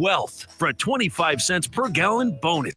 Wealth for a 25 cents per gallon bonus.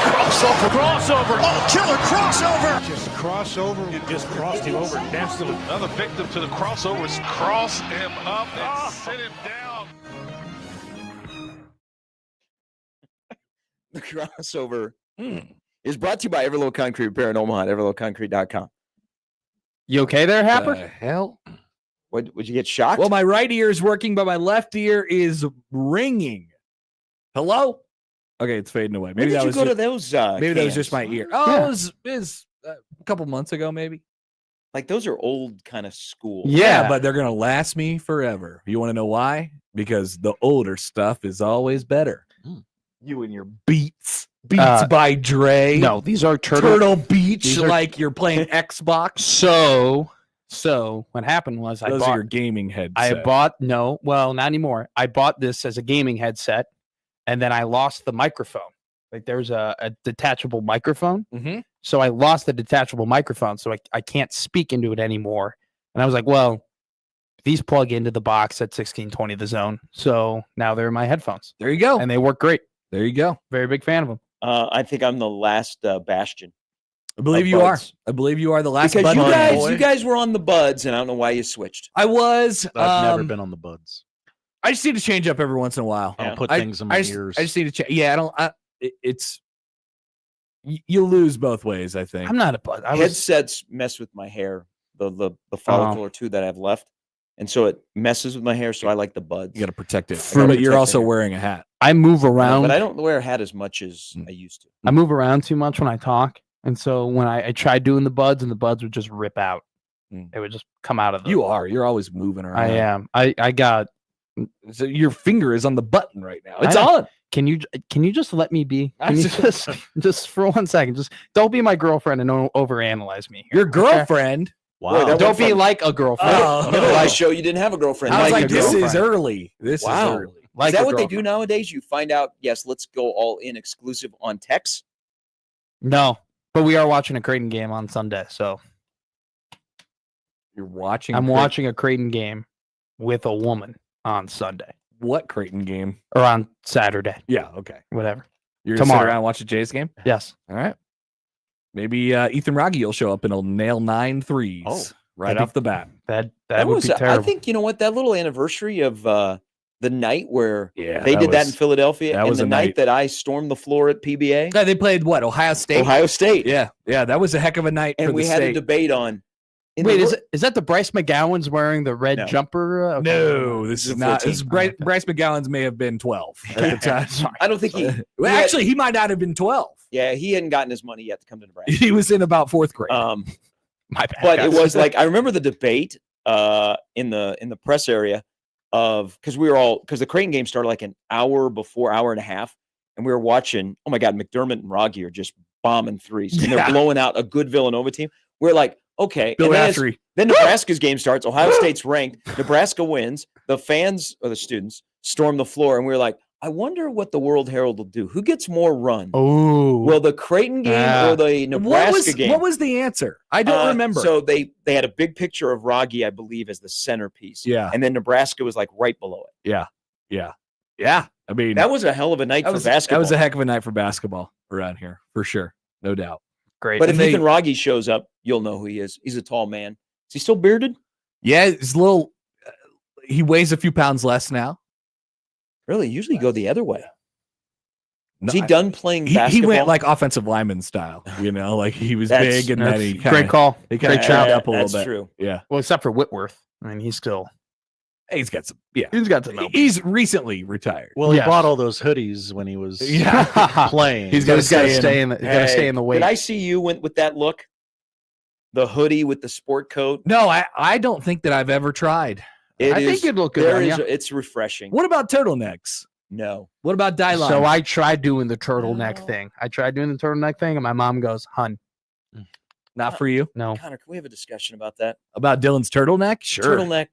Crossover. Oh, killer crossover. Just crossover. It just crossed him over nastily. Another victim to the crossovers. Cross him up and sit him down. The crossover is brought to you by Everlow Concrete Repair in Omaha at everlowconcrete.com. You okay there, Happer? The hell? Would you get shocked? Well, my right ear is working, but my left ear is ringing. Hello? Okay, it's fading away. Maybe When that did was you go just, to those maybe that was cans? just my ear. Oh, Yeah. it was a couple months ago, maybe. Like those are old kind of school. Yeah, but they're gonna last me forever. You want to know why? Because the older stuff is always better. You and your Beats by Dre. No, these are Turtle Beach, these are- like you're playing Xbox. So what happened was Those are your gaming headsets. not anymore. I bought this as a gaming headset, and then I lost the microphone. Like there's a detachable microphone. Mhm. So I lost the detachable microphone, so I can't speak into it anymore. And I was like, well, these plug into the box at 1620 The Zone. So now they're my headphones, There you go. and they work great. There you go. Very big fan of them. I think I'm the last bastion. I believe of you are. Buds. I believe you are the last Because Bud boy. you guys were on the Buds, and I don't know why you switched. I was. I've never been on the Buds. I just need to change up every once in a while. I Yeah. don't put I- things in my I just, ears. I just need to change. Yeah, I don't. It's you lose both ways. I think. I'm not a bud. Headsets mess with my hair, the follicle or two that I have left, and so it messes with my hair. So I like the Buds. You got to protect it. gotta But you're protect also it. wearing a hat. I move around. but I don't wear a hat as much as I used to. I move around too much when I talk. And so when I tried doing the buds, and the buds would just rip out. Mm. It would just come out of the You are. You're always moving around. I am. I got So your finger is on the button right now. I It's know. on. can you just let me be? I'm Can you just- just for 1 second, just don't be my girlfriend and don't overanalyze me. Your okay? girlfriend. Boy, that Don't went be from- like a girlfriend. Oh. Middle High show, you didn't have a girlfriend. I was like like, a this is girlfriend. early. This Wow. is early. Like is that a what they do girlfriend. nowadays? You find out, yes, let's go all in exclusive on text. No, but we are watching a Creighton game on Sunday, so You're watching. I'm watching a Creighton game with a woman on Sunday what Creighton game? or on Saturday, Yeah. Okay. whatever. You're gonna sit Tomorrow. around and watch the Jays game. Yes. All right. Maybe Ethan Rogge will show up and he'll nail 9 threes right that'd be- off the bat. That would was, be terrible. I think, you know what, that little anniversary of the night where Yeah, they did that in Philadelphia, that and was the a night night. that I stormed the floor at PBA, Yeah, they played what? Ohio State. Ohio State. Yeah, that was a heck of a night And for we the had state. a debate on. Wait, is that the Bryce McGowan's wearing the red No. jumper? Okay. No, this is a not. 14. This is Bryce McGowan's may have been 12 at the time. Sorry. I don't think he. Well, he had- actually, he might not have been 12. Yeah, he hadn't gotten his money yet to come to Nebraska. He was in about 4th grade. My bad. But guys. it was like I remember the debate in the press area because the Creighton game started like an hour and a half, and we were watching. Oh my God, McDermott and Rogge are just bombing threes, and they're blowing out a good Villanova team. We're like, okay. Bill and Ashery. then Nebraska's game starts. Ohio State's ranked. Nebraska wins. The fans or the students storm the floor, and we're like, I wonder what the World Herald will do. Who gets more run? Oh, Well, the Creighton game or the Nebraska game? What was the answer? I don't remember. So they had a big picture of Rogge, I believe, as the centerpiece. Yeah. And then Nebraska was like right below it. Yeah. I mean, That was a hell of a night for basketball. That was a heck of a night for basketball around here, for sure. No doubt. great. But if And Ethan Rogge shows up, you'll know who he is. He's a tall man. Is he still bearded? Yeah, he's a little. He weighs a few pounds less now. Really? Usually you go the other way. No, Is he done playing he basketball? went like offensive lineman style, like he was That's- big and then he great call. He kind Great of shout. chopped up a little That's bit. true. Yeah, Well, except for Whitworth. I mean, he's still. he's got some. Yeah, He's got to know. he's recently retired. Well, he Yes. bought all those hoodies when he was playing. He's Got to stay stay in the. Got to stay in the weight. Did I see you with that look? The hoodie with the sport coat. No, I don't think that I've ever tried. It I is- think it'd look good there on is- ya. It's refreshing. What about turtlenecks? No. What about dye line? So I tried doing the turtleneck No. thing. I tried doing the turtleneck thing, and my mom goes, "Hun, Not for you. no." Connor, can we have a discussion about that? About Dylan's turtleneck? Sure. Turtleneck.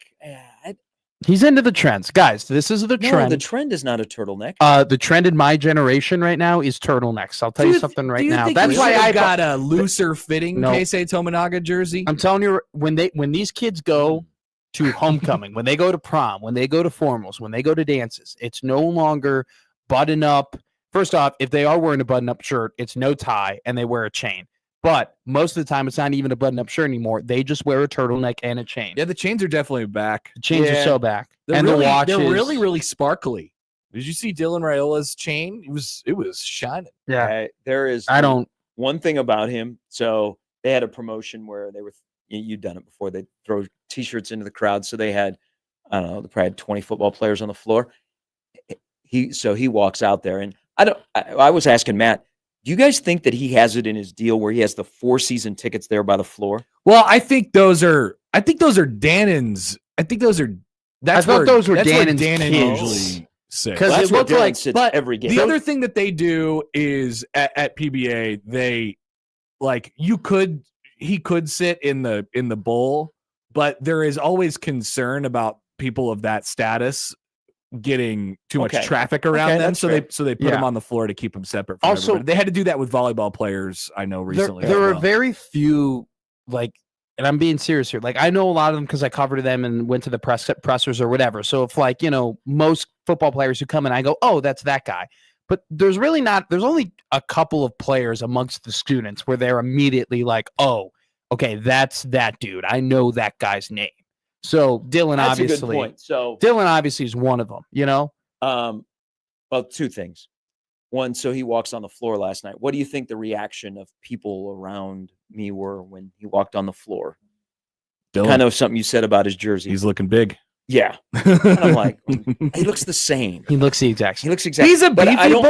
He's into the trends, guys. This is the No, trend. the trend is not a turtleneck. The trend in my generation right now is turtlenecks. I'll tell you something right now. That's why I got a looser fitting No. Keisei Tominaga jersey. I'm telling you, when these kids go to homecoming, when they go to prom, when they go to formals, when they go to dances, it's no longer button up. First off, if they are wearing a button up shirt, it's no tie and they wear a chain. But most of the time, it's not even a button up shirt anymore. They just wear a turtleneck and a chain. Yeah, the chains are definitely back. The chains are so back, They're and really, the watches. they're really, really sparkly. Did you see Dylan Raiola's chain? It was shining. Yeah, There is I don't. one thing about him. So they had a promotion where they were, you've done it before. They throw T-shirts into the crowd. So they had, I don't know, they probably had 20 football players on the floor. He walks out there, and I was asking Matt, do you guys think that he has it in his deal where he has the 4-season tickets there by the floor? Well, I think those are Dannon's. I think those are. I thought those were that's where Dannon's Dannon kids. usually sits. 'Cause That's it where looked Dylan like- sits but every game. The other thing that they do is at PBA, he could sit in the bowl, but there is always concern about people of that status getting too much Okay. traffic around Okay, them, that's so fair. they put Yeah. them on the floor to keep them separate. From Also- everybody. They had to do that with volleyball players. I know recently. There as are well. very few, and I'm being serious here. I know a lot of them because I covered them and went to the pressers or whatever. So if most football players who come in, I go, oh, that's that guy. But there's only a couple of players amongst the students where they're immediately like, oh, okay, that's that dude. I know that guy's name. So Dylan That's a good obviously, point. So, Dylan obviously is one of them, well, two things. One, so he walks on the floor last night. What do you think the reaction of people around me were when he walked on the floor? Dylan, Kind of something you said about his jersey. he's looking big. Yeah. And I'm like, he looks the same. He looks the exact He same. looks exactly. He's a but beefy I don't, boy.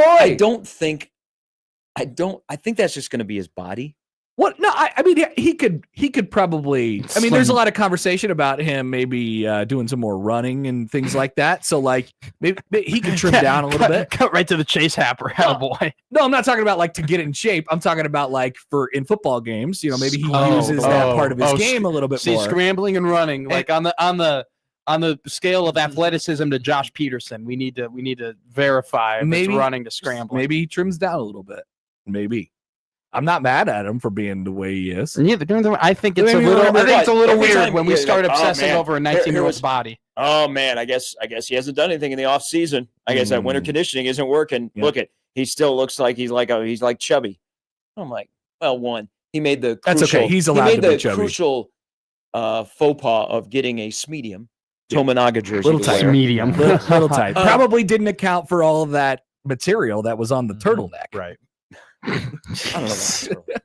I think that's just going to be his body. What? No, I mean he could probably. I mean, there's a Slim. lot of conversation about him maybe doing some more running and things like that. So maybe he can trim down a little bit. Cut right to the chase, Happer. Boy. No, I'm not talking about to get in shape. I'm talking about for in football games. Maybe he uses that part of his game a little bit See, more. scrambling and running, on the scale of athleticism to Josh Peterson, we need to verify if Maybe- it's running to scrambling. Maybe he trims down a little bit. Maybe. I'm not mad at him for being the way he is. Yeah, I think it's Maybe a little. remember I think it's a little every weird time when we you're start like, oh, obsessing man, over a here 19-year-old's was- body. Oh man, I guess he hasn't done anything in the off season. I guess that winter conditioning isn't working. Yeah. Look he still looks like he's like chubby. I'm like, well, one, he made the That's crucial, okay. He's allowed he to made be the chubby. crucial faux pas of getting a medium Tominaga jersey. Little to tight. wear. Medium. Little tight. Probably didn't account for all of that material that was on the turtleneck. Right. I don't know. About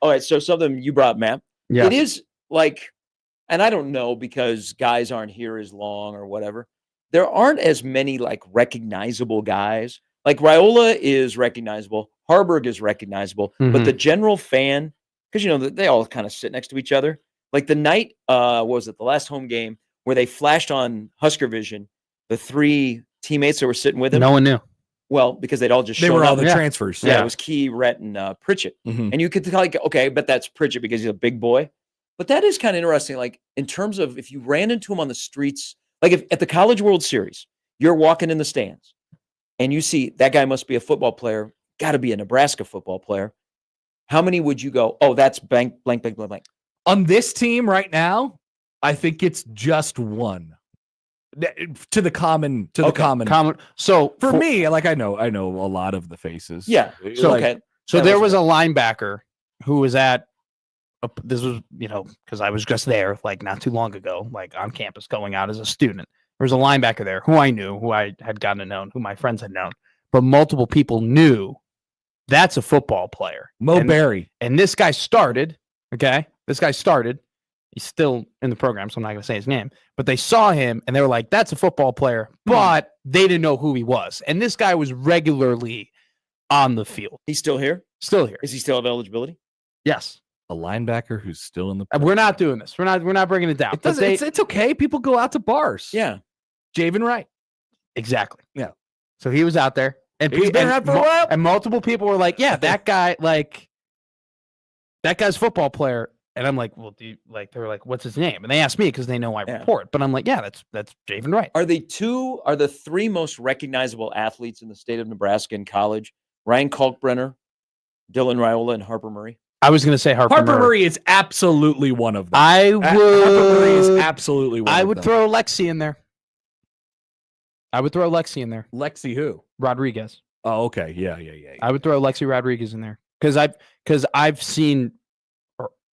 all right, so something you brought, Matt. Yeah. It is and I don't know because guys aren't here as long or whatever. There aren't as many recognizable guys. Raiola is recognizable. Harburg is recognizable, but the general fan, because they all kind of sit next to each other. Like the night, what was it, the last home game where they flashed on Husker Vision, the 3 teammates that were sitting with him. No one knew. Well, because they'd all just They shown were all up. the transfers. Yeah, it was Key, Rhett, and Pritchett. And you could tell, like, okay, but that's Pritchett because he's a big boy. But that is kind of interesting, like, in terms of if you ran into him on the streets, like if at the College World Series, you're walking in the stands and you see that guy must be a football player, got to be a Nebraska football player. How many would you go, oh, that's blank, blank, blank, blank, blank? On this team right now, I think it's just one. To the common. So for me, like I know a lot of the faces. Yeah. So Okay. So there was a linebacker who was at this was, because I was just there like not too long ago, like on campus going out as a student. There was a linebacker there who I knew, who I had gotten to know, who my friends had known, but multiple people knew that's a football player. Mo Berry. And this guy started, okay? This guy started. He's still in the program, so I'm not going to say his name. But they saw him, and they were like, that's a football player. But they didn't know who he was. And this guy was regularly on the field. He's still here? Still here. Does he still have eligibility? Yes. A linebacker who's still in the We're not doing this. We're not bringing it down. It doesn't, it's okay. People go out to bars. Yeah. Javen Wright. Exactly. Yeah. So he was out there. And he's been around for a while. And multiple people were like, yeah, that guy, like, that guy's a football player. And I'm like, well, they were like, what's his name? And they asked me because they know I report. But I'm like, yeah, that's Javen Wright. Are the 3 most recognizable athletes in the state of Nebraska in college? Ryan Kalkbrenner, Dylan Raiola, and Harper Murray? I was going to say Harper Murray is absolutely one of them. Harper Murray is absolutely one of them. I would throw Lexi in there. Lexi who? Rodriguez. Oh, okay. Yeah. I would throw Lexi Rodriguez in there because I've seen.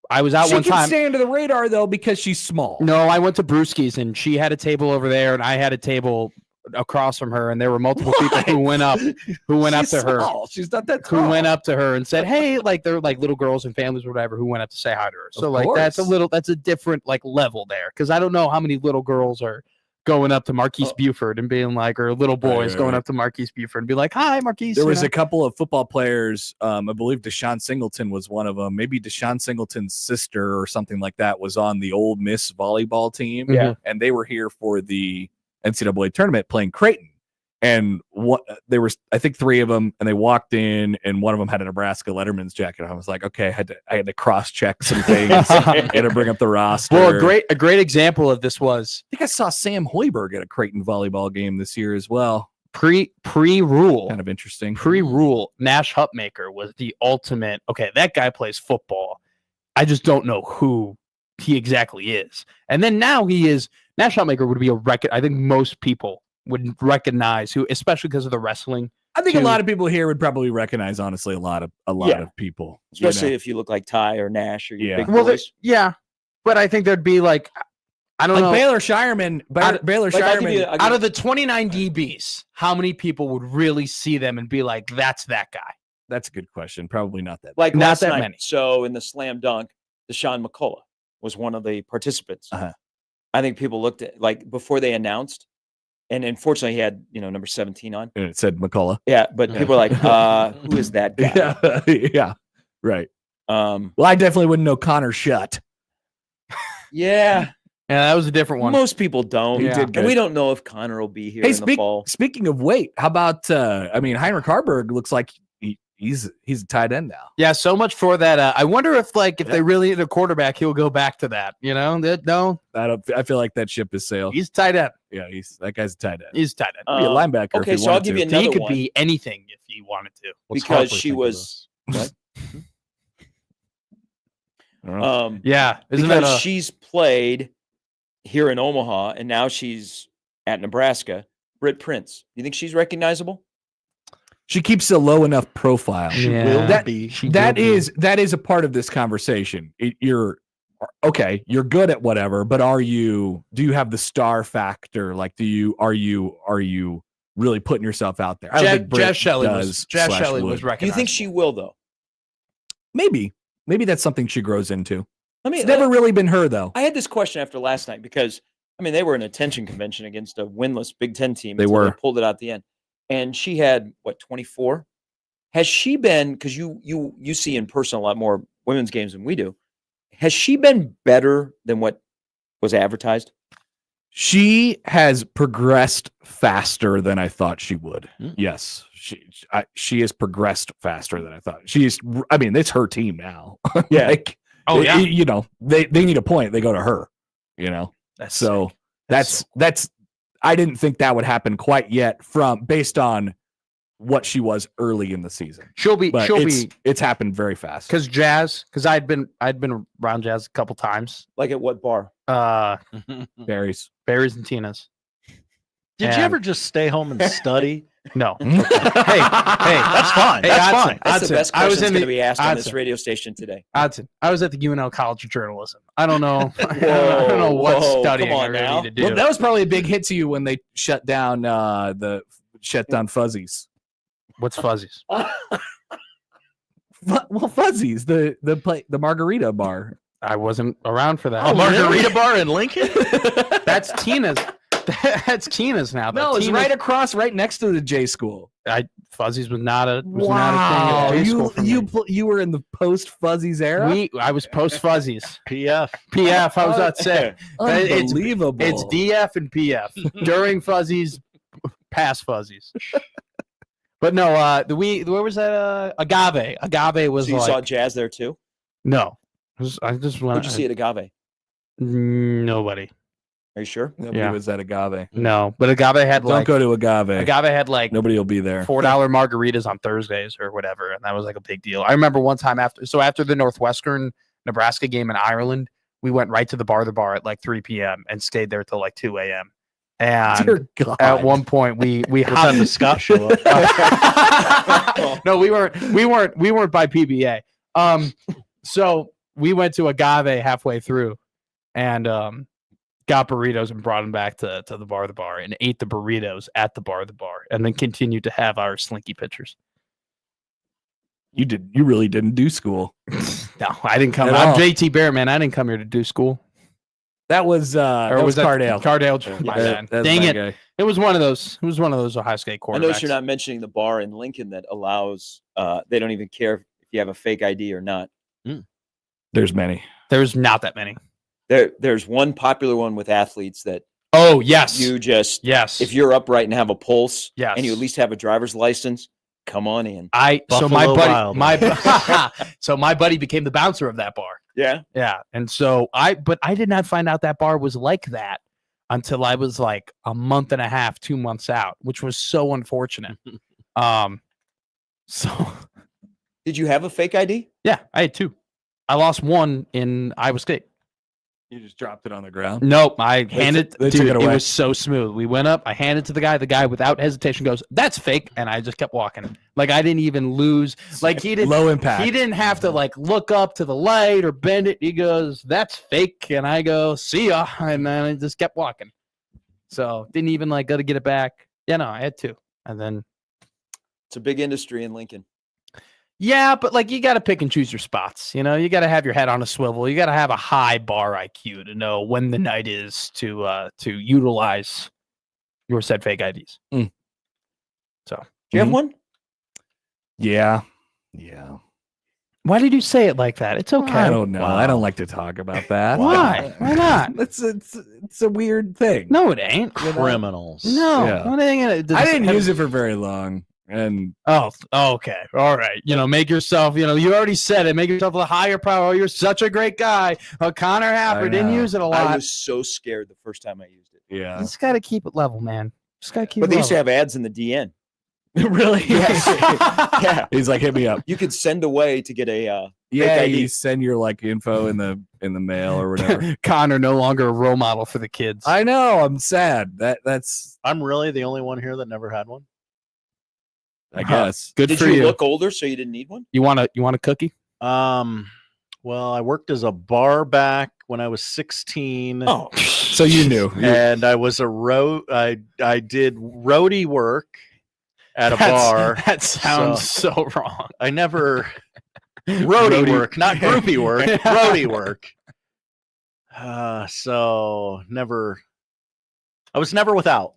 I was out one time. She can stay under the radar though because she's small. No, I went to Brewski's and she had a table over there and I had a table across from her and there were multiple people who went up to her. She's not that tall. Who went up to her and said, "Hey," like they're like little girls and families or whatever who went up to say hi to her. So like that's a different like level there because I don't know how many little girls are going up to Marquise Buford and being like, or little boys going up to Marquise Buford and be like, "Hi, Marquise." There was a couple of football players. I believe Deshaun Singleton was one of them. Maybe Deshaun Singleton's sister or something like that was on the Ole Miss volleyball team. Yeah, and they were here for the NCAA tournament playing Creighton. And there was, I think, 3 of them, and they walked in, and one of them had a Nebraska Letterman's jacket. I was like, okay, I had to cross check some things. I had to bring up the roster. Well, a great example of this was, I think I saw Sam Hoiberg at a Creighton volleyball game this year as well. Pre-rule, kind of interesting. Pre-rule, Nash Hupmaker was the ultimate. Okay, that guy plays football. I just don't know who he exactly is. And then now he is. Nash Hupmaker would be a record. I think most people would recognize who, especially because of the wrestling. I think a lot of people here would probably recognize, honestly, a lot of people, especially if you look like Ty or Nash or big well, boys. Yeah, but I think there'd be like, I don't know, Baylor Shireman. Baylor Shireman. Out of the 29 DBs, how many people would really see them and be like, "That's that guy"? That's a good question. Probably not that. Like not that night, many. So in the slam dunk, Deshaun McCullough was one of the participants. I think people looked at like before they announced. And unfortunately, he had, number 17 on. And it said McCullough. Yeah, but people are like, who is that guy? Yeah, right. Well, I definitely wouldn't know Connor Shutt. Yeah, that was a different one. Most people don't. He did good. And we don't know if Connor will be here in the fall. Speaking of weight, how about, Heinrich Harburg looks like he's a tight end now. Yeah, so much for that. I wonder if they really need a quarterback, he'll go back to that. No. I feel like that ship has sailed. He's tight end. Yeah, that guy's a tight end. He's tight end. Be a linebacker. Okay, so I'll give you another one. He could one. be anything if he wanted to. Because she was what? Yeah, because she's played here in Omaha and now she's at Nebraska. Britt Prince. You think she's recognizable? She keeps a low enough profile. She will be. That is a part of this conversation. You're good at whatever, but do you have the star factor? Like, are you really putting yourself out there? Jazz Shelley was recognized. Do you think she will though? Maybe that's something she grows into. It's never really been her though. I had this question after last night because they were in a attention convention against a winless Big Ten team. They were. They pulled it out at the end. And she had, 24? Has she been, because you see in person a lot more women's games than we do, has she been better than what was advertised? She has progressed faster than I thought she would. Yes, she has progressed faster than I thought. I mean, it's her team now. Yeah. Like, Oh, yeah. You know, they need a point. They go to her. You know, That's so sick. that's. I didn't think that would happen quite yet, based on what she was early in the season. But it's happened very fast. Because I'd been around Jazz a couple times. Like at what bar? Barry's. Barry's and Tina's. Did you ever just stay home and study? No. Hey, that's fine. Hey, That's Odson, fine. That's the best question that's going to be asked on this Odson. radio station today. Odson, I was at the UNL College of Journalism. I don't know. I don't know what Whoa, studying come I on really now. need to do. Well, that was probably a big hit to you when they shut down Fuzzies. What's Fuzzies? Well, Fuzzies, the margarita bar. I wasn't around for that. Oh, Margarita Bar in Lincoln? That's Tina's. That's Tina's now. No, it's Tina's- right next to the J school. Fuzzies was not a thing at J school for me. You were in the post Fuzzies era. I was post Fuzzies. PF. PF. I was about to say Unbelievable. it's DF and PF during Fuzzies, past Fuzzies. But no, where was that? Agave. Agave was So you like saw Jazz there too? no. I just went. What'd you see at Agave? Nobody. Are you sure? Nobody Yeah. was at Agave. No, but Agave had Don't like go to Agave. Agave had like Nobody will be there. $4 margaritas on Thursdays or whatever, and that was like a big deal. I remember one time after the Northwestern Nebraska game in Ireland, we went right to the bar at like 3 p.m. and stayed there till like 2 a.m. And Dear God. at one point we What time does Scott show up? no, we weren't by PBA. So we went to Agave halfway through and got burritos and brought them back to the bar and ate the burritos at the bar and then continued to have our slinky pitchers. You really didn't do school. No, I didn't come. At I'm all. JT Bear, man. I didn't come here to do school. That was Or was that Cardale. Cardale. My bad. That's Dang my it. guy. It was one of those Ohio State quarterbacks. I notice you're not mentioning the bar in Lincoln that allows. They don't even care if you have a fake ID or not. There's many. There's not that many. There's one popular one with athletes that Oh, yes. you just Yes. if you're upright and have a pulse, Yes. and you at least have a driver's license, come on in. So Buffalo Wild my buddy became the bouncer of that bar. Yeah, Yeah. And so I did not find out that bar was like that until I was like a month and a half, 2 months out, which was so unfortunate. So did you have a fake ID? yeah, I had 2. I lost one in Iowa State. You just dropped it on the ground. Nope. I handed they dude, took it away. was so smooth. We went up, I handed to the guy. The guy without hesitation goes, "That's fake." And I just kept walking. Like I didn't even lose. Like he didn't Low impact. He didn't have to like look up to the light or bend it. He goes, "That's fake." And I go, "See ya." And then I just kept walking. So didn't even like go to get it back. Yeah, no, I had 2. And then It's a big industry in Lincoln. yeah, but like you got to pick and choose your spots. You know, you got to have your head on a swivel. You got to have a high bar IQ to know when the night is to utilize your said fake IDs. Mm. So, Do you have one? Yeah. why did you say it like that? It's okay. I don't know. Wow. I don't like to talk about that. Why? Why not? It's a weird thing. No, it ain't. Criminals. No. Yeah. What ain't it? I didn't use it for very long. And Oh, okay. All right. You know, make yourself, you already said it. Make yourself a higher power. Oh, you're such a great guy. Connor Happer didn't know. use it a I lot. was so scared the first time I used it. yeah. You just got to keep it level, man. Just got to keep But it they used to level. have ads in the DN. Really? Yeah. He's like, hit me up. You could send away to get a Yeah, ID. you send your like info in the mail or whatever. Connor no longer a role model for the kids. I know. I'm sad. That's I'm really the only one here that never had one. I guess. Good Did for you you. look older so you didn't need one? You want a cookie? Well, I worked as a bar back when I was 16. Oh, So you knew. And I was I did roadie work at a bar. That sounds so wrong. I never roadie work, not groupie work, roadie work. So never. I was never without.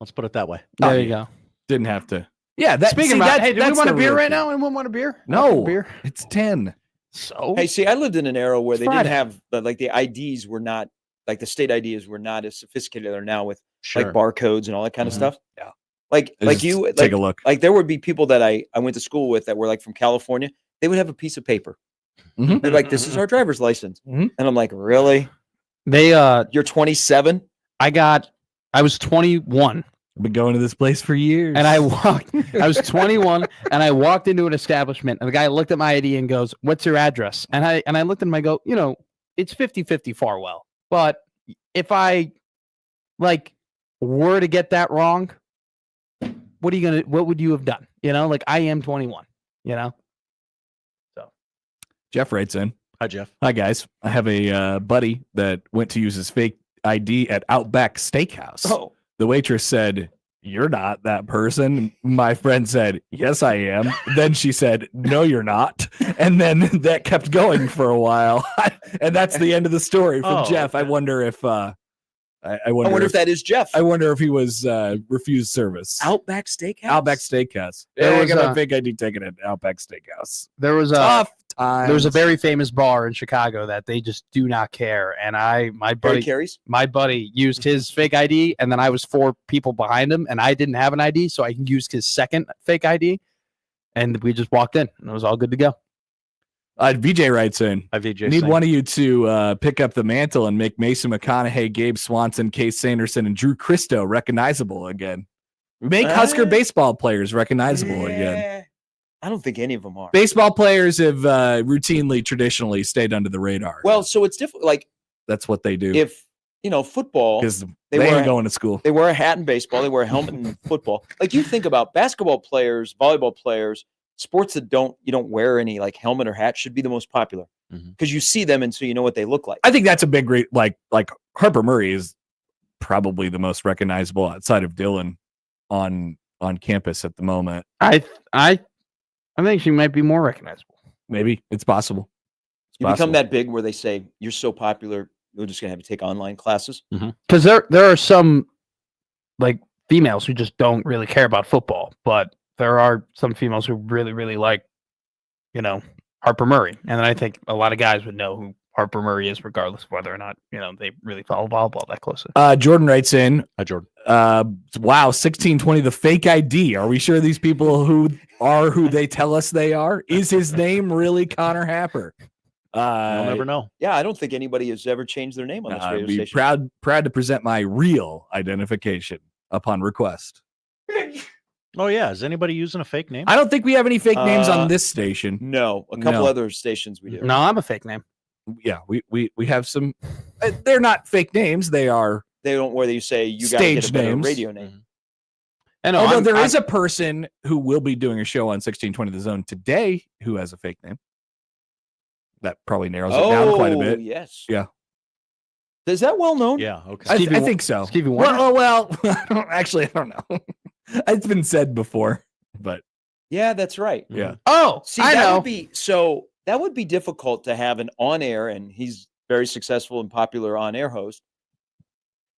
Let's put it that way. There you go. Didn't have to. Yeah. That, Speaking see, about, that- hey, do we that's want a the beer real right key. now? Anyone want a beer? No, Beer. it's 10. So Hey, see, I lived in an era where It's they Friday. didn't have the IDs were not like the state IDs were not as sophisticated as they are now with Sure. like barcodes and all that kind of Mhm. stuff. Yeah. Like Just you take a look. Like there would be people that I went to school with that were like from California. They would have a piece of paper. Mhm. They're like, "This is our driver's license," Mhm. and I'm like, "Really? they You're 27?" I was 21 I've been going to this place for years. and I was 21 and I walked into an establishment and the guy looked at my ID and goes, "What's your address?" And I looked at him and I go, it's 50-50 Farwell. But if I were to get that wrong, what would you have done? I am 21, So Jeff writes in. Hi, Jeff. Hi, guys. I have a buddy that went to use his fake ID at Outback Steakhouse. Oh, The waitress said, "You're not that person." My friend said, "Yes, I am." Then she said, "No, you're not." And then that kept going for a while. And that's the end of the story from Oh, Jeff. I okay. wonder if I I wonder if that is Jeff. I wonder if he was refused service. Outback Steakhouse. Outback Steakhouse. There Yeah, I was got my a- fake ID ticket at Outback Steakhouse. there was Tough times. there was a very famous bar in Chicago that they just do not care. And my Barry buddy Carey's. my buddy used his fake ID, and then I was 4 people behind him, and I didn't have an ID, so I used his second fake ID, and we just walked in, and it was all good to go. VJ writes in. Hi, VJ. Need Singh. one of you to pick up the mantle and make Mason McConaughey, Gabe Swanson, Case Sanderson, and Drew Christo recognizable again. Make Husker baseball players recognizable again. Yeah. I don't think any of them are. Baseball players have routinely, traditionally stayed under the radar. Well, so it's different. Like that's what they do if football, because they they wear ain't going to school. they wear a hat in baseball, they wear a helmet in football. Like you think about basketball players, volleyball players, sports that you don't wear any like helmet or hat should be the most popular Mhm. because you see them and so you know what they look like. I think that's a big like Harper Murray is probably the most recognizable outside of Dylan on campus at the moment. I think she might be more recognizable. Maybe it's possible. It's You possible. become that big where they say you're so popular, we're just gonna have you take online classes. Because there are some like females who just don't really care about football, but there are some females who really, really like, Harper Murray. And then I think a lot of guys would know who Harper Murray is, regardless of whether or not, they really follow volleyball that closely. Jordan writes in, Hi, Jordan. wow, 1620, the fake ID. Are we sure these people who are who they tell us they are? Is his name really Connor Happer? You'll never know. Yeah, I don't think anybody has ever changed their name on this radio I'd be station. proud to present my real identification upon request. Oh, yeah. Is anybody using a fake name? I don't think we have any fake names on Uh, this station. No, a couple No. other stations we do. No, I'm a fake name. Yeah, we have some. They're not fake names. They are. They don't where you say you got to get a Stage better names. radio name. And Although there is a person who will be doing a show on 1620 The Zone today who has a fake name. That probably narrows it down quite a bit. Yes. Yeah. Is that well known? Yeah. Okay. I Stevie think so. Stevie Wonder? Well, I don't know. It's been said before, but Yeah, that's right. yeah. Oh, See, I that know. would be difficult to have an on-air, and he's very successful and popular on-air host.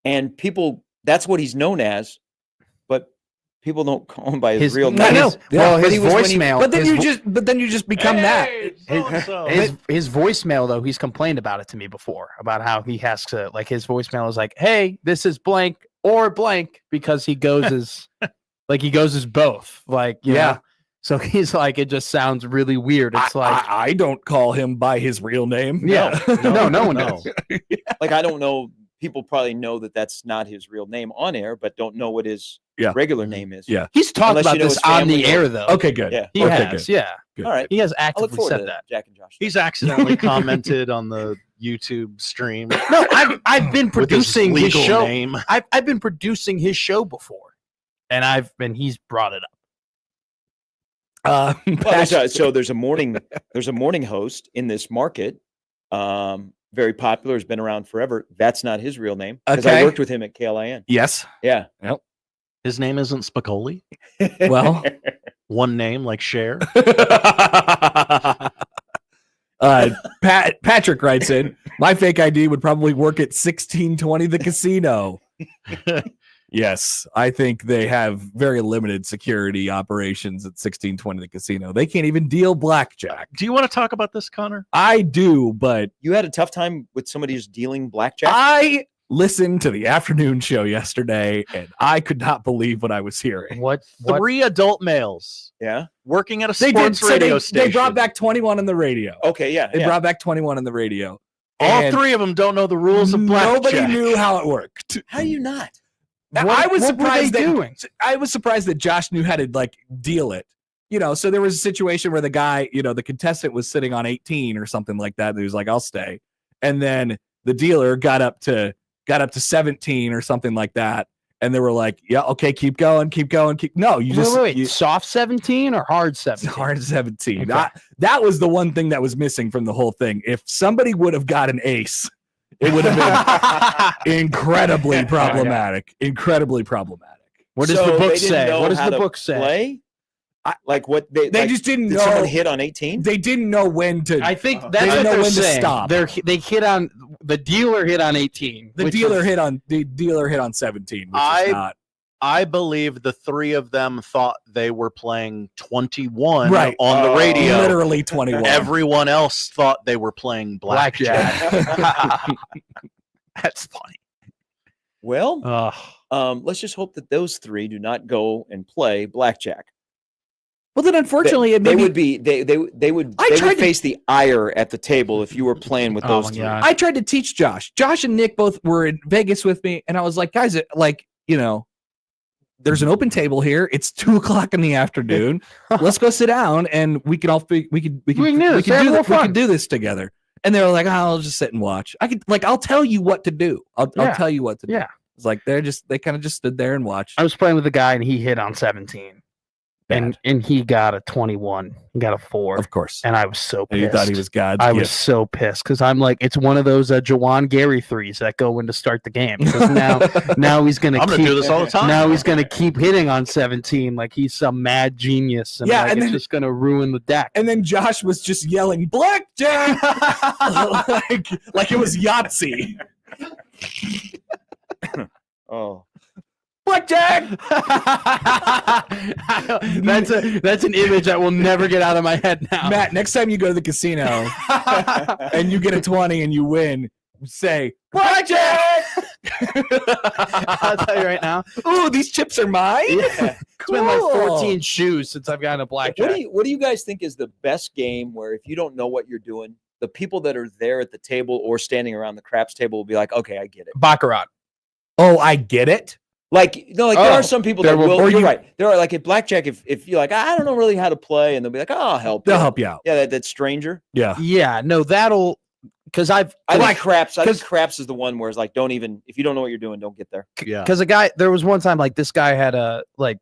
And people, that's what he's known as, but people don't call him by his real name. I know. Well, But his he was when he- voicemail. But then his you just become that. his voicemail though, he's complained about it to me before about how he has to his voicemail is like, "Hey, this is blank or blank," because he goes as both. Yeah. So he's like, it just sounds really weird. It's I don't call him by his real name. yeah, no one No. does. Like, I don't know. People probably know that that's not his real name on air, but don't know what his Yeah. regular name is. Yeah. He's talked Unless about you know this his on family the or- air though. Okay, good. Yeah. He Okay, has, good. yeah. Good. All right. He has I look actively forward said to that. Jack and Josh. He's accidentally commented on the YouTube stream No, I've been with his producing his legal show. name. I've been producing his show before, and he's brought it up. Well, there's a morning host in this market, very popular, has been around forever. That's not his real name because I Okay. worked with him at KLIN. Yes. Yeah. His name isn't Spicoli. Well. One name like Cher. Patrick writes in, my fake ID would probably work at 1620 the casino. Yes, I think they have very limited security operations at 1620 the casino. They can't even deal blackjack. Do you want to talk about this, Connor? I do, but You had a tough time with somebody who's dealing blackjack? I listened to the afternoon show yesterday, and I could not believe what I was hearing. What? 3 adult males Yeah. working at a They sports did. radio They station. brought back 21 on the radio. Okay, yeah. They brought back 21 on the radio. All And 3 of them don't know the rules of blackjack. Nobody knew how it worked. How do you not? I was what were surprised they that doing? I was surprised that Josh knew how to like deal it. So there was a situation where the guy, the contestant was sitting on 18 or something like that. And he was like, "I'll stay," and then the dealer got up to 17 or something like that, and they were like, "Yeah, okay, keep going. No, you just wait. Soft 17 or hard 17? hard 17. Okay. That was the one thing that was missing from the whole thing. If somebody would have got an ace, it would have been incredibly problematic. Incredibly problematic. What does So the book they didn't say? know What does how the to book say? Play? I- Like what they Just didn't did know. someone hit on 18? They didn't know when to. I think They that's didn't what know they're when to saying. stop. They hit on the dealer hit on 18. the which dealer is- hit on 17, which I- is not I believe the 3 of them thought they were playing 21 right on the radio. Literally 21. Everyone else thought they were playing blackjack. That's funny. Well, Ugh. let's just hope that those 3 do not go and play blackjack. Well, then unfortunately, they would be they would face the ire at the table if you were playing with Oh those my 3. God. I tried to teach Josh. Josh and Nick both were in Vegas with me, and I was like, guys, there's an open table here. It's 2:00 in the afternoon. Let's go sit down, and we can all we can do this together. And they were like, "Oh, I'll just sit and watch." I'll tell you what to do. I'll tell you what to do. Yeah. It's like they kind of just stood there and watched. I was playing with a guy and he hit on 17. Bad. And he got a 21. He got a 4. Of course. And I was so And pissed. you thought he was God's I was gift. so pissed because I'm like, it's one of those Jawan Gary threes that go in to start the game. Because now he's gonna I'm going to do this all the time. now he's gonna keep hitting on 17 like he's some mad genius. And Yeah, like, and it's then- just gonna ruin the deck. And then Josh was just yelling blackjack, like it was Yahtzee. Oh. Blackjack. that's an image that will never get out of my head now. Matt, next time you go to the casino and you get a 20 and you win, say blackjack. I'll tell you right now. Ooh, these chips are mine. Yeah. It's been like Cool. 14 shoes since I've gotten a blackjack. What do you guys think is the best game where if you don't know what you're doing, the people that are there at the table or standing around the craps table will be like, "Okay, I get it." Baccarat. Oh, I get it. There are some people that will. or You're you- right. There are like at blackjack. If you're like, I don't know really how to play, and they'll be like, "Oh, I'll help." They'll you." help you out. Yeah, that stranger. Yeah. Yeah, no, that'll because I think craps. I think 'cause- craps is the one where it's like, don't even if you don't know what you're doing, don't get there. Yeah. because a guy there was one time like this guy had a like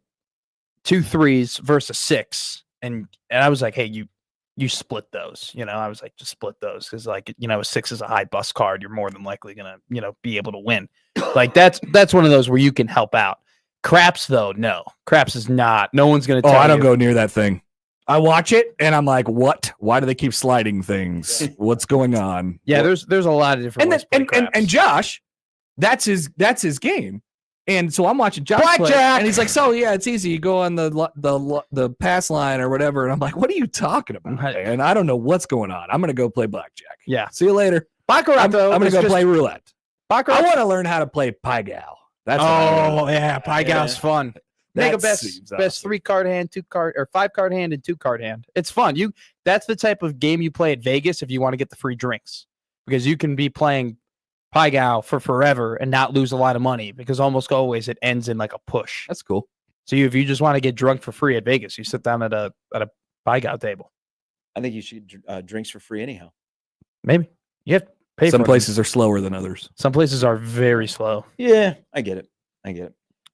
2 3s versus a 6 and I was like, hey, you split those, I was like, just split those because like a 6 is a high bus card, you're more than likely gonna be able to win. Like that's one of those where you can help out. Craps though, no, craps is not. No one's gonna Oh, tell I don't you. go near that thing. I watch it and I'm like, what? Why do they keep sliding things? What's going on? Yeah, there's a lot of different And ways then to play and craps. Josh, that's his game. And so I'm watching Josh play, Blackjack! and he's like, "So yeah, it's easy. You go on the pass line or whatever." And I'm like, "What are you talking about?" And I don't know what's going on. I'm gonna go play blackjack. Yeah. See you later. Baccarat I'm though, gonna is go just- play roulette. Baccarat. I want to learn how to play Pai Gal. That's what I Oh want. yeah, Pai Gal's fun. Make a That best seems 3-card hand, 2-card or 5-card hand and 2-card hand. It's fun. That's the type of game you play at Vegas if you want to get the free drinks because you can be playing Pai Gal for forever and not lose a lot of money because almost always it ends in like a push. That's cool. So if you just want to get drunk for free at Vegas, you sit down at a Pai Gal table. I think you should drinks for free anyhow. Maybe you have to pay. Some for places are slower than others. Some places are very slow. Yeah, I get it.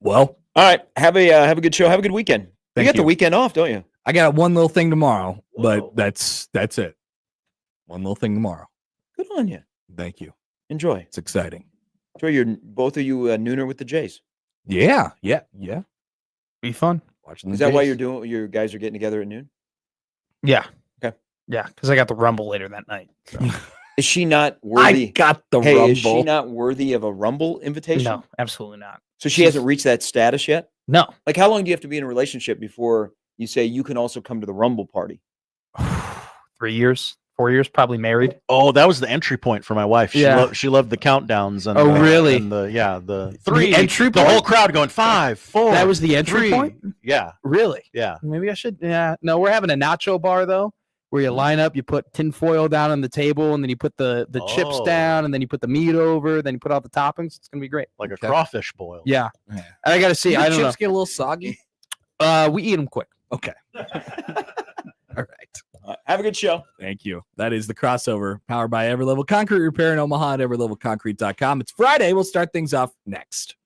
Well, All right, have a good show. Have a good weekend. Thank You got the you. weekend off, don't you? I got one little thing tomorrow, but Whoa. that's it. One little thing tomorrow. Good on you. Thank you. Enjoy. It's exciting. Enjoy both of you nooner with the Jays. Yeah. Be fun. Watching the Is that why Jays. your guys are getting together at noon? Yeah. Okay. Yeah, because I got the Rumble later that night. So. Is she not I worthy? got the Hey, Rumble. is she not worthy of a Rumble invitation? No, absolutely not. So she hasn't reached that status yet? No. Like, how long do you have to be in a relationship before you say you can also come to the Rumble party? 3 years, 4 years, probably married. Oh, that was the entry point for my wife. Yeah. She loved the countdowns. And Oh, really? And the The entry the point? whole crowd going 5, 4. That was the entry 3. point? Yeah, Really? yeah. Maybe I should. Yeah. No, we're having a nacho bar though, where you line up, you put tin foil down on the table, and then you put the chips Oh. down, and then you put the meat over, then you put all the toppings. It's gonna be great. Like Okay. a crawfish boil. Yeah. Yeah. I gotta see. Do I the don't chips get a little soggy? know. We eat them quick. Okay. All right. Have a good show. Thank you. That is the crossover powered by Everlevel Concrete Repair in Omaha at everlevelconcrete.com. It's Friday. We'll start things off next.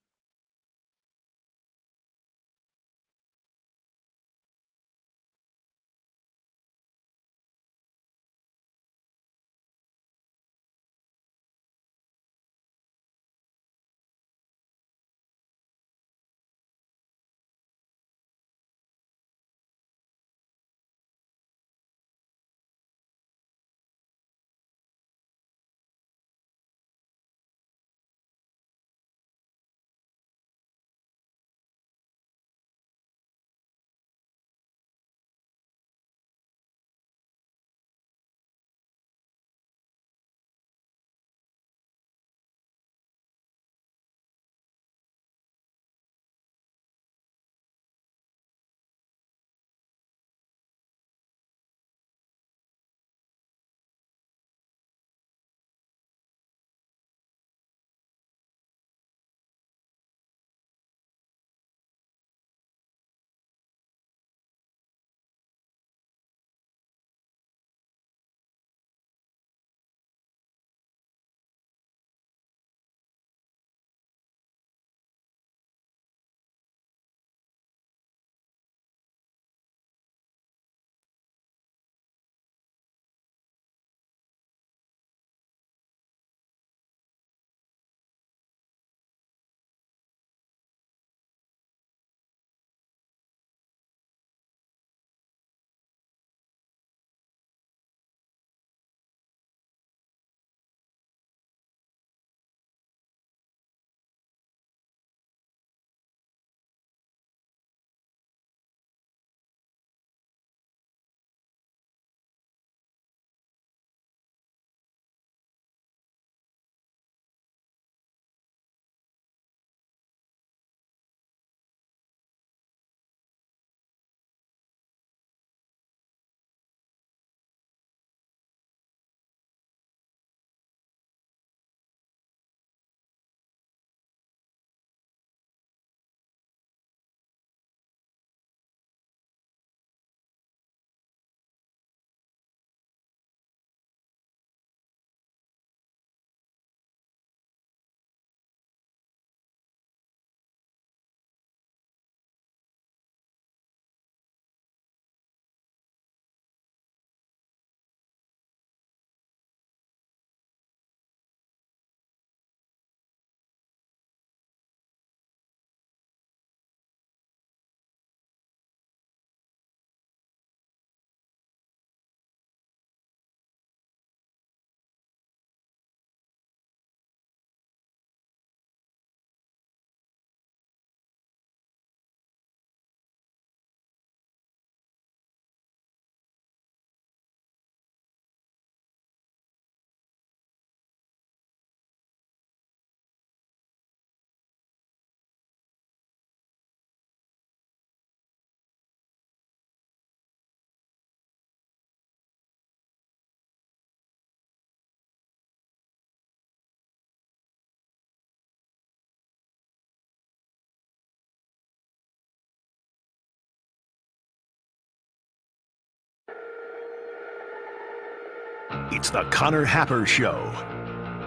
It's the Connor Happer Show.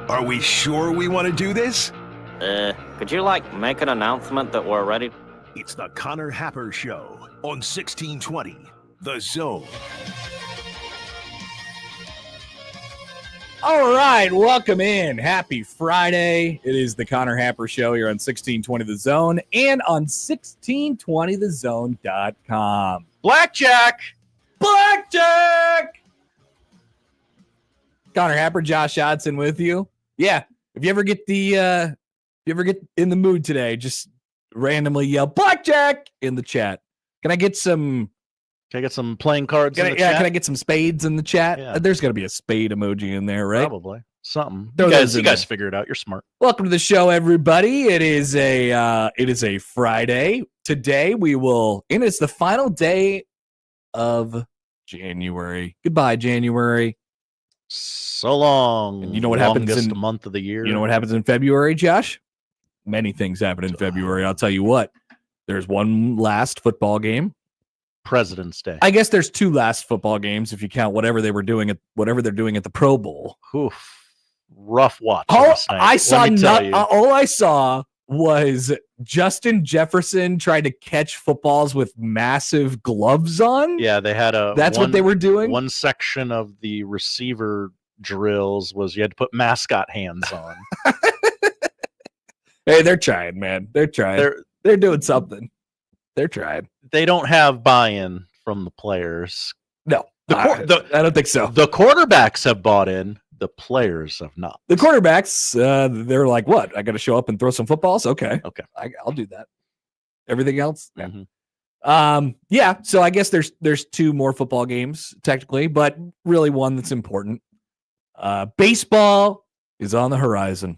Are we sure we want to do this? Could you, make an announcement that we're ready? It's the Connor Happer Show on 1620, The Zone. All right, welcome in. Happy Friday. It is the Connor Happer Show here on 1620 The Zone and on 1620thezone.com. Blackjack. Blackjack! Connor Happer, Josh Hodson with you. Yeah, if you ever get in the mood today, just randomly yell Blackjack in the chat. Can I get some playing cards in the chat? Can I get some spades in the chat? Yeah. There's got to be a spade emoji in there, right? Probably. Something. Throw You those in guys there. figure it out. You're smart. Welcome to the show, everybody. It is a Friday. Today and it's the final day of January. Goodbye, January. So long. And you know what happens Longest in month of the year? You know what happens in February, Josh? Many things happen in February. I'll tell you what. There's one last football game. President's Day. I guess there's two last football games if you count whatever they're doing at the Pro Bowl. Oof. Rough watch. All last night. I saw, Let me tell you. all I saw was Justin Jefferson trying to catch footballs with massive gloves on. Yeah, they had what they were doing. One section of the receiver drills was you had to put mascot hands on. Hey, they're trying, man. They're trying. They're doing something. They're trying. They don't have buy-in from the players. No, I don't think so. The quarterbacks have bought in. The players have not. The quarterbacks, they're like, what? I got to show up and throw some footballs? Okay. I'll do that. Everything else? Mm-hmm. Yeah. So I guess there's two more football games technically, but really one that's important. Baseball is on the horizon.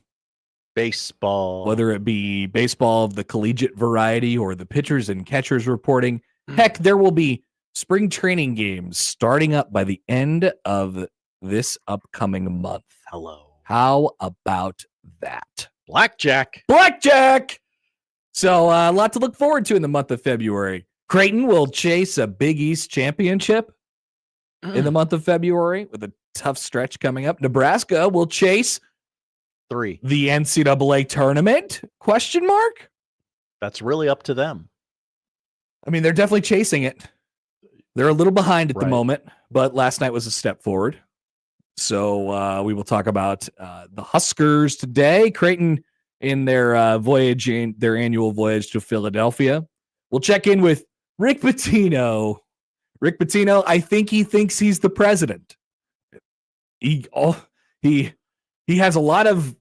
Baseball. Whether it be baseball of the collegiate variety or the pitchers and catchers reporting. Heck, there will be spring training games starting up by the end of this upcoming month. Hello. How about that? Blackjack. So a lot to look forward to in the month of February. Creighton will chase a Big East championship in the month of February with a tough stretch coming up. Nebraska will chase 3. The NCAA tournament? ? That's really up to them. I mean, they're definitely chasing it. They're a little behind at the Right. moment, but last night was a step forward. So we will talk about the Huskers today. Creighton in their annual voyage to Philadelphia. We'll check in with Rick Pitino. Rick Pitino, I think he thinks he's the president. He has a lot of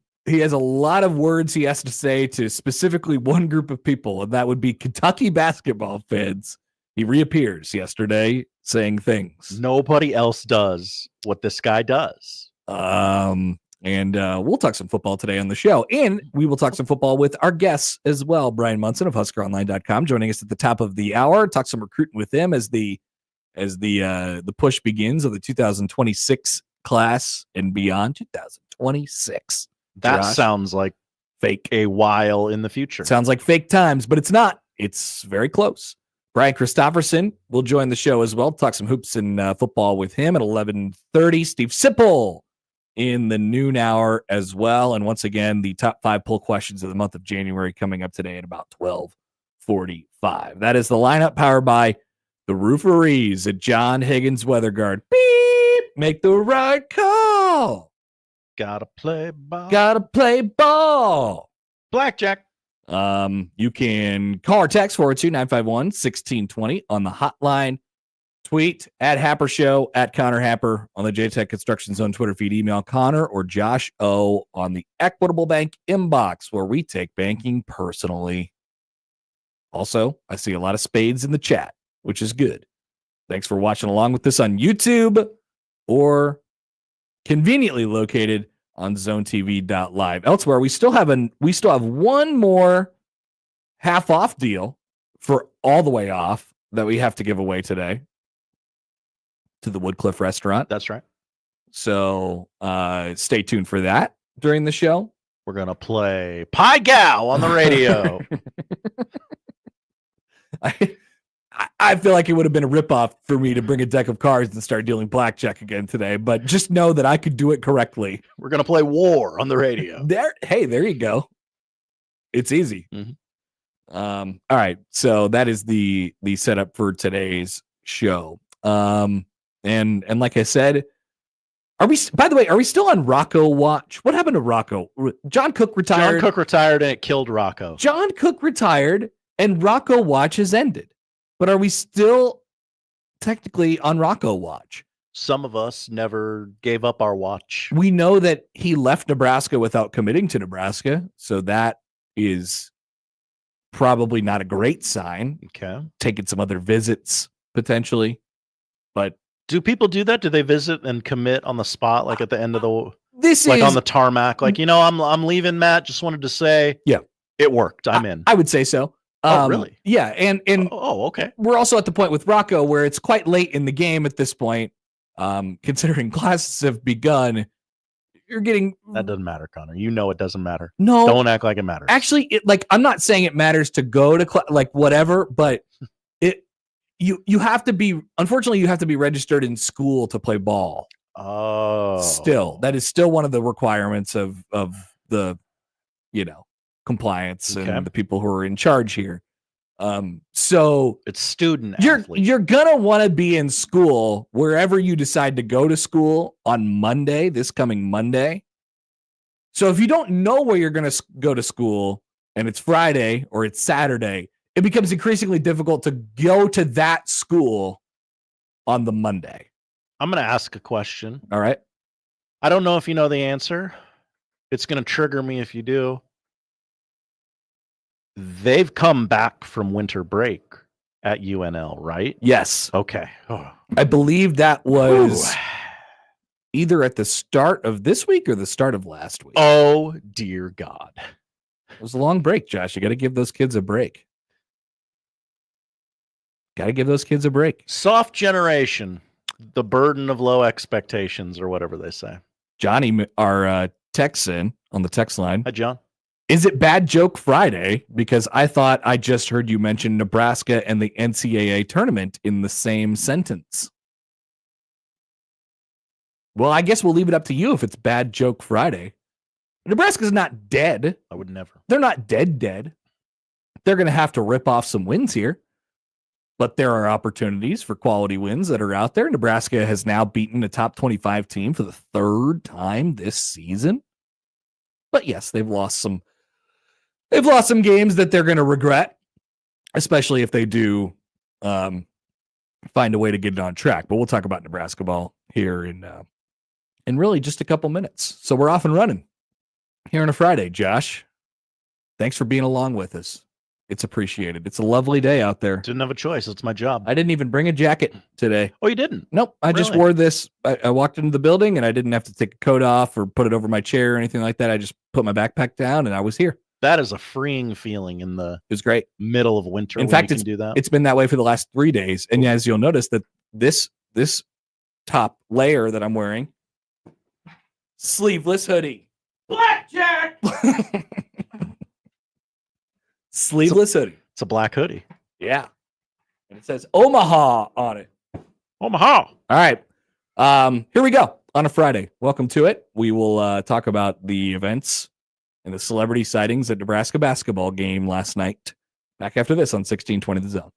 words he has to say to specifically one group of people, and that would be Kentucky basketball fans. He reappears yesterday saying things. Nobody else does what this guy does. And we'll talk some football today on the show. And we will talk some football with our guests as well. Bryan Munson of HuskerOnline.com joining us at the top of the hour. Talk some recruiting with him as the push begins of the 2026 class and beyond. 2026. That Josh. sounds like Fake. a while in the future. Sounds like fake times, but it's not. It's very close. Brian Christopherson will join the show as well. Talk some hoops and football with him at 11:30. Steve Sipple in the noon hour as well. And once again, the top 5 poll questions of the month of January coming up today at about 12:45. That is the lineup powered by the Rooferees at John Higgins Weather Guard. Beep! Make the right call. Gotta play ball. Gotta play ball. Blackjack. You can call or text 402-951-1620 on the hotline. Tweet at Happer Show, at Connor Happer on the JTech Construction Zone Twitter feed. Email Connor or Josh O on the Equitable Bank inbox, where we take banking personally. Also, I see a lot of spades in the chat, which is good. Thanks for watching along with this on YouTube or conveniently located on zonetv.live. Elsewhere, we still have one more half off deal for all the way off that we have to give away today to the Woodcliff restaurant. That's right. So stay tuned for that during the show. We're going to play Pie Gal on the radio. I feel like it would have been a ripoff for me to bring a deck of cards and start dealing blackjack again today, but just know that I could do it correctly. We're going to play War on the radio. There you go. It's easy. Mm-hmm. All right. So that is the setup for today's show. And like I said, are we still on Rocco watch? What happened to Rocco? John Cook retired. John Cook retired and it killed Rocco. John Cook retired and Rocco watch has ended. But are we still technically on Rocco watch? Some of us never gave up our watch. We know that he left Nebraska without committing to Nebraska, so that is probably not a great sign. Okay. Taking some other visits potentially, but Do people do that? Do they visit and commit on the spot, like at the end of the this like is on the tarmac? Like, I'm leaving, Matt. Just wanted to say, Yeah. it worked. I'm in. I would say so. Oh, really? Yeah, and Okay. we're also at the point with Rocco where it's quite late in the game at this point. Considering classes have begun, you're getting That doesn't matter, Connor. You know it doesn't matter. no. Don't act like it matters. Actually, I'm not saying it matters to go to like whatever, but you have to be. Unfortunately, you have to be registered in school to play ball. Oh, Still, that is still one of the requirements of the compliance Okay. and the people who are in charge here. So it's student you're athlete. gonna want to be in school wherever you decide to go to school on Monday, this coming Monday. So if you don't know where you're gonna go to school and it's Friday or it's Saturday, it becomes increasingly difficult to go to that school on the Monday. I'm going to ask a question. All right. I don't know if you know the answer. It's going to trigger me if you do. They've come back from winter break at UNL, right? Yes. Okay. Oh. I believe that was Whew. either at the start of this week or the start of last week. Oh, dear God. It was a long break, Josh. You got to give those kids a break. Got to give those kids a break. Soft generation, the burden of low expectations, or whatever they say. Johnny, our Texan on the text line. Hi, John. Is it Bad Joke Friday? Because I thought I just heard you mention Nebraska and the NCAA tournament in the same sentence. Well, I guess we'll leave it up to you if it's Bad Joke Friday. Nebraska's not dead. I would never. They're not dead. They're going to have to rip off some wins here. But there are opportunities for quality wins that are out there. Nebraska has now beaten a top 25 team for the third time this season. But yes, they've lost some games that they're going to regret, especially if they do find a way to get it on track. But we'll talk about Nebraska ball here in really just a couple minutes. So we're off and running here on a Friday. Josh, thanks for being along with us. It's appreciated. It's a lovely day out there. Didn't have a choice. It's my job. I didn't even bring a jacket today. Oh, you didn't? Nope. I just Really? wore this. I walked into the building and I didn't have to take a coat off or put it over my chair or anything like that. I just put my backpack down and I was here. That is a freeing feeling in the It was great. middle of winter. In when fact, you can do that. It's been that way for the last 3 days. And as you'll notice that this top layer that I'm wearing, sleeveless hoodie. Blackjack! Sleeveless hoodie. It's a black hoodie. Yeah. And it says Omaha on it. Omaha. All right. Here we go on a Friday. Welcome to it. We will talk about the events and the celebrity sightings at Nebraska basketball game last night. Back after this on 1620 The Zone.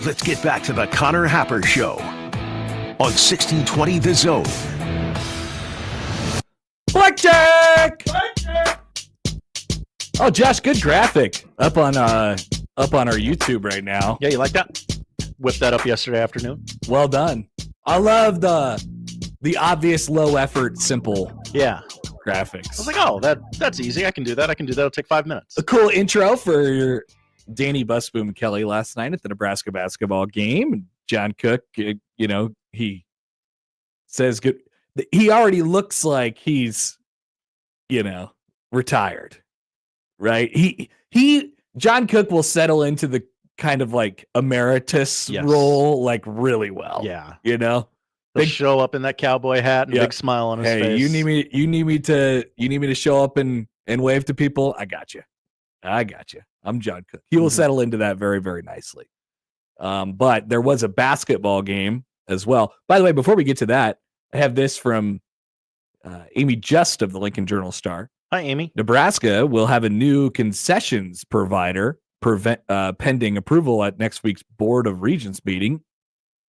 Let's get back to the Connor Happer Show on 1620 The Zone. Blackjack! Oh, Josh, good graphic up on our YouTube right now. Yeah, you like that? Whipped that up yesterday afternoon. Well done. I love the obvious low effort, simple Yeah. graphics. I was like, oh, that's easy. I can do that. It'll take 5 minutes. A cool intro for Danny Busboom Kelly last night at the Nebraska basketball game. John Cook, he says good. He already looks like he's, retired, right? John Cook will settle into the kind of like emeritus role like really well. Yeah. They show up in that cowboy hat and Yeah. big smile on his Hey, face. you need me to show up and wave to people. I got you. I'm John Cook. He will settle into that very, very nicely. But there was a basketball game as well. By the way, before we get to that, I have this from Amy Just of the Lincoln Journal-Star. Hi, Amy. Nebraska will have a new concessions provider pending approval at next week's Board of Regents meeting.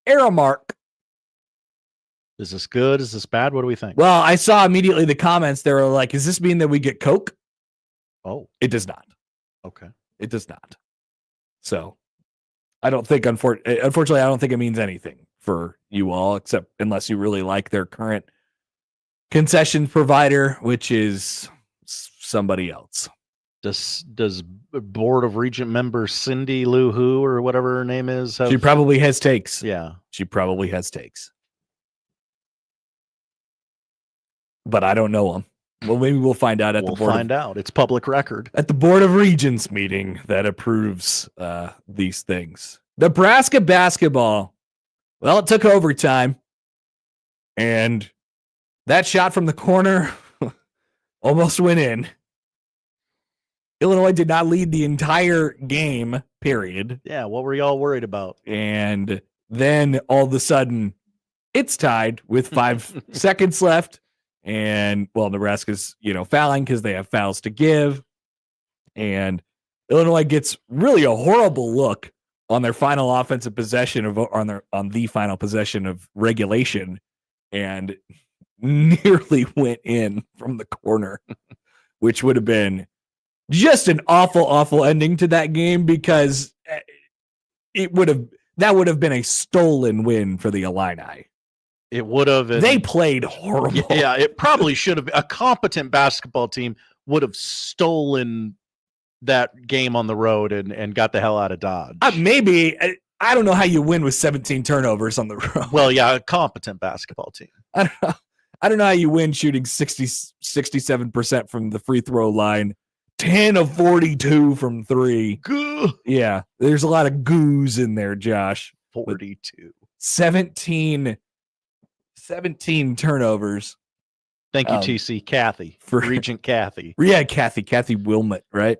Aramark. Is this good? Is this bad? What do we think? Well, I saw immediately the comments. They were like, "Does this mean that we get Coke?" Oh, It does not. okay. It does not. So, I don't think, unfortunately, I don't think it means anything for you all, except unless you really like their current concession provider, which is somebody else. Does Board of Regent member Cindy Lou Who or whatever her name is? She probably has takes. Yeah. She probably has takes. But I don't know them. Well, maybe we'll find out We'll find out. It's public record. At the Board of Regents meeting that approves these things. Nebraska basketball. Well, it took overtime. And that shot from the corner almost went in. Illinois did not lead the entire game, period. Yeah, what were y'all worried about? And then all of a sudden, it's tied with 5 seconds left. And, well, Nebraska's, fouling because they have fouls to give. And Illinois gets really a horrible look on their final offensive possession on the final possession of regulation, and nearly went in from the corner, which would have been just an awful ending to that game, because that would have been a stolen win for the Illini. It would have. They played horrible. Yeah, it probably should have. A competent basketball team would have stolen that game on the road and got the hell out of Dodge. Maybe. I don't know how you win with 17 turnovers on the road. Well, yeah, a competent basketball team. I don't know how you win shooting 67% from the free throw line, 10 of 42 from 3. Goo. Yeah, there's a lot of goos in there, Josh. 42. 17 turnovers. Thank you, TC. Kathy. For Regent Kathy. Yeah, Kathy Wilmot, right?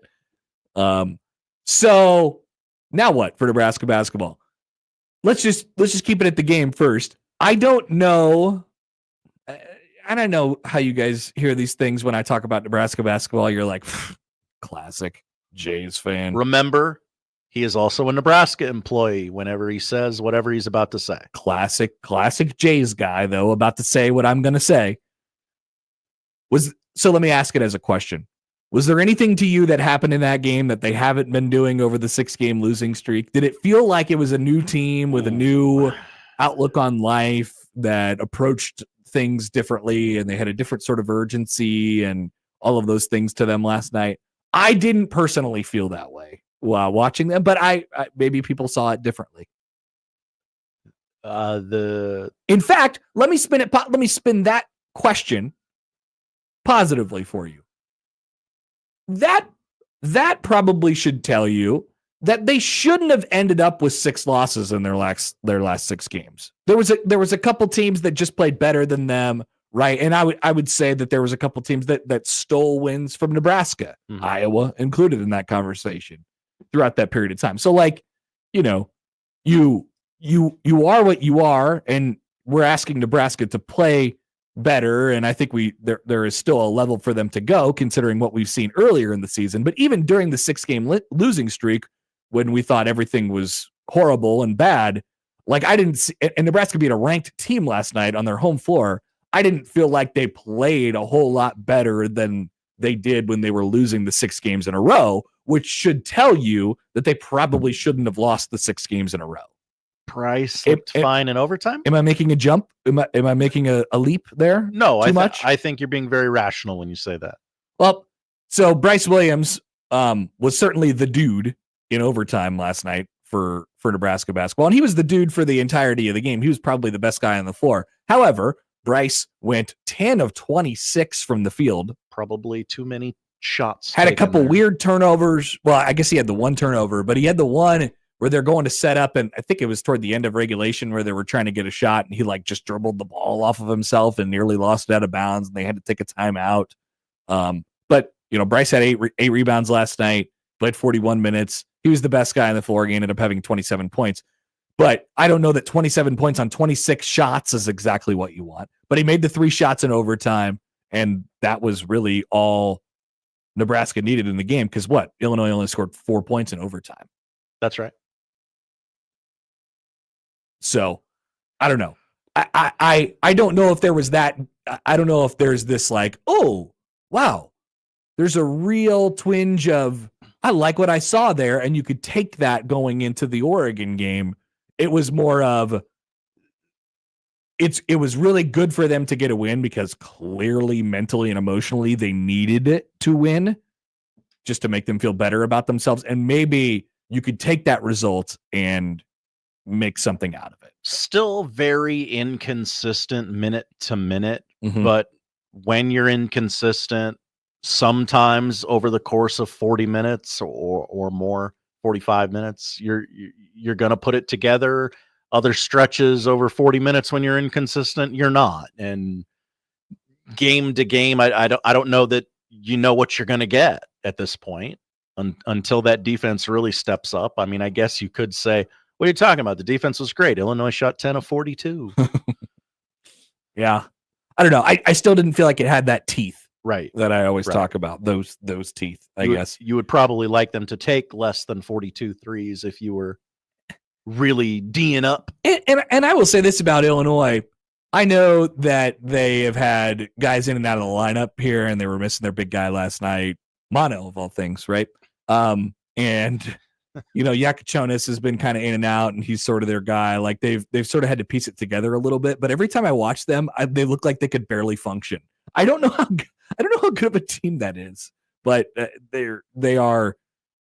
So now what for Nebraska basketball? Let's just keep it at the game first. I don't know how you guys hear these things when I talk about Nebraska basketball. You're like, classic Jays fan. Remember, he is also a Nebraska employee whenever he says whatever he's about to say. Classic Jays guy, though, about to say what I'm going to say. So let me ask it as a question. Was there anything to you that happened in that game that they haven't been doing over the 6-game losing streak? Did it feel like it was a new team with a new outlook on life that approached things differently, and they had a different sort of urgency and all of those things to them last night? I didn't personally feel that way while watching them, but I maybe people saw it differently. In fact, let me spin that question positively for you. That probably should tell you that they shouldn't have ended up with 6 losses in their last 6 games. There was a couple teams that just played better than them, right? And I would say that there was a couple teams that stole wins from Nebraska, Iowa included in that conversation throughout that period of time. So you are what you are, and we're asking Nebraska to play better, and I think there is still a level for them to go considering what we've seen earlier in the season. But even during the 6-game losing streak, when we thought everything was horrible and bad. Like I didn't see, and Nebraska beat a ranked team last night on their home floor. I didn't feel like they played a whole lot better than they did when they were losing the 6 games in a row, which should tell you that they probably shouldn't have lost the 6 games in a row. Price looked fine in overtime. Am I making a jump? Am I making a leap there? No, Too much? I think you're being very rational when you say that. Well, so Bryce Williams was certainly the dude in overtime last night for Nebraska basketball, and he was the dude for the entirety of the game. He was probably the best guy on the floor. However, Bryce went 10 of 26 from the field. Probably too many shots. Had a taken couple there. weird turnovers. Well, I guess he had the one turnover, but he had the one where they're going to set up, and I think it was toward the end of regulation where they were trying to get a shot, and he like just dribbled the ball off of himself and nearly lost it out of bounds, and they had to take a timeout. But you know, Bryce had eight rebounds last night, played 41 minutes. He was the best guy on the floor. He ended up having 27 points. But I don't know that 27 points on 26 shots is exactly what you want. But he made the 3 shots in overtime, and that was really all Nebraska needed in the game. Because what? Illinois only scored 4 points in overtime. That's right. So I don't know. I don't know if there was that. I don't know if there's this like, oh, wow, there's a real twinge of, I like what I saw there. And you could take that going into the Oregon game. It was more of, it was really good for them to get a win because clearly mentally and emotionally they needed it to win just to make them feel better about themselves. And maybe you could take that result and make something out of it. Still very inconsistent minute to minute, Mhm. but when you're inconsistent, sometimes over the course of 40 minutes or more, 45 minutes, you're going to put it together. Other stretches over 40 minutes when you're inconsistent, you're not. And game to game, I don't know that you know what you're going to get at this point until that defense really steps up. I mean, I guess you could say, what are you talking about? The defense was great. Illinois shot 10 of 42. Yeah. I don't know. I still didn't feel like it had that teeth Right. that I always Right. talk about. Those teeth, I guess. You would probably like them to take less than 42 threes if you were really D'ing up. And I will say this about Illinois. I know that they have had guys in and out of the lineup here, and they were missing their big guy last night, Mono of all things, right? And you know, Yakachonis has been kind of in and out, and he's sort of their guy. Like they've sort of had to piece it together a little bit. But every time I watch them, they look like they could barely function. I don't know how good of a team that is, but they are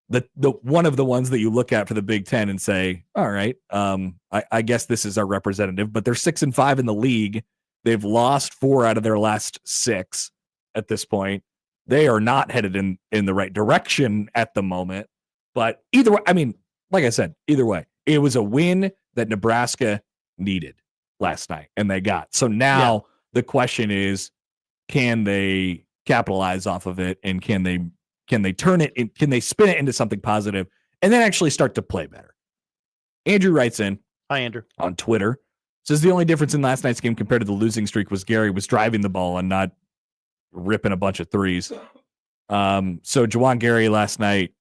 the one of the ones that you look at for the Big Ten and say, all right, I guess this is our representative. But they're 6-5 in the league. They've lost 4 out of their last 6 at this point. They are not headed in the right direction at the moment. But either way, I mean, like I said, either way, it was a win that Nebraska needed last night, and they got. So now the question is, can they capitalize off of it, and can they turn it in, can they spin it into something positive and then actually start to play better? Andrew writes in, Hi, Andrew. on Twitter, says the only difference in last night's game compared to the losing streak was Gary was driving the ball and not ripping a bunch of threes. So Juwan Gary last night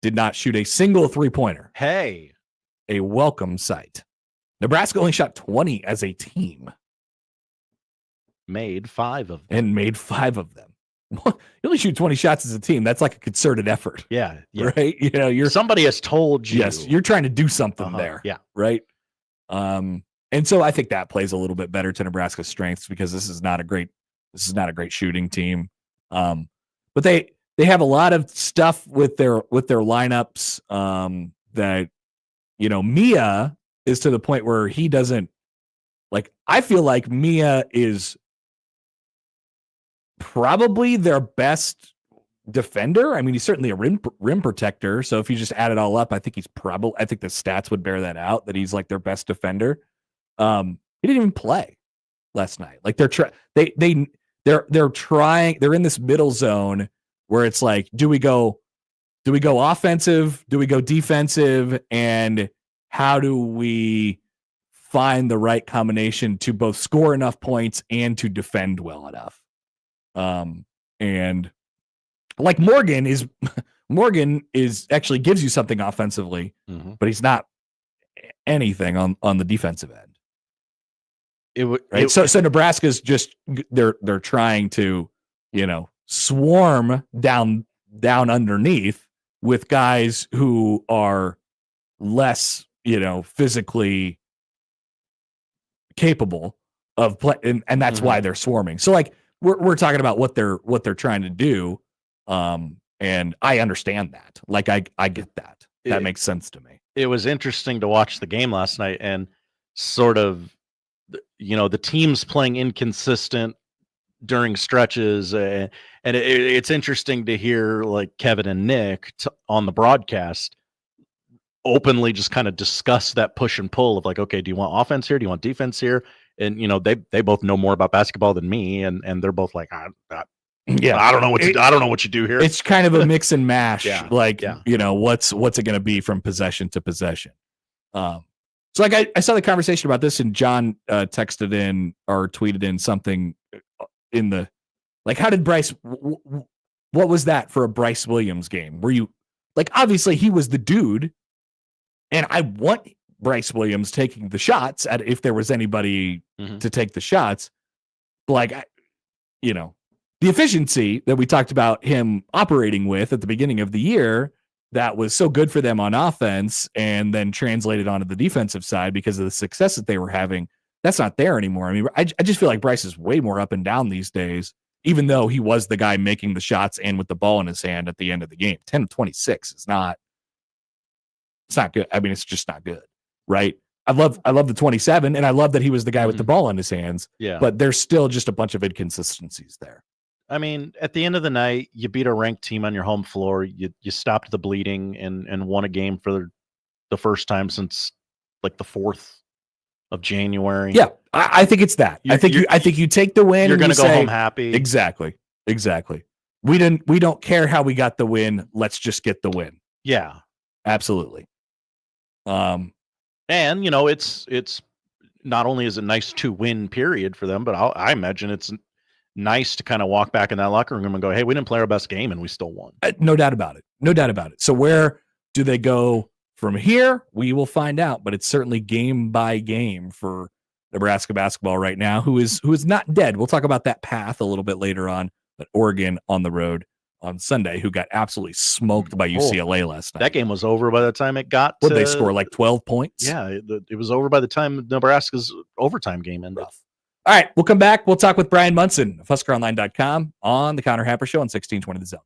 did not shoot a single 3-pointer. Hey. A welcome sight. Nebraska only shot 20 as a team. Made 5 of them. And made 5 of them. You only shoot 20 shots as a team. That's like a concerted effort. Yeah. Right? You know, somebody has told you. Yes, you're trying to do something there. Yeah. Right? And so I think that plays a little bit better to Nebraska's strengths because this is not a great shooting team. But they have a lot of stuff with their lineups that, you know, Mia is to the point where he doesn't, like, I feel like Mia is probably their best defender. I mean, he's certainly a rim protector. So if you just add it all up, I think the stats would bear that out, that he's like their best defender. He didn't even play last night. Like they're trying, they're in this middle zone where it's like, do we go offensive? Do we go defensive? And how do we find the right combination to both score enough points and to defend well enough? And like Morgan is actually gives you something offensively, but he's not anything on the defensive end. Right. So Nebraska's just they're trying to, swarm down underneath with guys who are less, physically capable of play, and that's why they're swarming. So like we're talking about what they're trying to do, and I understand that. Like I get that. That makes sense to me. It was interesting to watch the game last night and sort of, the teams playing inconsistent during stretches, and it's interesting to hear like Kevin and Nick on the broadcast openly just kind of discuss that push and pull of like, okay, do you want offense here? Do you want defense here? And they both know more about basketball than me, and they're both like, I don't know what you do here. It's kind of a mix and mash. Yeah. What's it going to be from possession to possession? So like I saw the conversation about this, and John texted in or tweeted in something in the, like, how did Bryce, what was that for a Bryce Williams game? Were you like, obviously he was the dude, and I want Bryce Williams taking the shots if there was anybody to take the shots. Like, the efficiency that we talked about him operating with at the beginning of the year, that was so good for them on offense and then translated onto the defensive side because of the success that they were having. That's not there anymore. I mean, I just feel like Bryce is way more up and down these days, even though he was the guy making the shots and with the ball in his hand at the end of the game. 10-26 is not, it's not good. I mean, it's just not good, right? I love the 27, and I love that he was the guy with the ball in his hands. Yeah. But there's still just a bunch of inconsistencies there. I mean, at the end of the night, you beat a ranked team on your home floor. You stopped the bleeding and won a game for the first time since like the 4th of January. Yeah, I think it's that. I think you take the win. You're going to go say, home happy. Exactly. We don't care how we got the win. Let's just get the win. Yeah, absolutely. And it's not only is it nice to win period for them, but I imagine it's nice to kind of walk back in that locker room and go, hey, we didn't play our best game and we still won. No doubt about it. So where do they go from here? We will find out, but it's certainly game by game for Nebraska basketball right now, who is not dead. We'll talk about that path a little bit later on, but Oregon on the road on Sunday, who got absolutely smoked by UCLA last night. That game was over by the time it got to... Would they score like 12 points? Yeah, it was over by the time Nebraska's overtime game ended. Rough. All right, we'll come back. We'll talk with Bryan Munson of HuskerOnline.com on the Connor Happer Show on 1620 The Zone.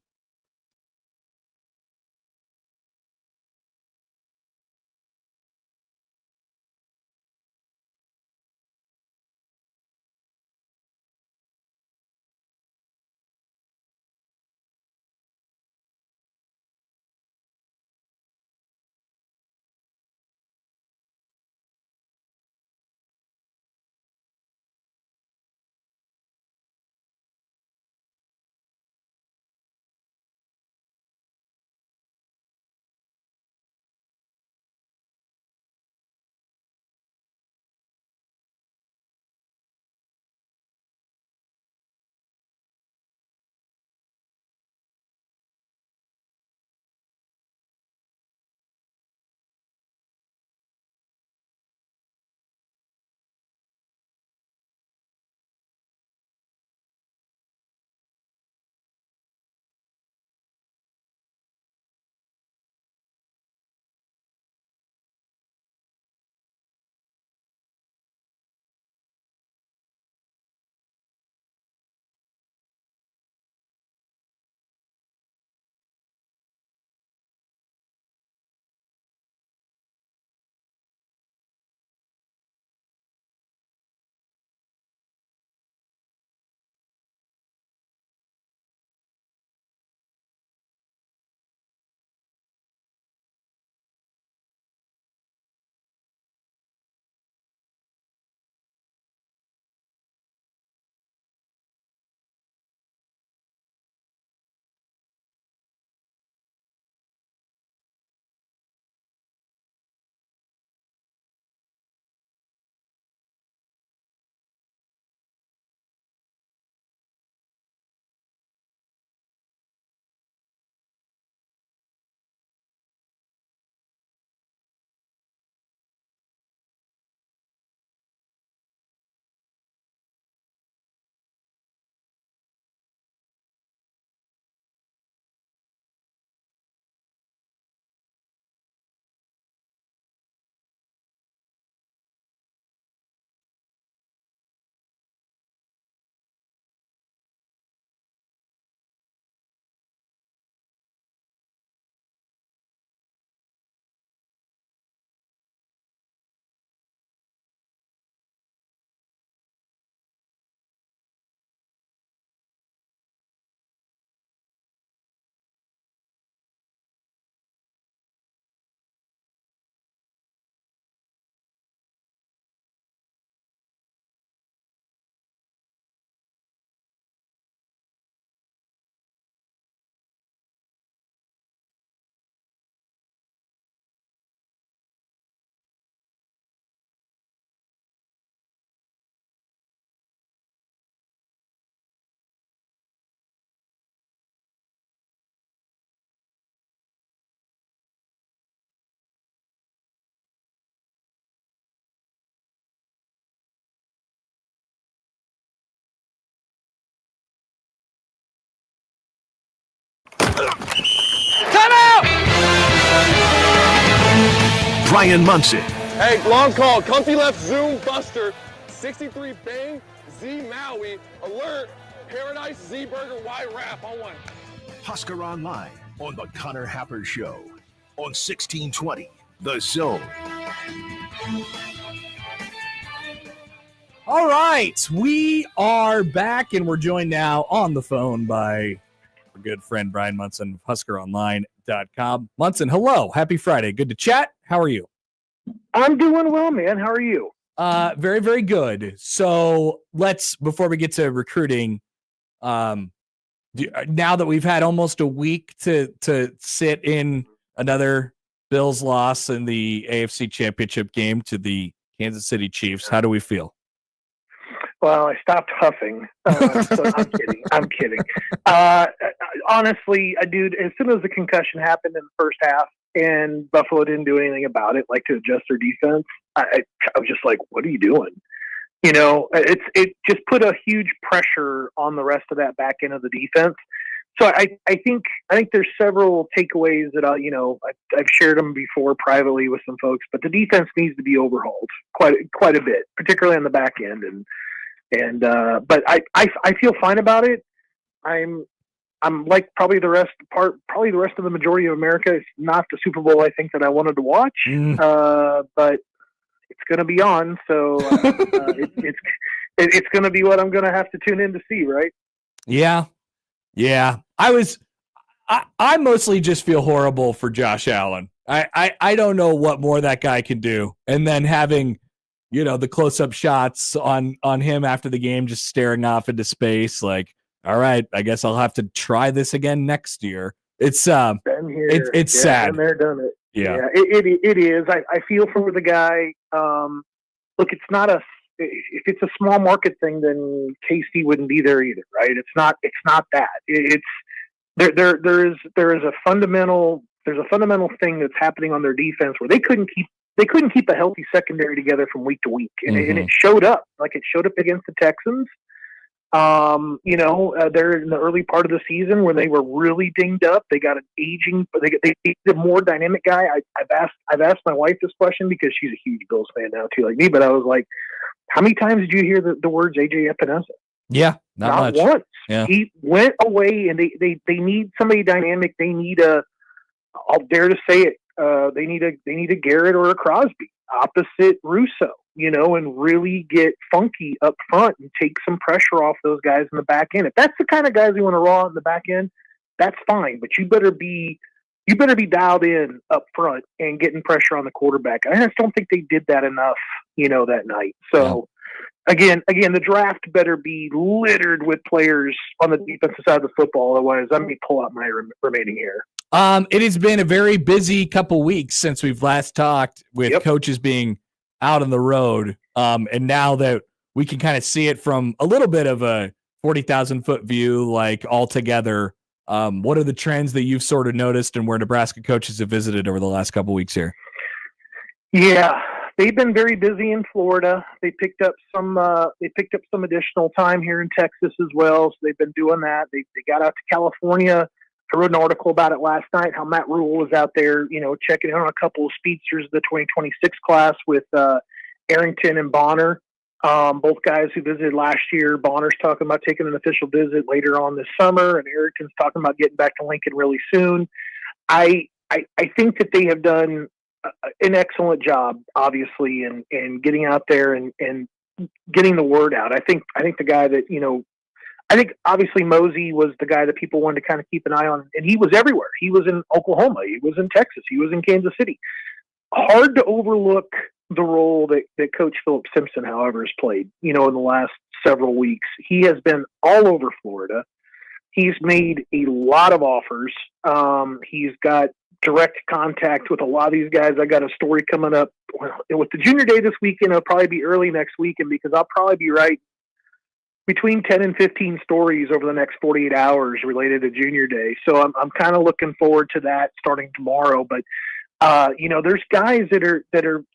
Bryan Munson, Hey, long call. Comfy left zoom buster. 63 bang. Z Maui. Alert. Paradise Z Burger Y wrap on one. Husker Online on the Connor Happer Show on 1620 The Zone. All right, we are back, and we're joined now on the phone by our good friend Bryan Munson of HuskerOnline.com. Munson, hello. Happy Friday. Good to chat. How are you? I'm doing well, man. How are you? Very, very good. So before we get to recruiting, now that we've had almost a week to sit in another Bills loss in the AFC Championship game to the Kansas City Chiefs, how do we feel? Well, I stopped huffing. So I'm kidding. Honestly, dude, as soon as the concussion happened in the first half and Buffalo didn't do anything about it, like to adjust their defense, I was just like, what are you doing? You know, it just put a huge pressure on the rest of that back end of the defense. So I think there's several takeaways that I've shared them before privately with some folks, but the defense needs to be overhauled quite a bit, particularly on the back end. But I feel fine about it. I'm like probably the rest of the majority of America. It's not the Super Bowl I think that I wanted to watch, but it's going to be on, so it's going to be what I'm going to have to tune in to see, right? Yeah. I mostly just feel horrible for Josh Allen. I don't know what more that guy can do, and then having the close-up shots on him after the game, just staring off into space, like, all right, I guess I'll have to try this again next year. It's sad. Been there, done it. Yeah. It is. I feel for the guy. Look, it's not if it's a small market thing, then KC wouldn't be there either, right? It's not that. There is a fundamental thing that's happening on their defense where they couldn't keep a healthy secondary together from week to week, and it showed up against the Texans. They're in the early part of the season where they were really dinged up. They got an aging, they need a more dynamic guy. I've asked my wife this question because she's a huge Bills fan now too, like me. But I was like, how many times did you hear the words AJ Epinesa? Yeah, not much. Once. Yeah. He went away, and they need somebody dynamic. They need I'll dare to say it. They need a Garrett or a Crosby opposite Russo, and really get funky up front and take some pressure off those guys in the back end. If that's the kind of guys you want to raw in the back end, that's fine. But you better be dialed in up front and getting pressure on the quarterback. I just don't think they did that enough, that night. So again, the draft better be littered with players on the defensive side of the football. Otherwise, I'm going to pull out my remaining hair. It has been a very busy couple weeks since we've last talked, with coaches being out on the road. And now that we can kind of see it from a little bit of a 40,000 foot view, like all together, what are the trends that you've sort of noticed and where Nebraska coaches have visited over the last couple weeks here? Yeah, they've been very busy in Florida. They picked up some additional time here in Texas as well. So they've been doing that. They got out to California. I wrote an article about it last night, how Matt Rule was out there, checking in on a couple of speedsters of the 2026 class with Arrington and Bonner, both guys who visited last year. Bonner's talking about taking an official visit later on this summer, and Arrington's talking about getting back to Lincoln really soon. I think that they have done an excellent job, obviously, in getting out there and getting the word out. I think the guy that, I think obviously Mosey was the guy that people wanted to kind of keep an eye on, and he was everywhere. He was in Oklahoma. He was in Texas. He was in Kansas City. Hard to overlook the role that Coach Philip Simpson, however, has played, in the last several weeks. He has been all over Florida. He's made a lot of offers. He's got direct contact with a lot of these guys. I got a story coming up with the junior day this weekend. It'll probably be early next weekend because I'll probably be right between 10 and 15 stories over the next 48 hours related to junior day. So I'm kind of looking forward to that starting tomorrow. But, there's guys that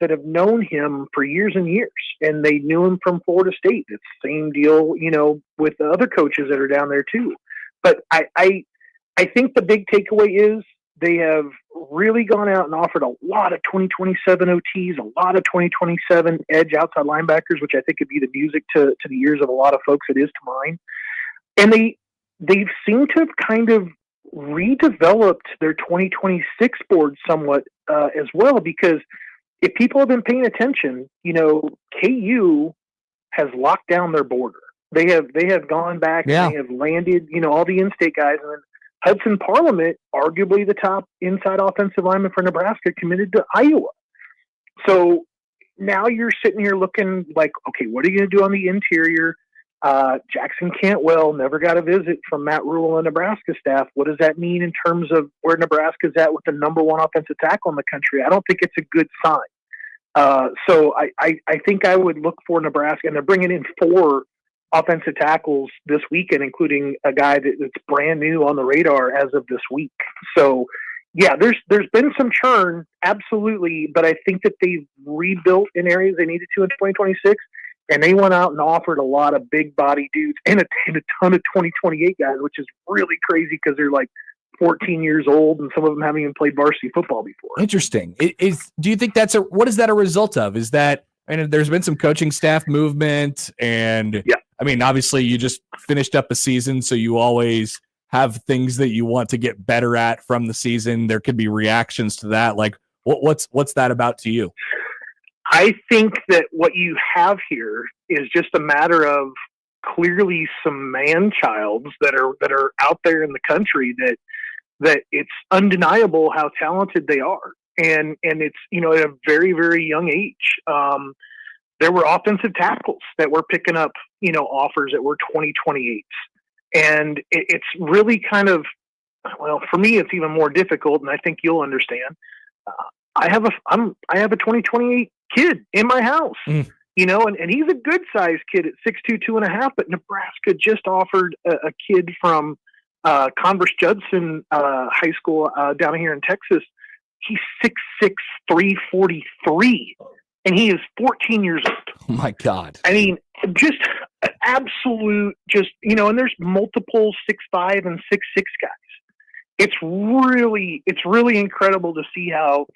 have known him for years and years, and they knew him from Florida State. It's the same deal, with the other coaches that are down there too. But I think the big takeaway is They have really gone out and offered a lot of 2027 OTs, a lot of 2027 edge outside linebackers, which I think could be the music to the ears of a lot of folks. It is to mine. And they've seemed to have kind of redeveloped their 2026 board somewhat as well, because if people have been paying attention, KU has locked down their border. They have gone back and they have landed, all the in-state guys. And then Hudson Parliament, arguably the top inside offensive lineman for Nebraska, committed to Iowa. So now you're sitting here looking like, okay, what are you going to do on the interior? Jackson Cantwell never got a visit from Matt Rule and Nebraska staff. What does that mean in terms of where Nebraska's at with the number one offensive tackle in the country? I don't think it's a good sign. So I think I would look for Nebraska, and they're bringing in 4 offensive tackles this weekend, including a guy that's brand new on the radar as of this week. So yeah, there's been some churn, absolutely, but I think that they've rebuilt in areas they needed to in 2026. And they went out and offered a lot of big body dudes and a ton of 2028 guys, which is really crazy because they're like 14 years old and some of them haven't even played varsity football before. Interesting. Do you think what is that a result of? Is that, and there's been some coaching staff movement, and I mean, obviously you just finished up a season, so you always have things that you want to get better at from the season. There could be reactions to that. Like what's that about to you? I think that what you have here is just a matter of clearly some man-childs that are out there in the country that it's undeniable how talented they are. And it's, at a very, very young age. There were offensive tackles that were picking up, offers that were 2028s. And it's really kind of, well, for me, it's even more difficult, and I think you'll understand. I have a 2028 kid in my house, and he's a good sized kid at 6'2", 2.5, but Nebraska just offered a kid from Converse Judson High School down here in Texas. He's 6'6", 343, and he is 14 years old. Oh my God. I mean, just absolute, and there's multiple 6'5" and 6'6" guys. It's really incredible to see how,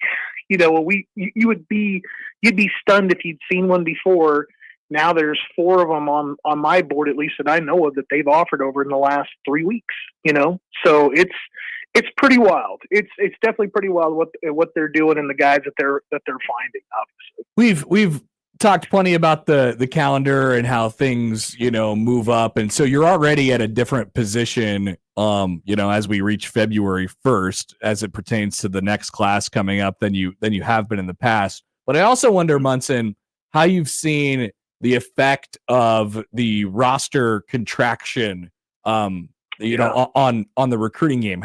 you'd be stunned if you'd seen one before. Now there's 4 of them on my board, at least that I know of, that they've offered over in the last 3 weeks, so it's pretty wild. It's definitely pretty wild what they're doing and the guys that they're finding. Obviously, we've talked plenty about the calendar and how things move up, and so you're already at a different position as we reach February 1st as it pertains to the next class coming up than you have been in the past. But I also wonder, Munson, how you've seen the effect of the roster contraction on the recruiting game.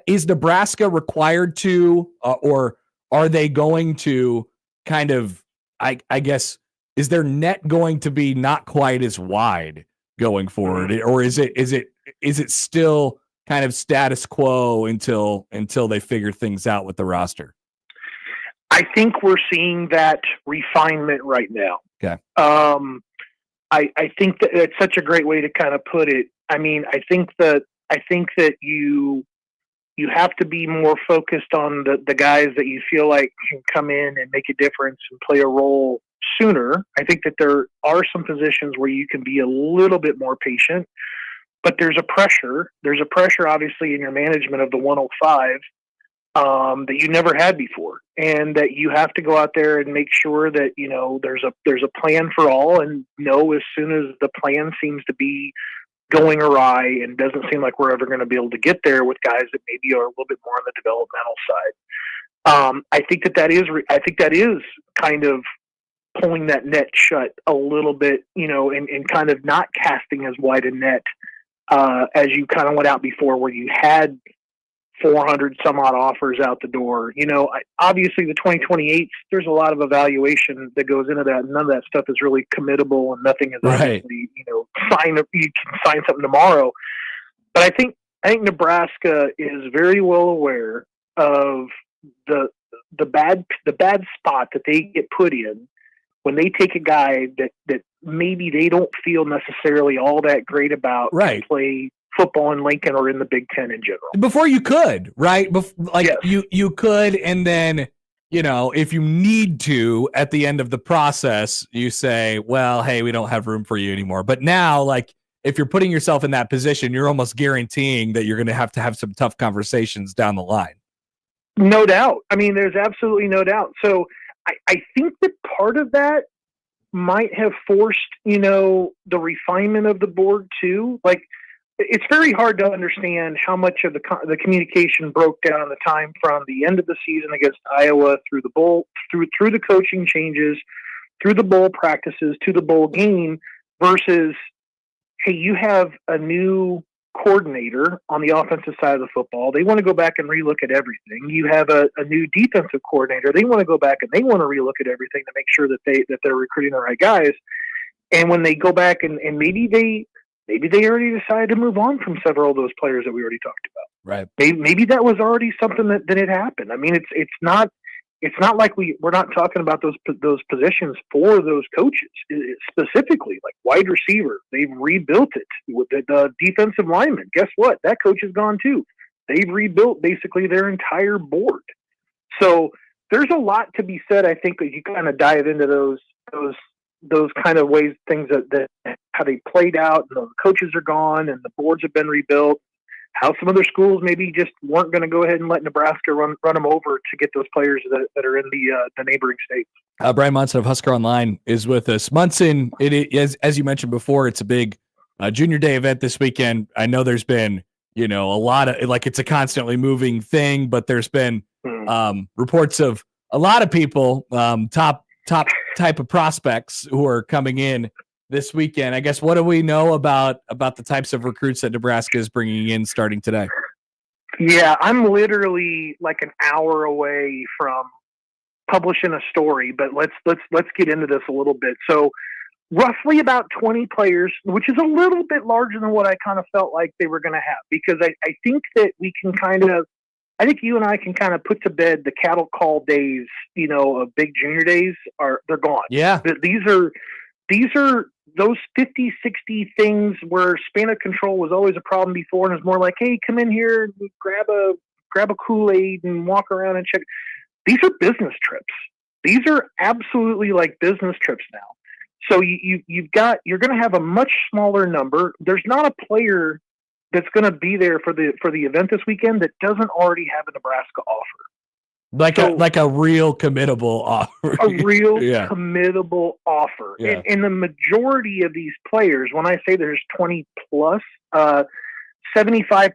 Is Nebraska required to or are they going to kind of, I guess, is their net going to be not quite as wide going forward, or is it still kind of status quo until they figure things out with the roster? I think we're seeing that refinement right now. Okay. I think that it's such a great way to kind of put it. I mean, I think that you have to be more focused on the guys that you feel like can come in and make a difference and play a role sooner. I think that there are some positions where you can be a little bit more patient, but there's a pressure. There's a pressure, obviously, in your management of the 105 that you never had before, and that you have to go out there and make sure that there's a plan for all, and as soon as the plan seems to be going awry and doesn't seem like we're ever going to be able to get there with guys that maybe are a little bit more on the developmental side. I think that is kind of pulling that net shut a little bit, and kind of not casting as wide a net as you kind of went out before, where you had 400 some odd offers out the door. Obviously the 2028s, there's a lot of evaluation that goes into that. None of that stuff is really committable, and nothing is obviously, you can sign something tomorrow. But I think Nebraska is very well aware of the bad spot that they get put in when they take a guy that maybe they don't feel necessarily all that great about to play football in Lincoln or in the Big Ten in general. Before you could, right? Yes. You could, and then, if you need to at the end of the process, you say, well, hey, we don't have room for you anymore. But now, like, if you're putting yourself in that position, you're almost guaranteeing that you're going to have some tough conversations down the line. No doubt. I mean, there's absolutely no doubt. So I think that part of that might have forced, the refinement of the board too. Like, it's very hard to understand how much of the communication broke down in the time from the end of the season against Iowa through the bowl, through the coaching changes, through the bowl practices to the bowl game versus, hey, you have a new coordinator on the offensive side of the football. They want to go back and relook at everything. You have a new defensive coordinator. They want to go back and they want to relook at everything to make sure that they're recruiting the right guys. And when they go back and maybe they already decided to move on from several of those players that we already talked about. Right. Maybe that was already something that had happened. I mean, it's not like we're not talking about those positions for those coaches specifically, like wide receiver. They've rebuilt it with the defensive lineman. Guess what? That coach is gone too. They've rebuilt basically their entire board. So there's a lot to be said. I think that you kind of dive into those kind of ways, things that how they played out, and the coaches are gone and the boards have been rebuilt, how some other schools maybe just weren't going to go ahead and let Nebraska run them over to get those players that are in the neighboring states. Bryan Munson of Husker Online is with us. Munson, it is, as you mentioned before, it's a big junior day event this weekend. I know there's been, a lot of, like, it's a constantly moving thing, but there's been reports of a lot of people, top type of prospects who are coming in this weekend. I guess, what do we know about the types of recruits that Nebraska is bringing in starting today? Yeah, I'm literally like an hour away from publishing a story, but let's get into this a little bit. So roughly about 20 players, which is a little bit larger than what I kind of felt like they were going to have, because I think that we can I think you and I can kind of put to bed the cattle call days, of big junior days they're gone. Yeah. These are those 50, 60 things where span of control was always a problem before. And it's more like, hey, come in here and grab a Kool-Aid and walk around and check. These are business trips. These are absolutely like business trips now. So you're going to have a much smaller number. There's not a player that's going to be there for the event this weekend that doesn't already have a Nebraska offer. Like a real committable offer. A real committable offer. Yeah. And the majority of these players, when I say there's 20 plus, 75%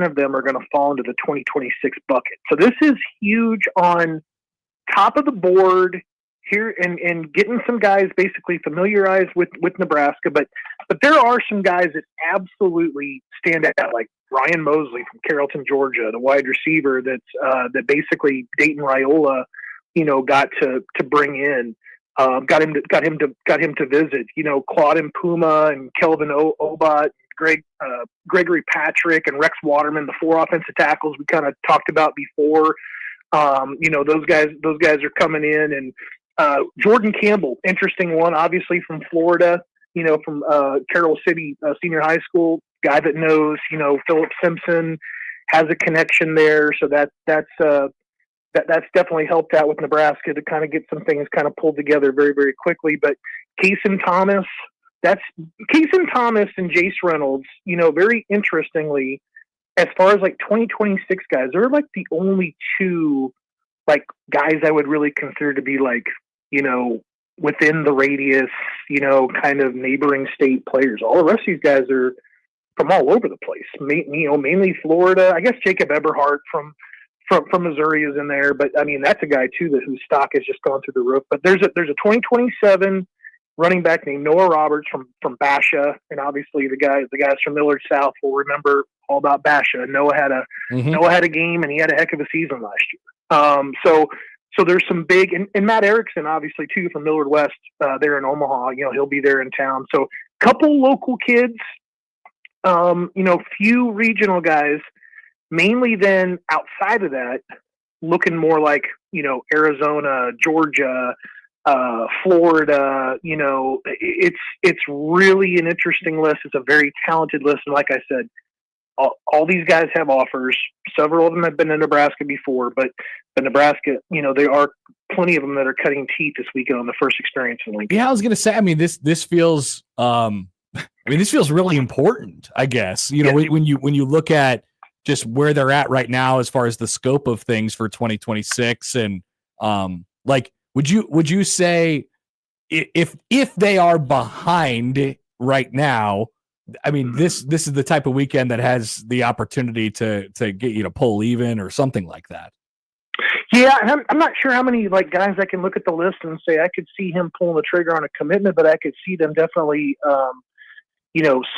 of them are going to fall into the 2026 bucket. So this is huge on top of the board here and getting some guys basically familiarized with Nebraska. But there are some guys that absolutely stand out, like Ryan Mosley from Carrollton, Georgia, the wide receiver that basically Dayton Raiola, got to bring in, got him to visit, Claude and Puma and Kelvin Obot, Gregory Patrick and Rex Waterman, the four offensive tackles we kind of talked about before. Those guys are coming in, and Jordan Campbell, interesting one, obviously from Florida, from Carroll City Senior High School, guy that knows, Philip Simpson, has a connection there. So that's definitely helped out with Nebraska to kind of get some things kind of pulled together very, very quickly. But Cason Thomas and Jace Reynolds, very interestingly, as far as like 2026 guys, they're like the only two like guys I would really consider to be like, within the radius, kind of neighboring state players. All the rest of these guys are from all over the place. Mainly Florida. I guess Jacob Eberhardt from Missouri is in there, but I mean that's a guy too whose stock has just gone through the roof. But there's a 2027 running back named Noah Roberts from Basha, and obviously the guys from Millard South will remember all about Basha. Noah had a game and he had a heck of a season last year. So there's some big, and Matt Erickson, obviously, too, from Millard West there in Omaha. He'll be there in town. So couple local kids, few regional guys, mainly then outside of that, looking more like, Arizona, Georgia, Florida. It's really an interesting list. It's a very talented list. And like I said, all these guys have offers. Several of them have been to Nebraska before, but the Nebraska, there are plenty of them that are cutting teeth this weekend on the first experience in Lincoln. Yeah, I was going to say, this feels, this feels really important, I guess. When you look at just where they're at right now, as far as the scope of things for 2026, and would you say if they are behind right now, this is the type of weekend that has the opportunity to get you to pull even or something like that. Yeah, I'm not sure how many guys I can look at the list and say I could see him pulling the trigger on a commitment, but I could see them definitely,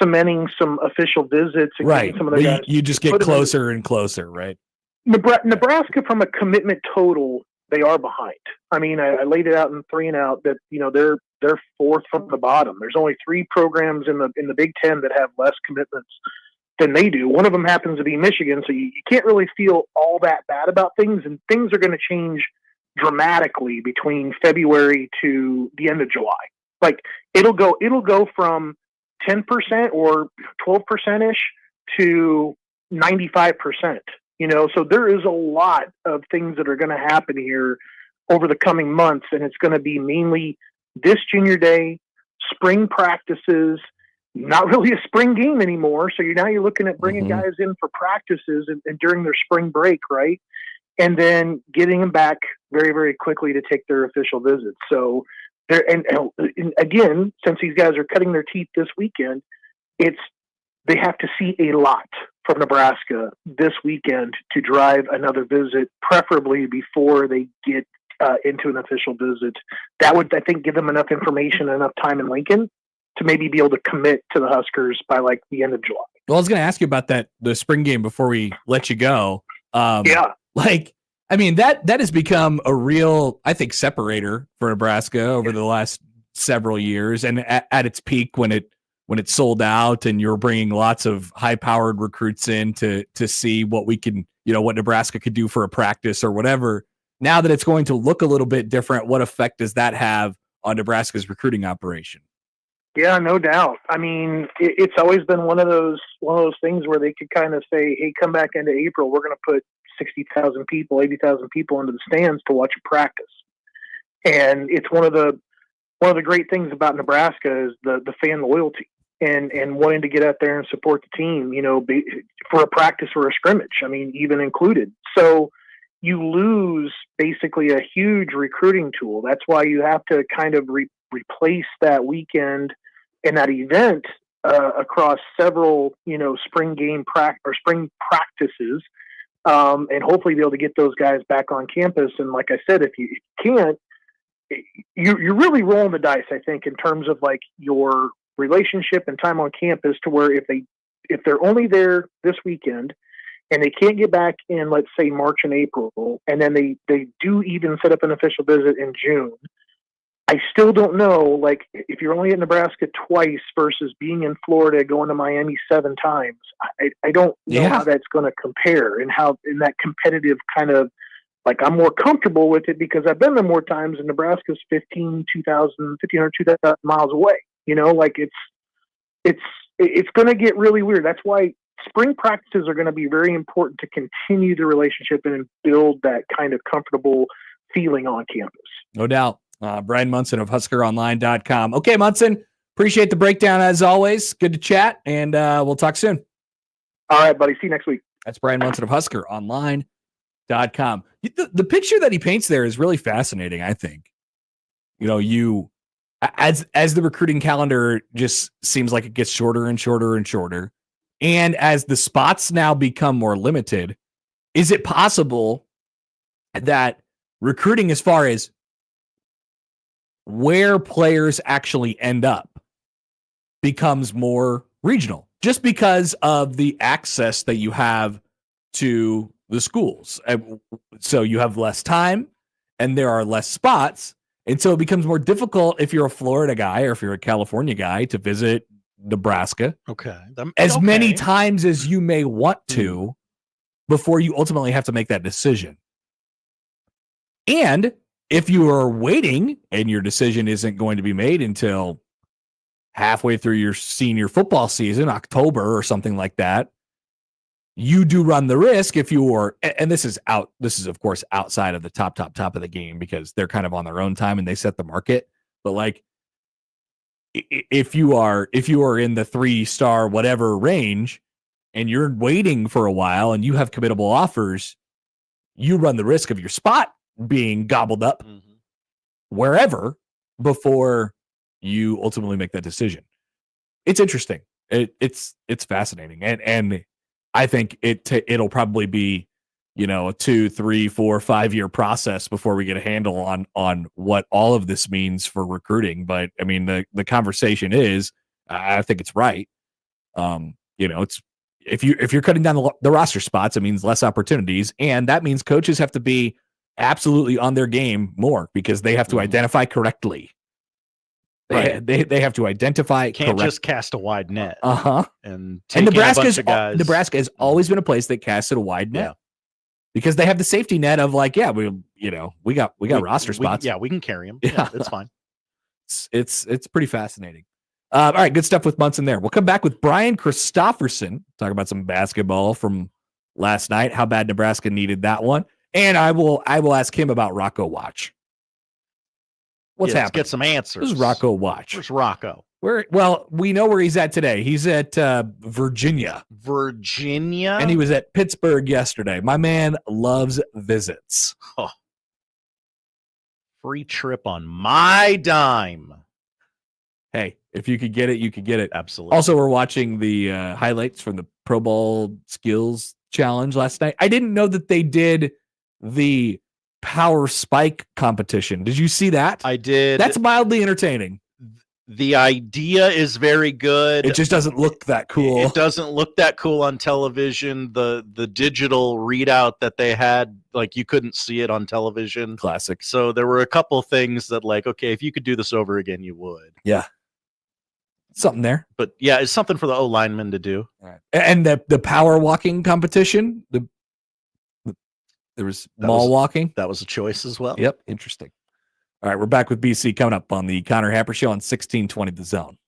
cementing some official visits. And right. Some of the guys you just get closer and closer, right? Nebraska, from a commitment total, they are behind. I laid it out in 3 and Out that they're fourth from the bottom. There's only 3 programs in the Big Ten that have less commitments than they do. One of them happens to be Michigan, so you can't really feel all that bad about things, and things are going to change dramatically between February to the end of July. It'll go from 10% or 12%-ish to 95%. So there is a lot of things that are going to happen here over the coming months, and it's going to be mainly this junior day, spring practices, not really a spring game anymore. So you're looking at bringing guys in for practices and during their spring break, right? And then getting them back very, very quickly to take their official visits. So and again, since these guys are cutting their teeth this weekend, they have to see a lot from Nebraska this weekend to drive another visit, preferably before they get into an official visit. That would, I think, give them enough information, enough time in Lincoln to maybe be able to commit to the Huskers by the end of July. Well, I was going to ask you about the spring game before we let you go. That has become a real, I think, separator for Nebraska over the last several years, and at its peak when it sold out and you're bringing lots of high-powered recruits in to see what we can, what Nebraska could do for a practice or whatever. Now that it's going to look a little bit different, what effect does that have on Nebraska's recruiting operation? Yeah, no doubt. It's always been one of those things where they could kind of say, hey, come back into April, we're going to put 60,000 people, 80,000 people into the stands to watch a practice. And it's one of the great things about Nebraska is the fan loyalty and wanting to get out there and support the team, for a practice or a scrimmage, even included. So you lose basically a huge recruiting tool. That's why you have to kind of replace that weekend and that event across several, spring practices, and hopefully be able to get those guys back on campus. And like I said, if you can't, you're really rolling the dice, I think, in terms of your relationship and time on campus, to where if they're only there this weekend and they can't get back in, let's say, March and April, and then they do even set up an official visit in June, I still don't know, if you're only in Nebraska twice versus being in Florida, going to Miami 7 times, I don't know how that's going to compare, and how in that competitive kind of, I'm more comfortable with it because I've been there more times, and Nebraska's 2,000 miles away. It's going to get really weird. That's why spring practices are going to be very important to continue the relationship and build that kind of comfortable feeling on campus. No doubt. Bryan Munson of HuskerOnline.com. Okay, Munson, appreciate the breakdown as always. Good to chat, and we'll talk soon. All right, buddy. See you next week. That's Bryan Munson of HuskerOnline.com. The picture that he paints there is really fascinating, I think. As the recruiting calendar just seems like it gets shorter and shorter and shorter, and as the spots now become more limited, is it possible that recruiting, as far as where players actually end up, becomes more regional just because of the access that you have to the schools? So you have less time and there are less spots. And so it becomes more difficult if you're a Florida guy or if you're a California guy to visit Nebraska many times as you may want to before you ultimately have to make that decision. And if you are waiting and your decision isn't going to be made until halfway through your senior football season, October or something like that, you do run the risk if you're, and this is of course outside of the top of the game because they're kind of on their own time and they set the market. But like, if you are in the 3-star whatever range and you're waiting for a while and you have committable offers, you run the risk of your spot being gobbled up wherever before you ultimately make that decision. It's interesting. It's fascinating. And I think it'll probably be, a 2, 3, 4, 5-year process before we get a handle on what all of this means for recruiting. But I mean, the conversation is, I think it's right. It's if you're cutting down the roster spots, it means less opportunities, and that means coaches have to be absolutely on their game more because they have to identify correctly. They have to identify. Can't just cast a wide net. And Nebraska has always been a place that casted a wide net because they have the safety net of like, we got roster spots. We can carry them. Yeah, it's fine. It's pretty fascinating. All right, good stuff with Munson there. We'll come back with Bryan Christopherson, talk about some basketball from last night, how bad Nebraska needed that one, and I will ask him about Rocco Watch. What's happening? Let's get some answers. Where's Rocco Watch? Where's Rocco? Well, we know where he's at today. He's at Virginia. Virginia? And he was at Pittsburgh yesterday. My man loves visits. Oh. Free trip on my dime. Hey, if you could get it, you could get it. Absolutely. Also, we're watching the highlights from the Pro Bowl Skills Challenge last night. I didn't know that they did the power spike competition. Did you see that? I did. That's mildly entertaining. The idea is very good. It just doesn't look that cool. It doesn't look that cool on television. The digital readout that they had, like, you couldn't see it on television. Classic. So there were a couple things that, like, okay, if you could do this over again, you would. Yeah. Something there. But yeah, it's something for the O linemen to do. All right. And the power walking competition, there was mall walking. That was a choice as well. Yep. Interesting. All right. We're back with BC coming up on the Connor Happer Show on 1620 The Zone.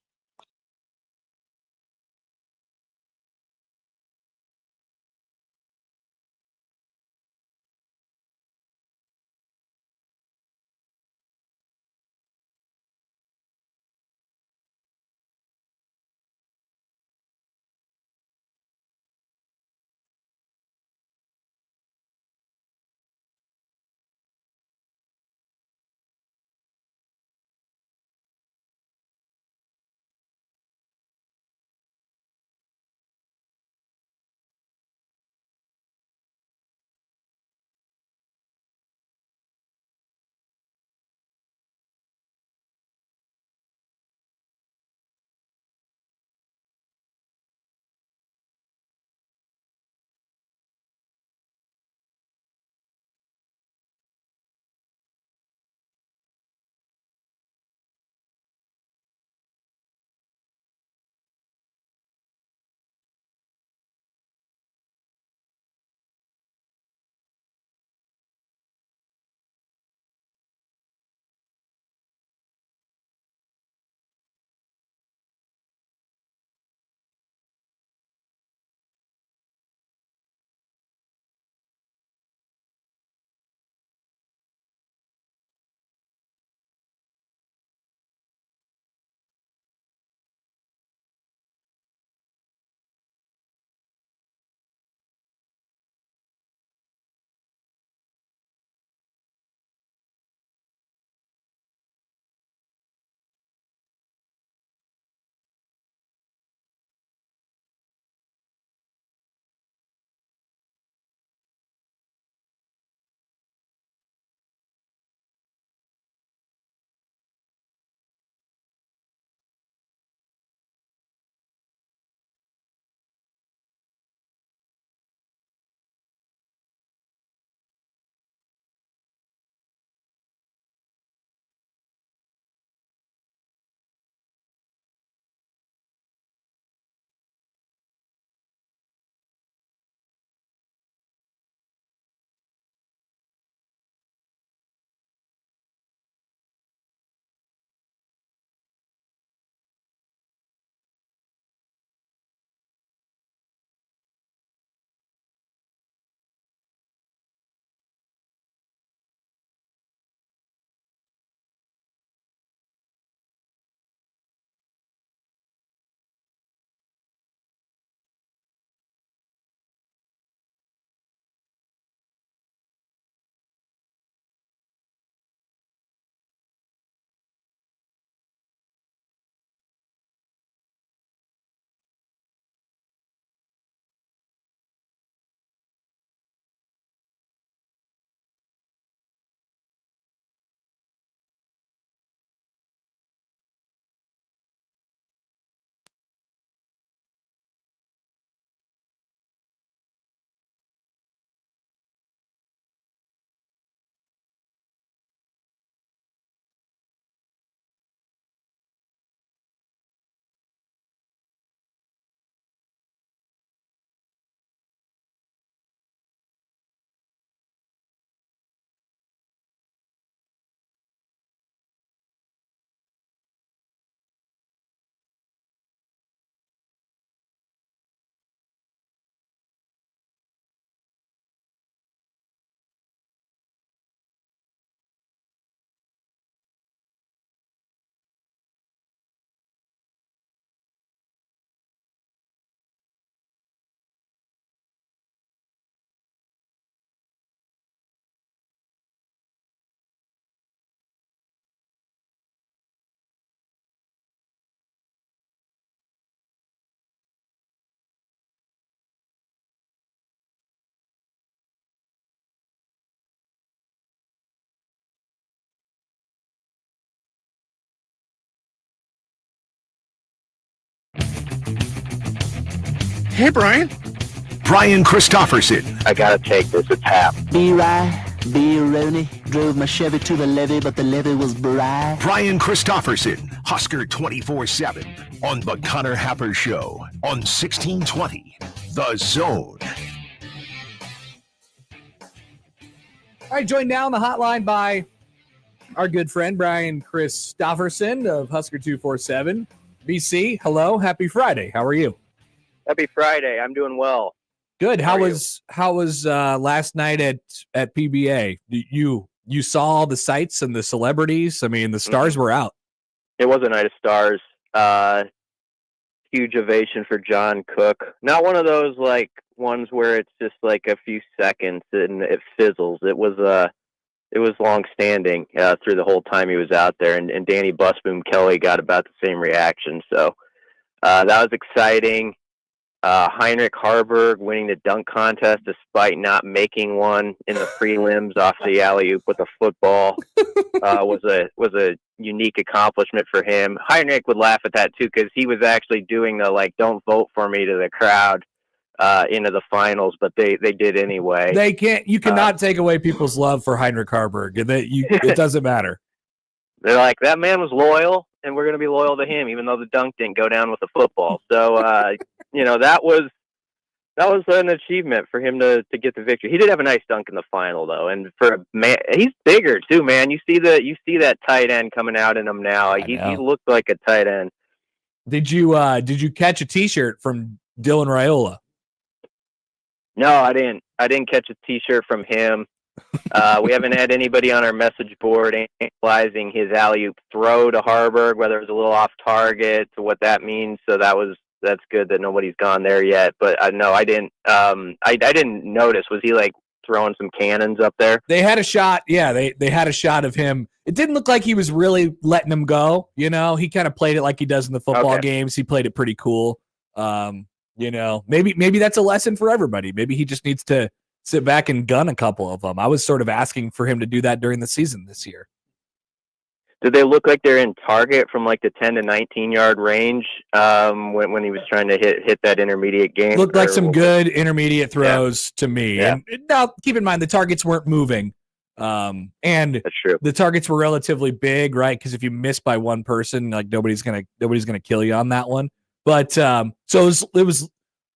Hey, Brian. Bryan Christopherson. I gotta take this. It's Hap. B. Rooney drove my Chevy to the levee, but the levee was dry. Bryan Christopherson, Husker 24/7 on the Connor Happer Show on 1620 The Zone. All right, joined now on the hotline by our good friend Bryan Christopherson of Husker 247. BC, hello, happy Friday. How are you? Happy Friday. I'm doing well. Good. How was last night at PBA? You saw all the sights and the celebrities. I mean, the stars were out. It was a night of stars. Huge ovation for John Cook. Not one of those like ones where it's just like a few seconds and it fizzles. It was long standing through the whole time he was out there, and Danny Busboom Kelly got about the same reaction. So that was exciting. Heinrich Harburg winning the dunk contest despite not making one in the prelims off the alley-oop with a football was a unique accomplishment for him. Heinrich would laugh at that too because he was actually doing the like "don't vote for me" to the crowd into the finals, but they did anyway. You cannot take away people's love for Heinrich Harburg. It doesn't matter. They're like, that man was loyal, and we're going to be loyal to him, even though the dunk didn't go down with the football. So, that was an achievement for him to get the victory. He did have a nice dunk in the final, though, and for a man, he's bigger too, man. You see that tight end coming out in him now. He looked like a tight end. Did you catch a T-shirt from Dylan Raiola? No, I didn't. I didn't catch a T-shirt from him. We haven't had anybody on our message board analyzing his alley-oop throw to Harburg, whether it was a little off target, to what that means. So that's good that nobody's gone there yet. But no, I didn't. I didn't notice. Was he like throwing some cannons up there? They had a shot. Yeah, they had a shot of him. It didn't look like he was really letting him go. He kind of played it like he does in the football games. He played it pretty cool. Maybe that's a lesson for everybody. Maybe he just needs to sit back and gun a couple of them. I was sort of asking for him to do that during the season this year. Did they look like they're in target from like the 10 to 19 yard range when he was trying to hit that intermediate game? Looked like some good intermediate throws to me. Yeah. And now keep in mind the targets weren't moving. And that's true. The targets were relatively big, right? Because if you miss by one person, like nobody's gonna kill you on that one. But so it was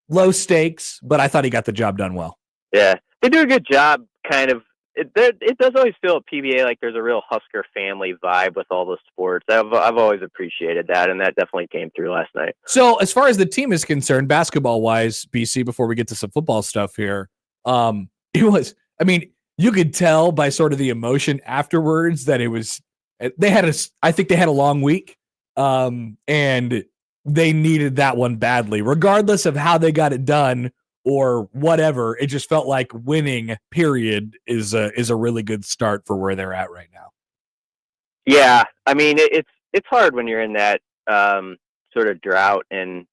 low stakes, but I thought he got the job done well. Yeah, they do a good job. Kind of, it does always feel at PBA like there's a real Husker family vibe with all the sports. I've always appreciated that, and that definitely came through last night. So, as far as the team is concerned, basketball wise, BC, before we get to some football stuff here, it was. I mean, you could tell by sort of the emotion afterwards that it was. I think they had a long week, and they needed that one badly, regardless of how they got it done. Or whatever, it just felt like winning. Period is a really good start for where they're at right now. Yeah, I mean it's hard when you're in that sort of drought and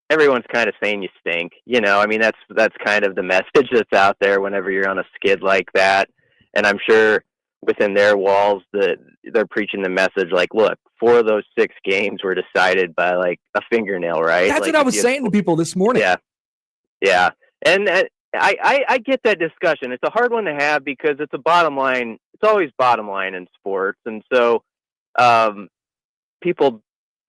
everyone's kind of saying you stink. I mean that's kind of the message that's out there whenever you're on a skid like that. And I'm sure within their walls that they're preaching the message like, look, 4 of those 6 games were decided by like a fingernail, right? That's like, what I was saying to people this morning. Yeah, and I get that discussion. It's a hard one to have because it's a bottom line. It's always bottom line in sports, and so people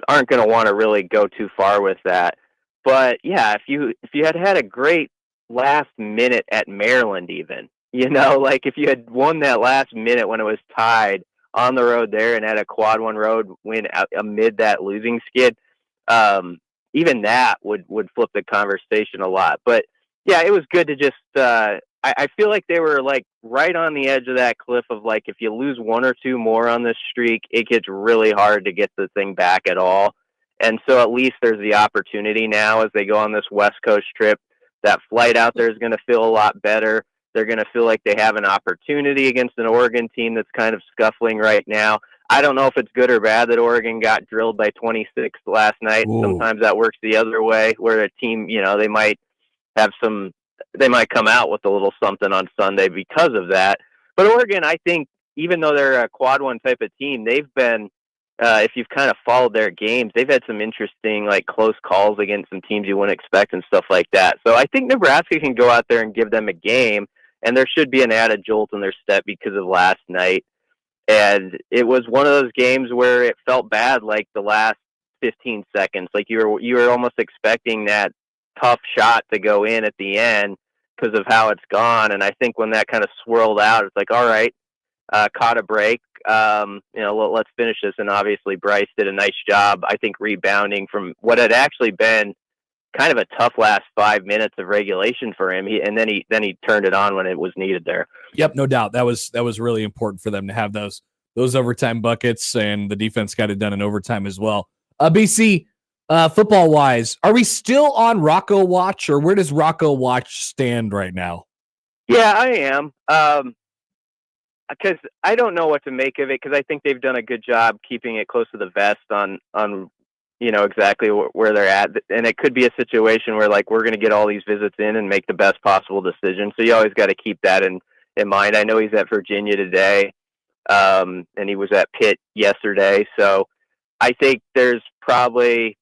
aren't going to want to really go too far with that. But yeah, if you had a great last minute at Maryland, even like if you had won that last minute when it was tied on the road there and had a quad 1 road win amid that losing skid. Even that would flip the conversation a lot. But yeah, it was good to just, I feel like they were like right on the edge of that cliff of like, if you lose 1 or 2 more on this streak, it gets really hard to get the thing back at all. And so at least there's the opportunity now as they go on this West Coast trip. That flight out there is going to feel a lot better. They're going to feel like they have an opportunity against an Oregon team that's kind of scuffling right now. I don't know if it's good or bad that Oregon got drilled by 26 last night. Ooh. Sometimes that works the other way, where a team, they might come out with a little something on Sunday because of that. But Oregon, I think, even though they're a quad 1 type of team, they've been if you've kind of followed their games, they've had some interesting, like, close calls against some teams you wouldn't expect and stuff like that. So I think Nebraska can go out there and give them a game, and there should be an added jolt in their step because of last night. And it was one of those games where it felt bad, like the last 15 seconds. Like you were almost expecting that tough shot to go in at the end because of how it's gone. And I think when that kind of swirled out, it's like, all right, caught a break. Let's finish this. And obviously Bryce did a nice job, I think, rebounding from what had actually been kind of a tough last 5 minutes of regulation for him. And then he turned it on when it was needed there. Yep, no doubt. That was really important for them to have those overtime buckets, and the defense got it done in overtime as well. BC, football wise, are we still on Rocco watch, or where does Rocco watch stand right now? Yeah, I am. Because I don't know what to make of it, because I think they've done a good job keeping it close to the vest on exactly where they're at. And it could be a situation where, like, we're going to get all these visits in and make the best possible decision. So you always got to keep that in mind. I know he's at Virginia today, and he was at Pitt yesterday. So I think there's probably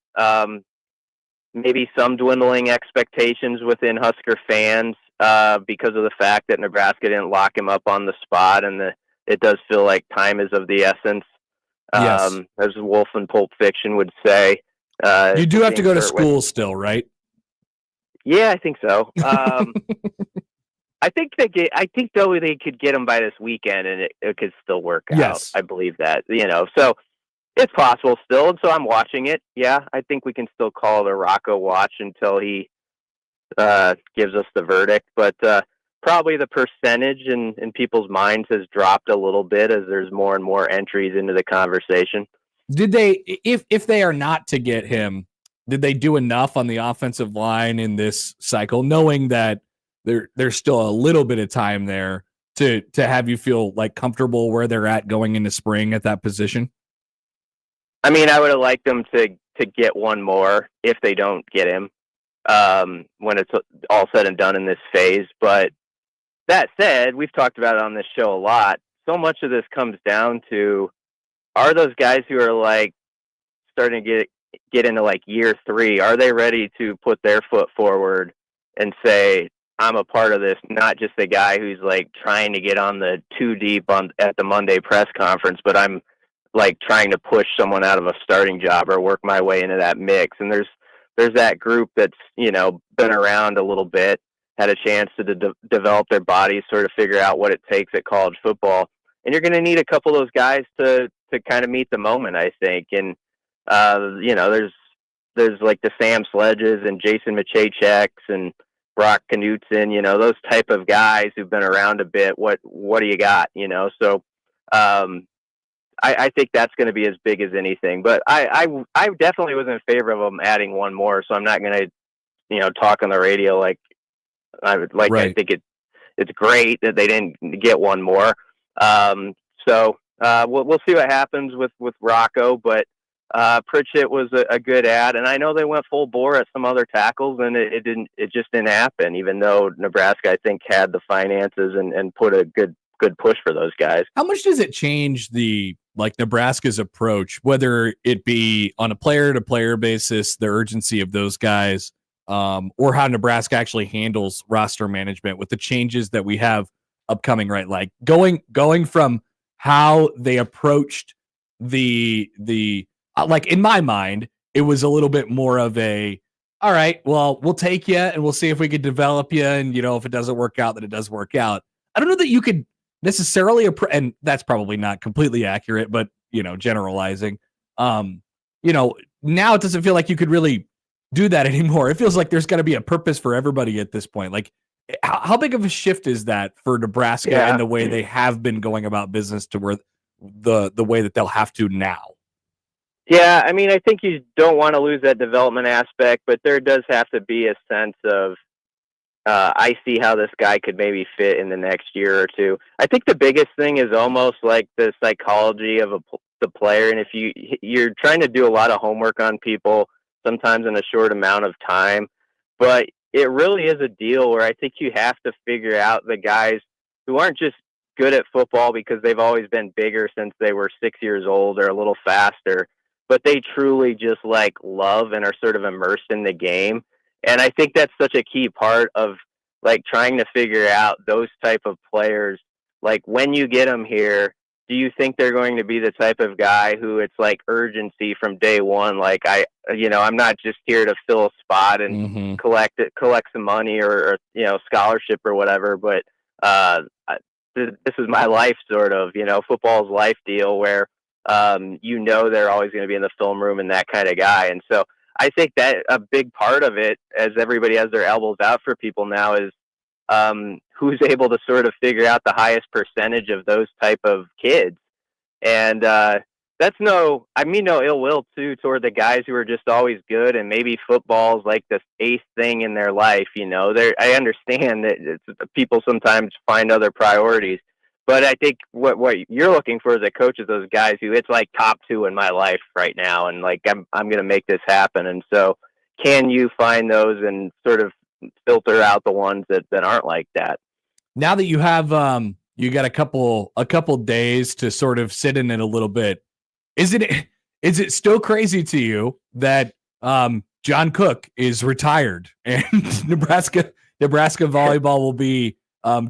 maybe some dwindling expectations within Husker fans because of the fact that Nebraska didn't lock him up on the spot, and it does feel like time is of the essence. Yes. As Wolf and Pulp Fiction would say. You do have to go to school still, right? Yeah, I think so. I think though they could get him by this weekend, and it could still work out. Yes. I believe that, so it's possible still. And so I'm watching it. Yeah, I think we can still call it a Rocco watch until he gives us the verdict. But probably the percentage in people's minds has dropped a little bit as there's more and more entries into the conversation. Did they, if they are not to get him, did they do enough on the offensive line in this cycle, knowing that there's still a little bit of time there to have you feel like comfortable where they're at going into spring at that position? I mean, I would have liked them to get one more if they don't get him when it's all said and done in this phase. But that said, we've talked about it on this show a lot. So much of this comes down to, are those guys who are like starting to get into like year 3, are they ready to put their foot forward and say, I'm a part of this, not just a guy who's like trying to get on the too deep at the Monday press conference, but I'm like trying to push someone out of a starting job or work my way into that mix. And there's that group that's, been around a little bit, had a chance to develop their bodies, sort of figure out what it takes at college football. And you're going to need a couple of those guys to kind of meet the moment, I think. And, there's like the Sam Sledges and Jason Machacheks and Brock Knutson, those type of guys who've been around a bit. What do you got? So I think that's going to be as big as anything. But I definitely was in favor of them adding one more. So I'm not going to, talk on the radio like I would like. Right. I think it's great that they didn't get one more. So we'll see what happens with Rocco, but Pritchett was a good ad, and I know they went full bore at some other tackles, and it just didn't happen, even though Nebraska, I think, had the finances and put a good push for those guys. How much does it change Nebraska's approach, whether it be on a player to player basis, the urgency of those guys, or how Nebraska actually handles roster management with the changes that we have upcoming, right? Like going from how they approached the like, in my mind, it was a little bit more of a, all right, well, we'll take you and we'll see if we could develop you. And, if it doesn't work out, then it does work out. I don't know that you could necessarily, and that's probably not completely accurate, but, generalizing, now it doesn't feel like you could really do that anymore. It feels like there's got to be a purpose for everybody at this point. Like, how big of a shift is that for Nebraska and the way they have been going about business to where the way that they'll have to now? Yeah, I mean, I think you don't want to lose that development aspect, but there does have to be a sense of, I see how this guy could maybe fit in the next year or two. I think the biggest thing is almost like the psychology of the player. And if you're trying to do a lot of homework on people, sometimes in a short amount of time, but it really is a deal where I think you have to figure out the guys who aren't just good at football because they've always been bigger since they were 6 years old or a little faster, but they truly just like love and are sort of immersed in the game. And I think that's such a key part of like trying to figure out those type of players. Like when you get them here, do you think they're going to be the type of guy who it's like urgency from day one? Like I'm not just here to fill a spot and collect some money or scholarship or whatever, but this is my life sort of, football's life deal where, they're always going to be in the film room and that kind of guy. And so I think that a big part of it, as everybody has their elbows out for people now, is who's able to sort of figure out the highest percentage of those type of kids. And that's no ill will too toward the guys who are just always good and maybe football's like this eighth thing in their life. I understand that people sometimes find other priorities, but I think what you're looking for as a coach is those guys who it's like top two in my life right now, and like I'm going to make this happen. And so, can you find those and sort of filter out the ones that aren't like that? Now that you have you got a couple days to sort of sit in it a little bit, is it still crazy to you that John Cook is retired and Nebraska volleyball will be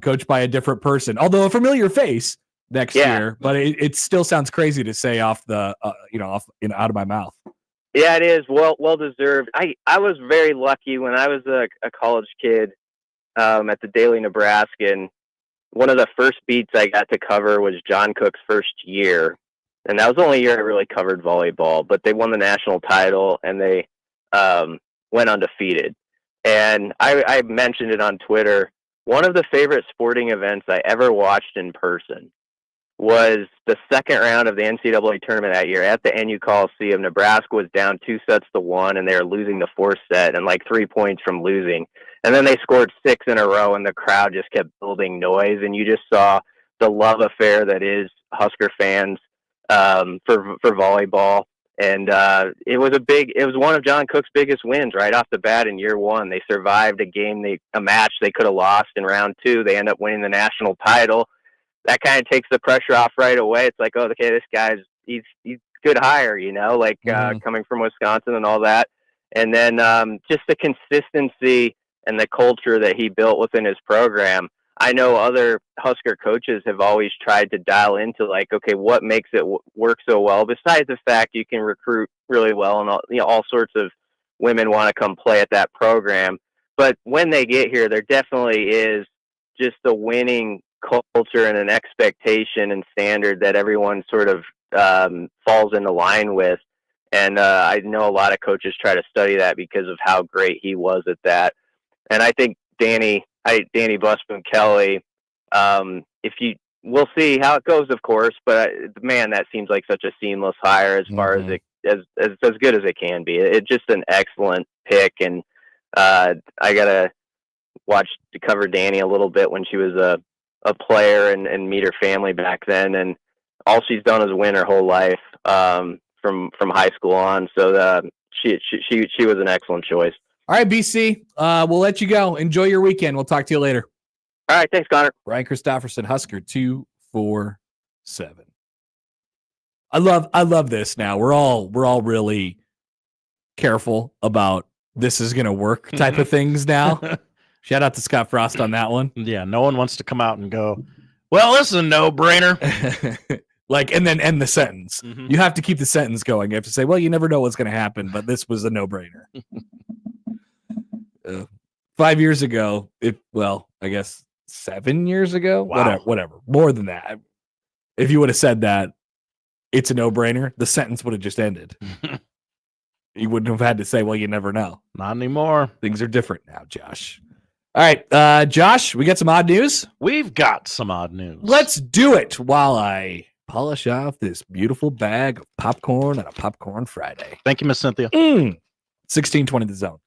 coached by a different person, although a familiar face next year, but it still sounds crazy to say off the out of my mouth. Yeah, it is well deserved. I was very lucky when I was a college kid at the Daily Nebraskan. One of the first beats I got to cover was John Cook's first year, and that was the only year I really covered volleyball. But they won the national title and they went undefeated. And I mentioned it on Twitter. One of the favorite sporting events I ever watched in person was the second round of the NCAA tournament that year at the NU Coliseum. Nebraska was down 2-1, and they were losing the fourth set and like 3 points from losing. And then they scored 6 in a row, and the crowd just kept building noise. And you just saw the love affair that is Husker fans for volleyball. And it was one of John Cook's biggest wins right off the bat in year one. They survived a match they could have lost in round 2. They end up winning the national title. That kind of takes the pressure off right away. It's like, oh, okay, this guy's he's good hire, coming from Wisconsin and all that. And then just the consistency and the culture that he built within his program. I know other Husker coaches have always tried to dial into like, okay, what makes it work so well? Besides the fact you can recruit really well and all sorts of women want to come play at that program. But when they get here, there definitely is just a winning culture and an expectation and standard that everyone sort of falls into line with. And I know a lot of coaches try to study that because of how great he was at that. And I think Danny Busman Kelly, we'll see how it goes, of course, but man, that seems like such a seamless hire as far as as good as it can be. It's just an excellent pick. And I got to cover Danny a little bit when she was a player and meet her family back then. And all she's done is win her whole life from high school on. So she was an excellent choice. All right, BC, we'll let you go. Enjoy your weekend. We'll talk to you later. All right, thanks, Connor. Bryan Christopherson, Husker 247. I love this now. We're all really careful about this is going to work type of things now. Shout out to Scott Frost on that one. Yeah, no one wants to come out and go, well, this is a no-brainer. And then end the sentence. Mm-hmm. You have to keep the sentence going. You have to say, well, you never know what's going to happen, but this was a no-brainer. 5 years ago, I guess 7 years ago, whatever, more than that. If you would have said that it's a no-brainer, the sentence would have just ended. You wouldn't have had to say, well, you never know. Not anymore. Things are different now, Josh. All right, Josh, we got some odd news? We've got some odd news. Let's do it while I polish off this beautiful bag of popcorn on a Popcorn Friday. Thank you, Miss Cynthia. 1620 The Zone.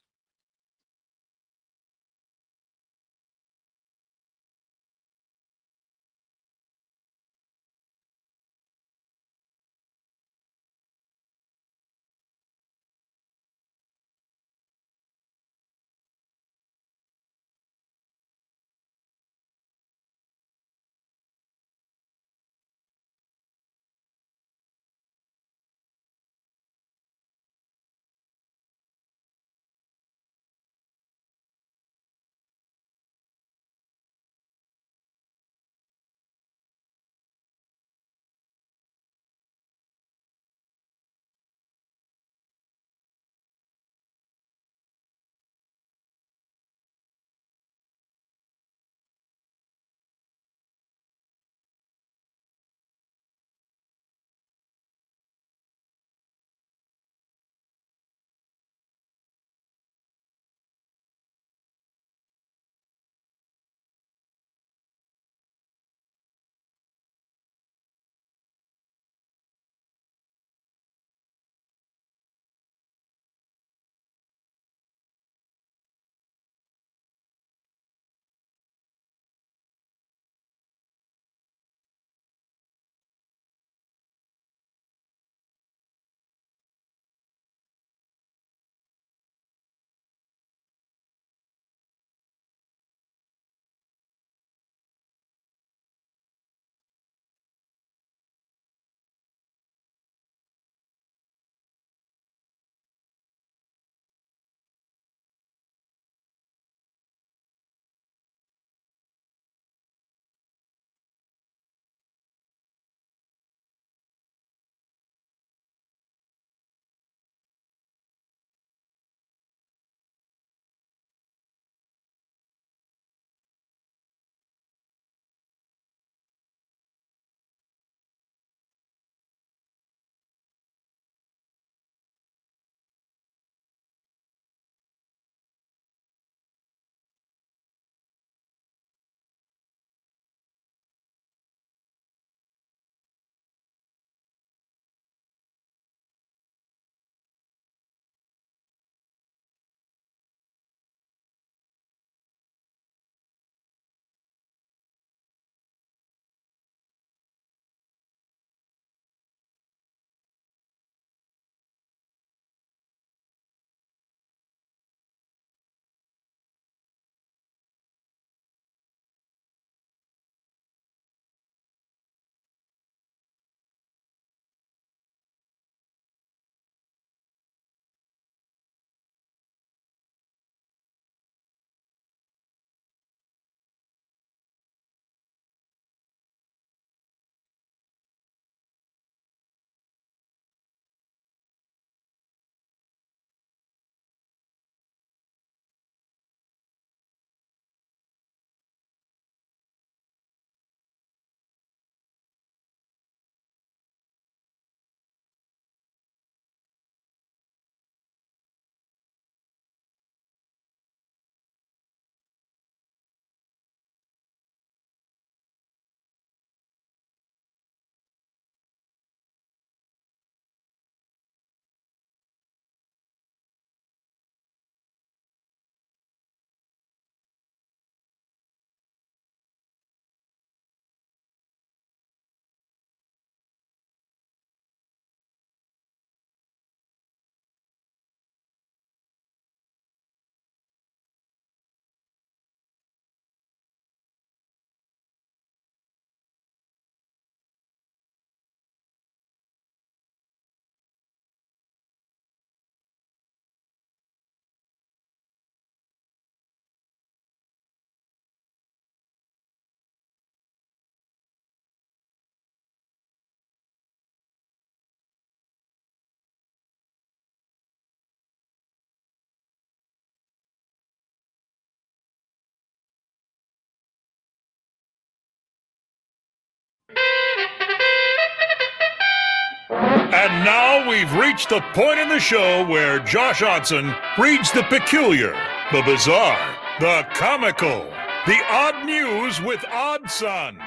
And now we've reached the point in the show where Josh Odson reads the peculiar, the bizarre, the comical, the odd news with Odd Son.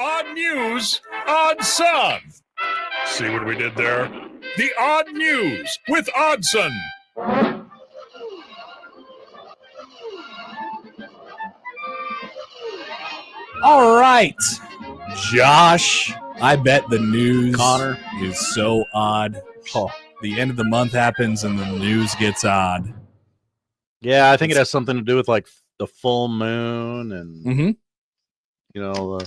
Odd news, Odd Son. See what we did there? The odd news with Oddson. All right, Josh. I bet the news, Connor, is so odd. Oh, the end of the month happens and the news gets odd. Yeah, I think it has something to do with like the full moon and you know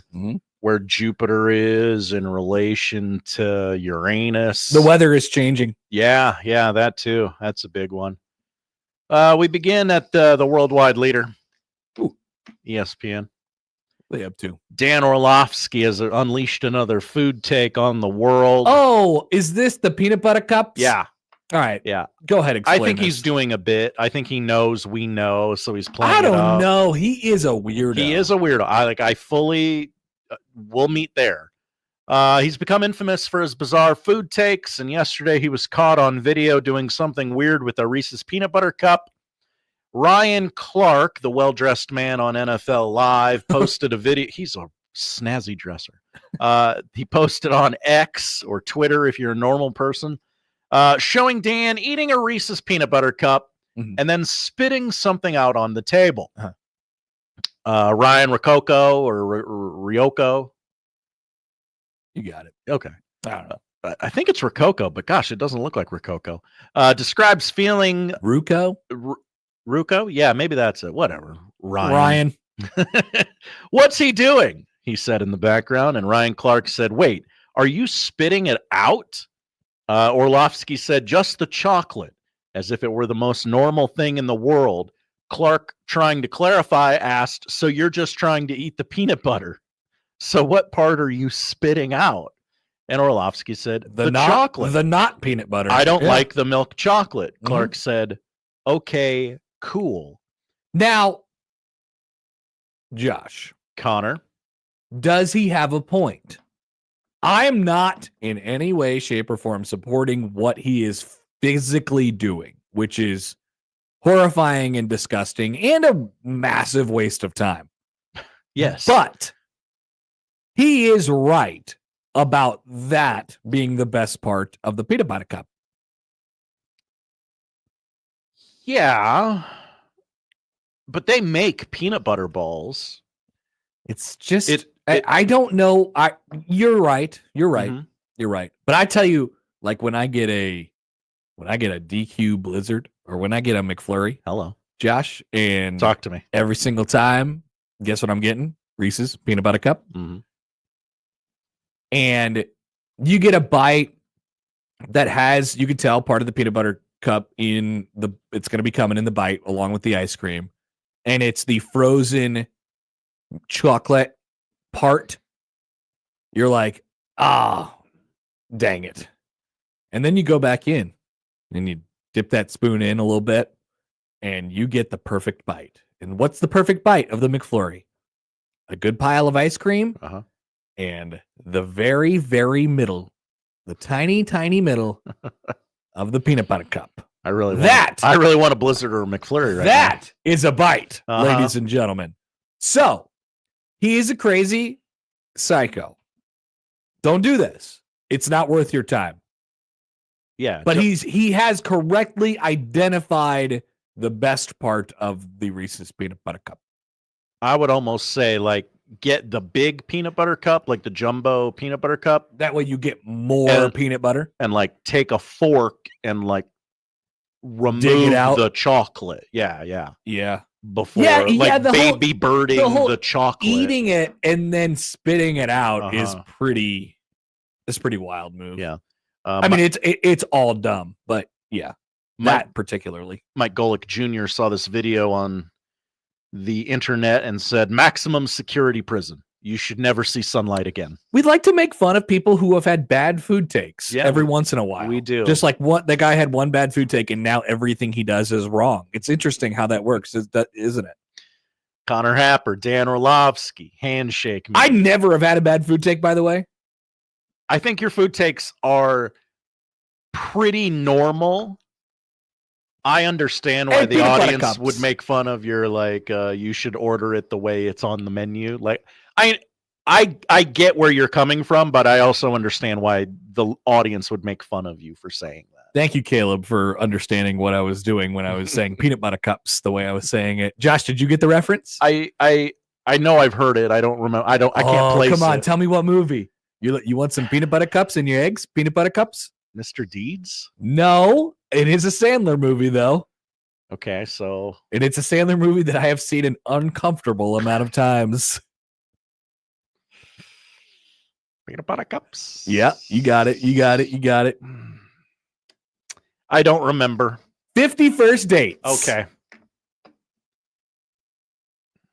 where Jupiter is in relation to Uranus. The weather is changing. Yeah, that too. That's a big one. We begin at the worldwide leader, ESPN. What are they up to? Dan Orlovsky has unleashed another food take on the world. Oh, is this the peanut butter cups? Yeah. All right. Yeah. Go ahead. Explain I think this. he's doing a bit. I think he knows we know, so he's playing. I it don't up. know. He is a weirdo. He is a weirdo. I fully. We'll meet there. He's become infamous for his bizarre food takes, and yesterday he was caught on video doing something weird with a Reese's peanut butter cup. Ryan Clark, the well-dressed man on NFL Live, posted a video. He's a snazzy dresser. He posted on X or Twitter, if you're a normal person, showing Dan eating a Reese's peanut butter cup and then spitting something out on the table. Ryan Rococo or Ryoko. You got it. Okay. I don't know. I think it's Rococo, but gosh, it doesn't look like Rococo. Describes feeling... Ruco? Ruco? Yeah, maybe that's it. Whatever. Ryan. What's he doing? He said in the background. And Ryan Clark said, wait, are you spitting it out? Orlovsky said, just the chocolate, as if it were the most normal thing in the world. Clark, trying to clarify, asked, so you're just trying to eat the peanut butter? So what part are you spitting out? And Orlovsky said, the chocolate. The not peanut butter. I don't like the milk chocolate. Clark said, okay, cool. Now, Josh. Connor. Does he have a point? I'm not in any way, shape, or form supporting what he is physically doing, which is horrifying and disgusting and a massive waste of time. Yes. But he is right about that being the best part of the peanut butter cup. Yeah. But they make peanut butter balls. It's just I don't know. You're right. You're right. You're right. But I tell you, like when I get a DQ Blizzard or when I get a McFlurry, hello, Josh, and talk to me every single time. Guess what I'm getting? Reese's peanut butter cup. And you get a bite that has, you can tell, part of the peanut butter cup it's going to be coming in the bite along with the ice cream. And it's the frozen chocolate part. You're like, dang it. And then you go back in and you dip that spoon in a little bit and you get the perfect bite. And what's the perfect bite of the McFlurry? A good pile of ice cream and the very, very middle, the tiny, tiny middle of the peanut butter cup. I really want a Blizzard or a McFlurry right now. That is a bite, ladies and gentlemen. So he is a crazy psycho. Don't do this. It's not worth your time. Yeah. But he has correctly identified the best part of the Reese's peanut butter cup. I would almost say, like, get the big peanut butter cup, like the jumbo peanut butter cup. That way you get more peanut butter. And, like, take a fork and, like, remove dig it out. the chocolate. Yeah. Before, the baby birding the chocolate. Eating it and then spitting it out is pretty wild move. Yeah. I mean, it's all dumb, but yeah, that particularly. Mike Golick Jr. saw this video on the internet and said, maximum security prison. You should never see sunlight again. We'd like to make fun of people who have had bad food takes every once in a while. We do. Just like the guy had one bad food take and now everything he does is wrong. It's interesting how that works, isn't it? Connor Happer, Dan Orlovsky, handshake. I never have had a bad food take, by the way. I think your food takes are pretty normal. I understand why And the peanut butter audience cups. would make fun of your like you should order it the way it's on the menu. Like I get where you're coming from, but I also understand why the audience would make fun of you for saying that. Thank you, Caleb, for understanding what I was doing when I was saying peanut butter cups the way I was saying it. Josh, did you get the reference? I know I've heard it. I don't remember. I can't place come on, it. tell me what movie. You want some peanut butter cups in your eggs? Peanut butter cups? Mr. Deeds? No, it is a Sandler movie though. Okay, so And it's a Sandler movie that I have seen an uncomfortable amount of times. peanut butter cups. Yeah, you got it. You got it. You got it. I don't remember. 50 First Dates. Okay.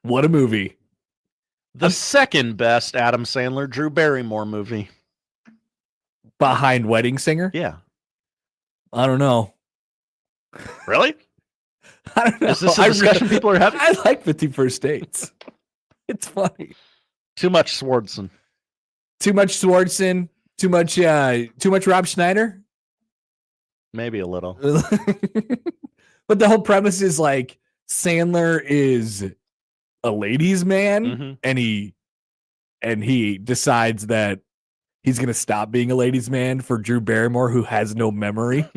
What a movie. The second best Adam Sandler Drew Barrymore movie. Behind Wedding Singer? Yeah. I don't know. Really? I don't know. Is this a discussion people are having? I like 50 First Dates. It's funny. Too much Swardson. Too much Swardson. Too much Rob Schneider. Maybe a little. But the whole premise is like Sandler is a ladies' man, and he decides that he's gonna stop being a ladies' man for Drew Barrymore, who has no memory.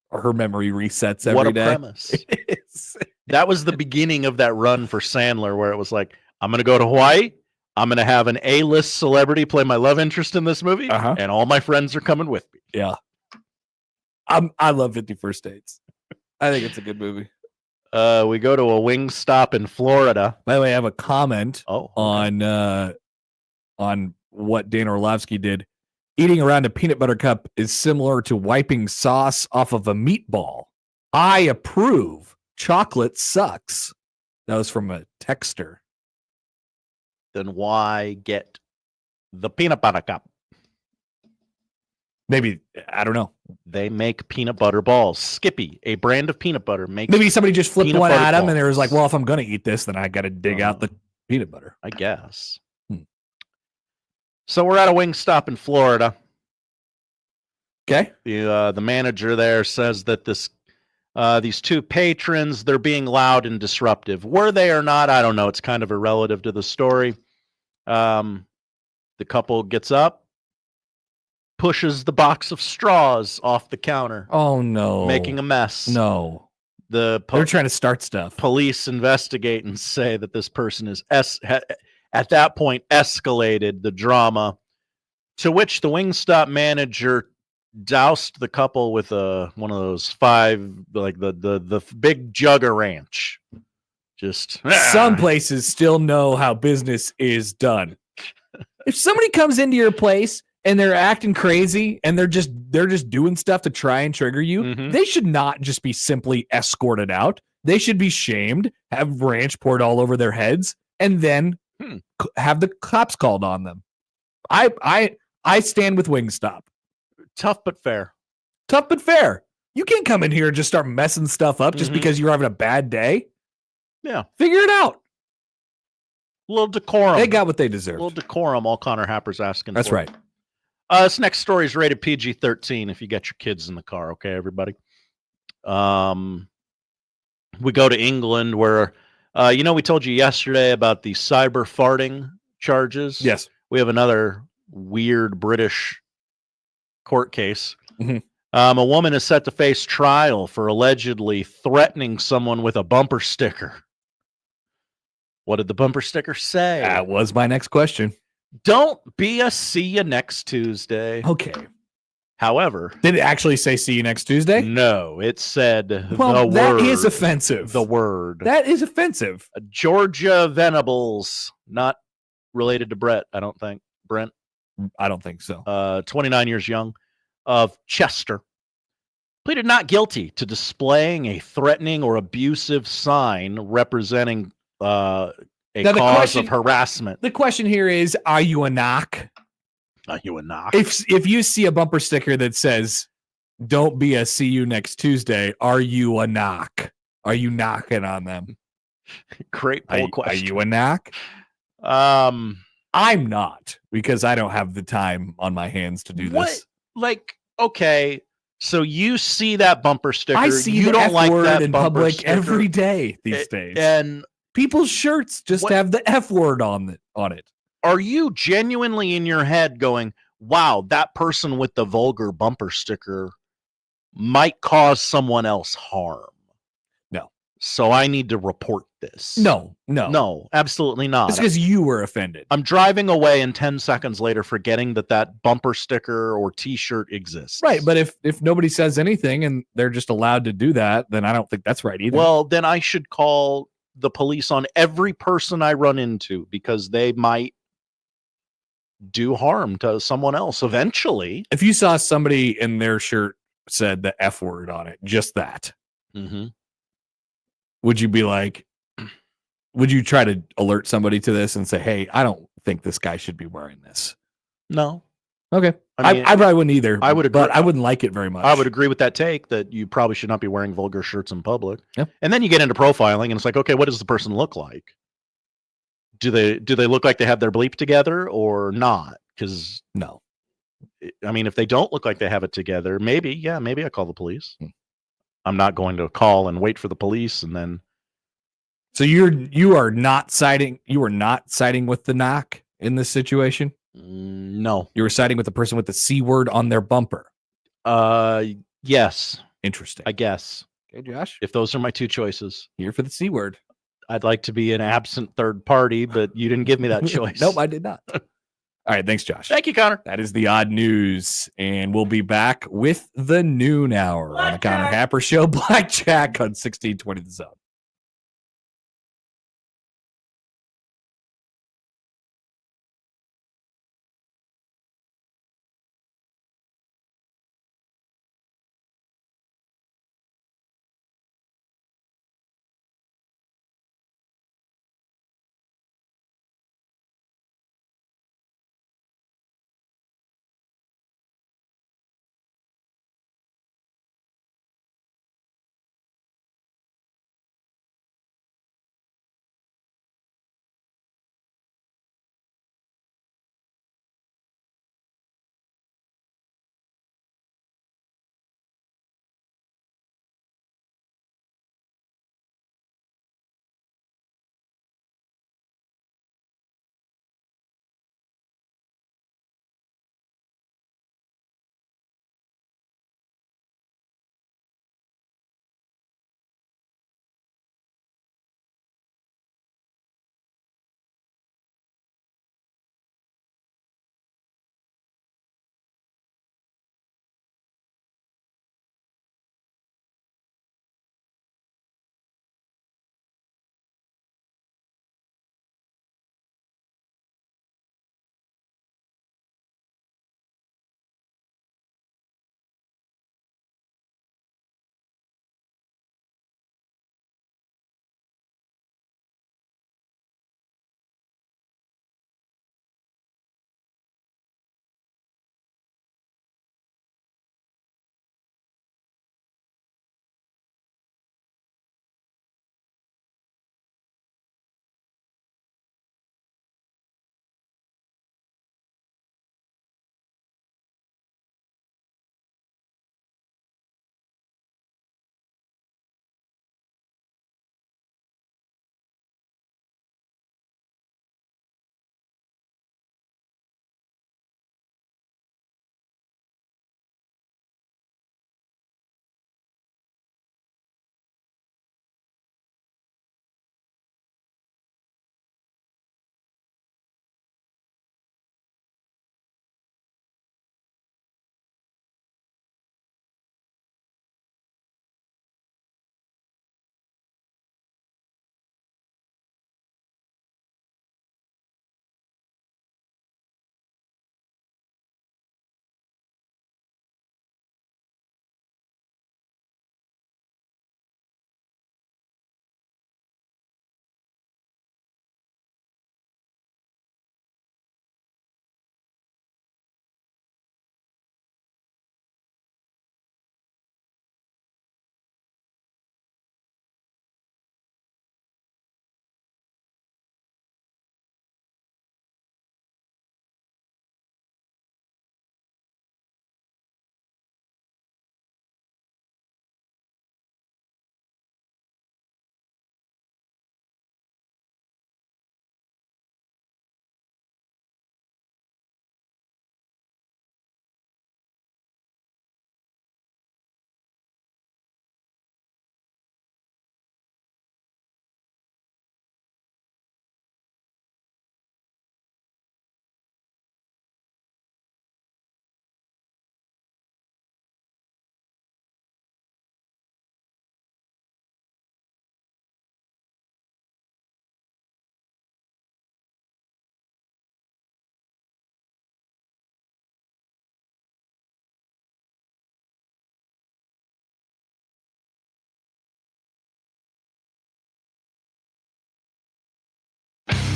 Or her memory resets every day. What a premise. That was the beginning of that run for Sandler, where it was like, I'm going to go to Hawaii. I'm going to have an A-list celebrity play my love interest in this movie, and all my friends are coming with me. Yeah. I love 50 First Dates. I think it's a good movie. We go to a wing stop in Florida. By the way, I have a comment on what Dan Orlovsky did. Eating around a peanut butter cup is similar to wiping sauce off of a meatball. I approve. Chocolate sucks. That was from a texter. Then why get the peanut butter cup? Maybe, I don't know. They make peanut butter balls. Skippy, a brand of peanut butter, makes Maybe somebody just flipped peanut one butter at him balls. and they was like, well, if I'm going to eat this, then I got to dig out the peanut butter. I guess. So we're at a wing stop in Florida. Okay. The manager there says that these two patrons, they're being loud and disruptive. Were they or not? I don't know. It's kind of irrelative to the story. The couple gets up, pushes the box of straws off the counter. Oh, no. Making a mess. No. They're trying to start stuff. Police investigate and say that this person is at that point escalated the drama, to which the Wingstop manager doused the couple with one of those the big jug of ranch. Just Some places still know how business is done. If somebody comes into your place and they're acting crazy and they're just doing stuff to try and trigger you, they should not just be simply escorted out. They should be shamed, have ranch poured all over their heads, and then have the cops called on them. I stand with Wingstop. Tough but fair. Tough but fair. You can't come in here and just start messing stuff up just because you're having a bad day. Yeah. Figure it out. A little decorum. They got what they deserve. A little decorum, all Connor Happer's asking That's for. right. This next story is rated PG-13 if you got your kids in the car, okay, everybody? We go to England where, we told you yesterday about the cyber farting charges. Yes. We have another weird British court case. A woman is set to face trial for allegedly threatening someone with a bumper sticker. What did the bumper sticker say? That was my next question. Don't be a see you next Tuesday. Okay. However, did it actually say see you next Tuesday? No, it said the that word. is offensive. The word. That is offensive. Georgia Venables, not related to Brett, I don't think. Brent? I don't think so. 29 years young, of Chester, pleaded not guilty to displaying a threatening or abusive sign representing a cause of harassment. The question here is, are you a knock? Are you a knock? If you see a bumper sticker that says, don't be a see you next Tuesday, are you a knock? Are you knocking on them? Great poll question. Are you a knock? I'm not, because I don't have the time on my hands to do this. like, okay, so you see that bumper sticker. I see you the don't F like word that in bumper public sticker. every day these days. And people's shirts just have the F word on it. Are you genuinely in your head going, wow, that person with the vulgar bumper sticker might cause someone else harm? No. So I need to report this. No. No, absolutely not. It's because you were offended. I'm driving away and 10 seconds later forgetting that bumper sticker or t-shirt exists. Right, but if nobody says anything and they're just allowed to do that, then I don't think that's right either. Well, then I should call the police on every person I run into because they might do harm to someone else eventually. If you saw somebody in their shirt said the F word on it, just that, would you be like, would you try to alert somebody to this and say, hey, I don't think this guy should be wearing this? No. Okay. I mean, I probably wouldn't either. I would agree. But I wouldn't like it very much. I would agree with that take that you probably should not be wearing vulgar shirts in public. Yep. And then you get into profiling and it's like, okay, what does the person look like? Do they look like they have their bleep together or not? Because no. I mean, if they don't look like they have it together, maybe I call the police. I'm not going to call and wait for the police and then. So you are not siding with the knock in this situation? No. You were siding with the person with the C word on their bumper. Yes. Interesting. I guess. Okay, Josh. If those are my two choices. Here for the C word. I'd like to be an absent third party, but you didn't give me that choice. Nope, I did not. All right, thanks, Josh. Thank you, Connor. That is the odd news, and we'll be back with the noon hour on the Connor Happer Show. Blackjack on 1620 The Zone.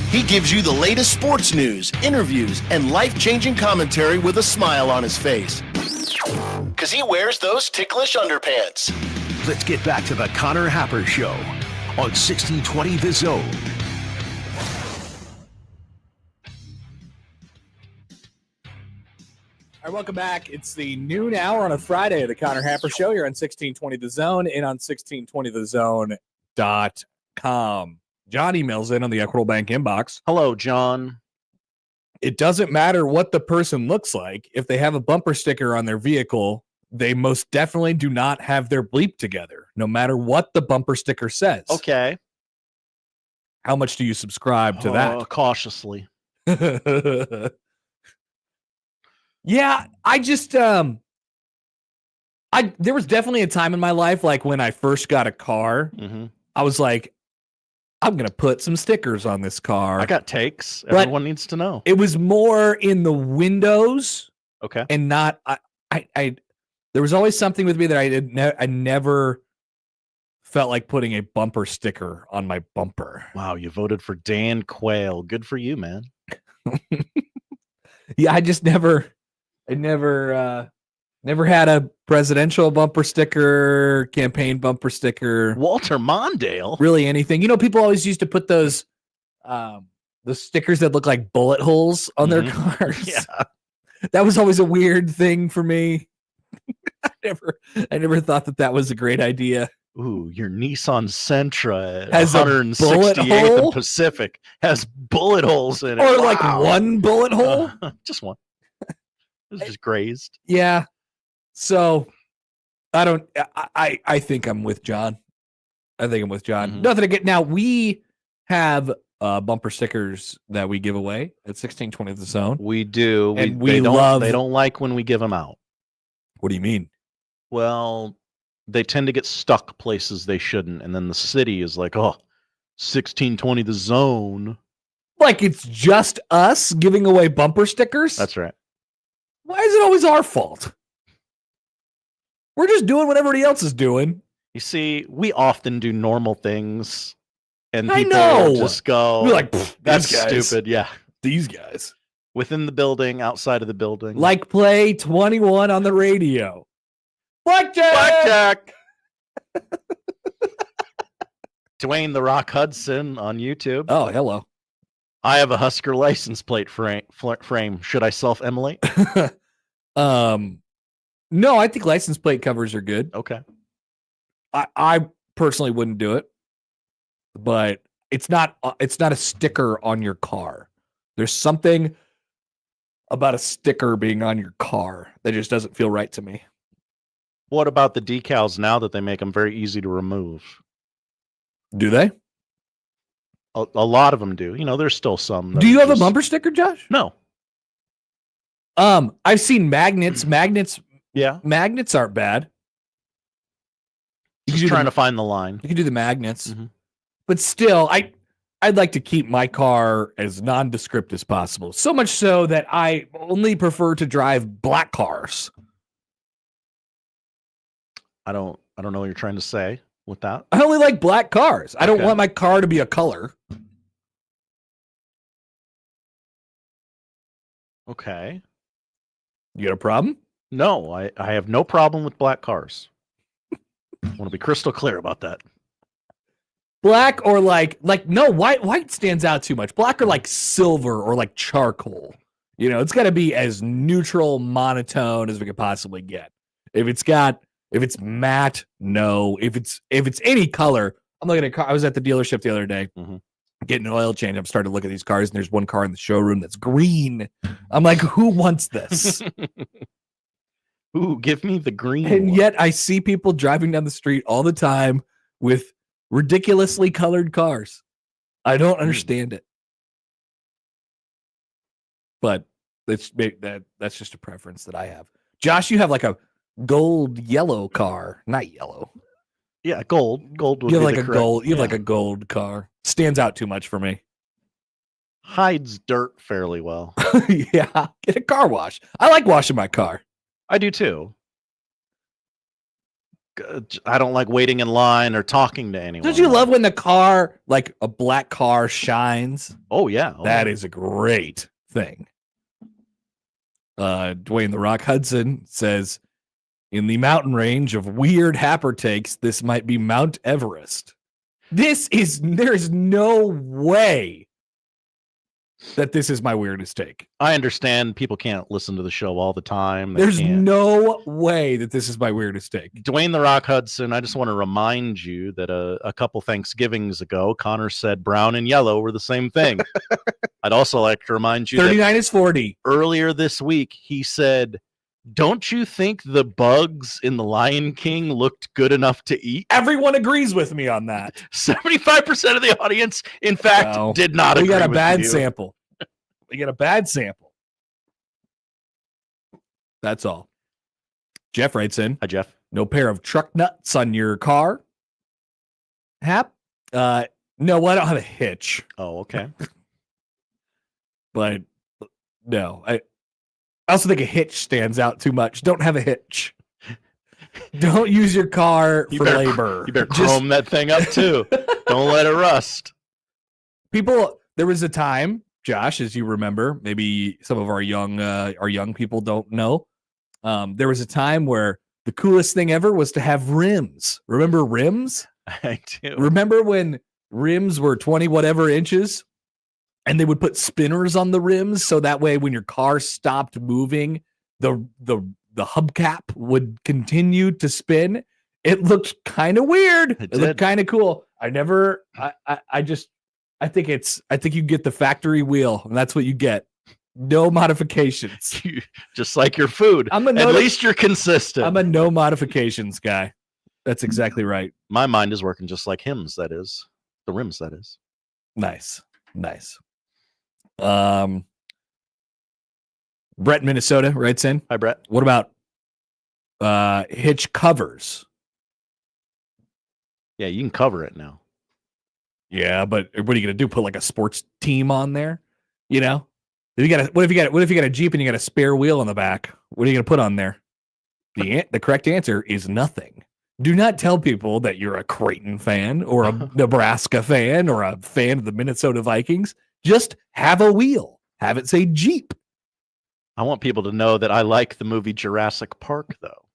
He gives you the latest sports news, interviews, and life-changing commentary with a smile on his face. Because he wears those ticklish underpants. Let's get back to the Connor Happer Show on 1620 The Zone. All right, welcome back. It's the noon hour on a Friday of the Connor Happer Show. You're on 1620 The Zone and on 1620thezone.com. John emails in on the Equitable Bank inbox. Hello, John. It doesn't matter what the person looks like. If they have a bumper sticker on their vehicle, they most definitely do not have their bleep together, no matter what the bumper sticker says. Okay. How much do you subscribe to that? Cautiously. Yeah, I just there was definitely a time in my life, like when I first got a car, I was like, I'm gonna put some stickers on this car. I got takes. But Everyone needs to know. it was more in the windows, Okay. and not I there was always something with me that I never felt like putting a bumper sticker on my bumper. Wow, you voted for Dan Quayle. Good for you, man. Yeah, I never had a presidential bumper sticker, campaign bumper sticker. Walter Mondale. Really anything. You know, people always used to put those the stickers that look like bullet holes on their cars. Yeah. That was always a weird thing for me. I never thought that was a great idea. Ooh, your Nissan Sentra Has a bullet 168th hole? and Pacific has bullet holes in it. Or like Wow. one bullet hole. Just one. It was just grazed. Yeah. So I think I'm with John. Nothing to get now. We have bumper stickers that we give away at 1620 The Zone. We do. And they don't like when we give them out. What do you mean? Well, they tend to get stuck places they shouldn't, and then the city is like, oh, 1620 The Zone. Like it's just us giving away bumper stickers? That's right. Why is it always our fault? We're just doing what everybody else is doing. You see, we often do normal things, and I people know. just go, We're like, that's these guys. stupid. Yeah. These guys. Within the building, outside of the building. Like play 21 on the radio. Blackjack! Dwayne The Rock Hudson on YouTube. Oh, hello. I have a Husker license plate frame. Should I self-immolate? No, I think license plate covers are good. Okay. I personally wouldn't do it, but it's not a sticker on your car. There's something about a sticker being on your car that just doesn't feel right to me. What about the decals now that they make them very easy to remove? Do they? A lot of them do. You know, there's still some. Do you have a bumper sticker, Josh? No. I've seen magnets. Yeah. Magnets aren't bad. Just trying to find the line. You can do the magnets. But still, I'd like to keep my car as nondescript as possible. So much so that I only prefer to drive black cars. I don't know what you're trying to say with that. I only like black cars. I don't want my car to be a color. Okay. You got a problem? No, I have no problem with black cars. I want to be crystal clear about that. Black or like no, white stands out too much. Black or like silver or like charcoal. You know, it's got to be as neutral, monotone as we could possibly get. If it's matte, no. If it's any color, I'm looking at I was at the dealership the other day getting an oil change. I'm starting to look at these cars, and there's one car in the showroom that's green. I'm like, who wants this? Ooh, give me the green And one. yet I see people driving down the street all the time with ridiculously colored cars. I don't understand it. But that's just a preference that I have. Josh, you have like a gold yellow car, not yellow. Yeah, gold. Gold would You have be like the a correct- gold. You have yeah. like a gold car. Stands out too much for me. Hides dirt fairly well. Yeah, get a car wash. I like washing my car. I do too. I don't like waiting in line or talking to anyone. Don't you love when the car, like a black car, shines? Oh yeah, That is a great thing. Dwayne The Rock Hudson says, in the mountain range of weird Happer takes, this might be Mount Everest. There's no way that this is my weirdest take. I understand people can't listen to the show all the time. There's no way that this is my weirdest take. Dwayne The Rock Hudson, I just want to remind you that a couple Thanksgivings ago, Connor said brown and yellow were the same thing. I'd also like to remind you 39 is 40. Earlier this week, he said, don't you think the bugs in The Lion King looked good enough to eat? Everyone agrees with me on that. 75% of the audience, in fact, did not agree. We got a with bad you. sample. We got a bad sample. That's all. Jeff writes in. Hi, Jeff. No pair of truck nuts on your car? Hap? No, I don't have a hitch. Oh, okay. But no, I also think a hitch stands out too much. Don't have a hitch. Don't use your car for labor. You better chrome that thing up too. Don't let it rust. There was a time, Josh, as you remember, maybe some of our young people don't know. There was a time where the coolest thing ever was to have rims. Remember rims? I do. Remember when rims were 20 whatever inches and they would put spinners on the rims so that way when your car stopped moving, the hubcap would continue to spin. It looked kind of weird. It looked kind of cool. I think you get the factory wheel, and that's what you get. No modifications. Just like your food. At least you're consistent. I'm a no modifications guy. That's exactly right. My mind is working just like hymns, that is. The rims, that is. Nice. Brett, Minnesota, writes in. Hi, Brett. What about hitch covers? Yeah, you can cover it now. Yeah, but what are you gonna do? Put like a sports team on there? You know? What if you got a Jeep and you got a spare wheel on the back? What are you gonna put on there? The correct answer is nothing. Do not tell people that you're a Creighton fan or a Nebraska fan or a fan of the Minnesota Vikings. Just have a wheel. Have it say Jeep. I want people to know that I like the movie Jurassic Park, though.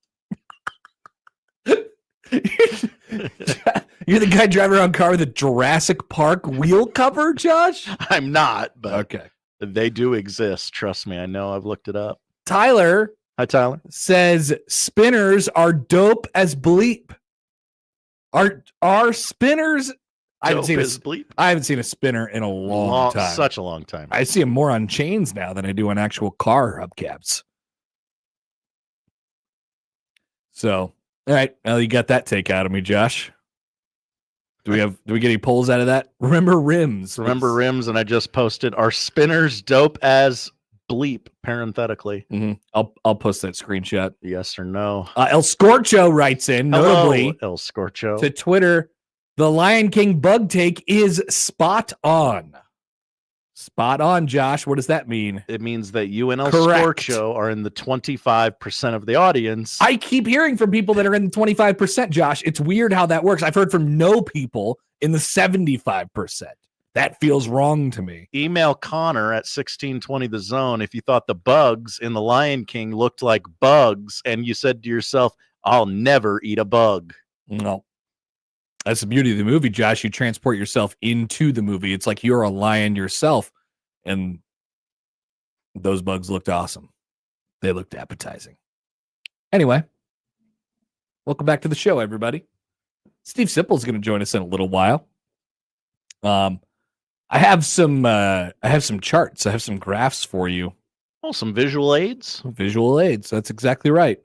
You're the guy driving around a car with a Jurassic Park wheel cover, Josh? I'm not, but okay. They do exist. Trust me. I know. I've looked it up. Tyler. Hi, Tyler. Says spinners are dope as bleep. Are spinners? I haven't seen a spinner in a long time. Such a long time. I see them more on chains now than I do on actual car hubcaps. So, all right, well, you got that take out of me, Josh. Do we get any polls out of that? Remember rims, and I just posted, are spinners dope as bleep, parenthetically. Mm-hmm. I'll post that screenshot. Yes or no. El Scorcho writes in, notably, hello, El Scorcho, to Twitter, the Lion King bug take is spot on. Spot on, Josh. What does that mean? It means that you and El Scorcho are in the 25% of the audience. I keep hearing from people that are in the 25%, Josh. It's weird how that works. I've heard from no people in the 75%. That feels wrong to me. Email Connor at 1620 The Zone if you thought the bugs in the Lion King looked like bugs and you said to yourself, I'll never eat a bug. No. That's the beauty of the movie, Josh. You transport yourself into the movie. It's like you're a lion yourself. And those bugs looked awesome. They looked appetizing. Anyway, welcome back to the show, everybody. Steve Sipple is going to join us in a little while. I have some charts. I have some graphs for you. Oh, some visual aids? Visual aids. That's exactly right.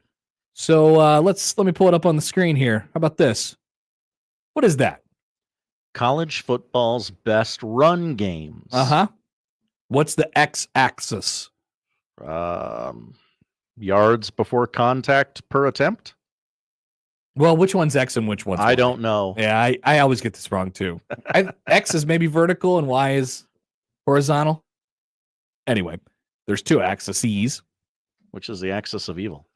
So let me pull it up on the screen here. How about this? What is that? College football's best run games. Uh-huh. What's the x-axis? Yards before contact per attempt? Well, which one's X and which one's Y? I don't know. Yeah, I always get this wrong too. X is maybe vertical and Y is horizontal. Anyway, there's two axes. Which is the axis of evil?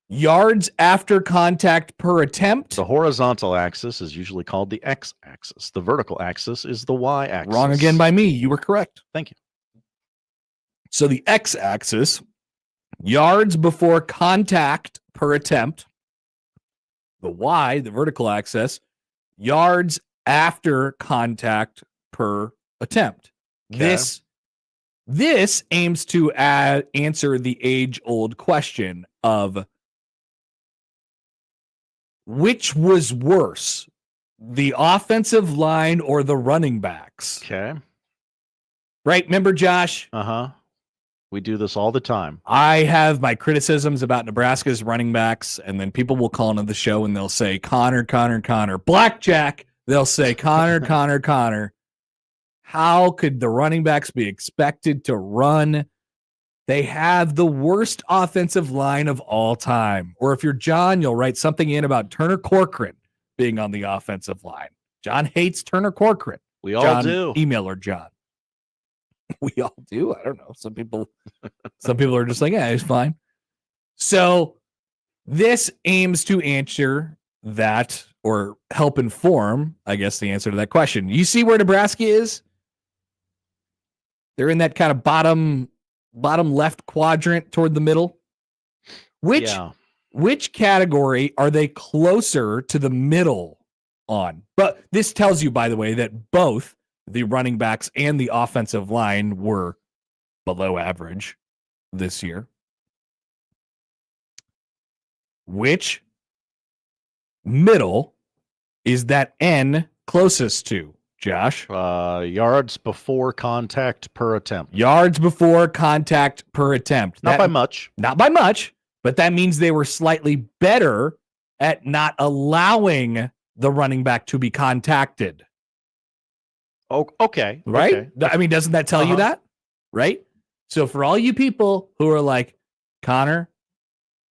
yards after contact per attempt. The horizontal axis is usually called the x-axis. The vertical axis is the y-axis. Wrong again by me. You were correct. Thank you. So the x-axis, yards before contact per attempt. The y, the vertical axis, yards after contact per attempt. Okay. This aims to answer the age-old question of which was worse, the offensive line or the running backs? Okay. Right? Remember, Josh? Uh-huh. We do this all the time. I have my criticisms about Nebraska's running backs, and then people will call into the show and they'll say, Connor. Blackjack, they'll say, Connor. How could the running backs be expected to run? They have the worst offensive line of all time. Or if you're John, you'll write something in about Turner Corcoran being on the offensive line. John hates Turner Corcoran. We all do. Email her, John. We all do. I don't know. Some people are just like, yeah, he's fine. So this aims to answer that or help inform, I guess, the answer to that question. You see where Nebraska is? They're in that kind of bottom left quadrant toward the middle. Which category are they closer to the middle on? But this tells you, by the way, that both the running backs and the offensive line were below average this year. Which middle is that N closest to, Josh? Yards before contact per attempt. Yards before contact per attempt. Not by much. Not by much, but that means they were slightly better at not allowing the running back to be contacted. Oh, okay. Right? Okay. I mean, doesn't that tell you that? Right? So for all you people who are like, Connor,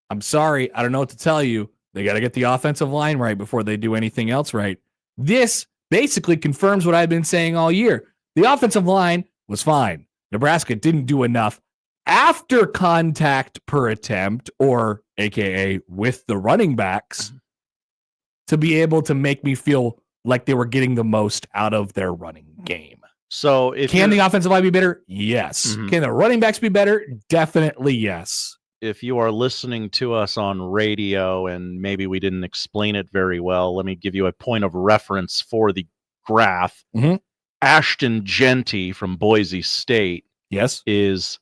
I'm sorry, I don't know what to tell you. They got to get the offensive line right before they do anything else right. This basically confirms what I've been saying all year. The offensive line was fine. Nebraska didn't do enough after contact per attempt, or AKA with the running backs, to be able to make me feel like they were getting the most out of their running game. So can the offensive line be better? Yes. Mm-hmm. Can the running backs be better? Definitely yes. If you are listening to us on radio and maybe we didn't explain it very well, let me give you a point of reference for the graph. Mm-hmm. Ashton Genty from Boise State is...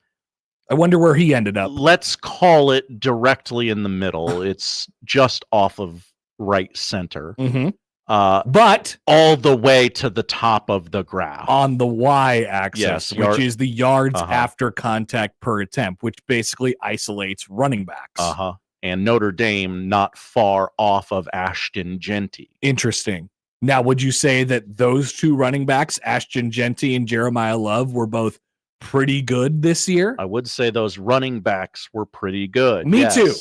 I wonder where he ended up. Let's call it directly in the middle. It's just off of right center. Mm-hmm. But all the way to the top of the graph. On the y-axis, which is the yards after contact per attempt, which basically isolates running backs. And Notre Dame not far off of Ashton Genty. Interesting. Now, would you say that those two running backs, Ashton Genty and Jeremiah Love, were both pretty good this year? I would say those running backs were pretty good. Me too.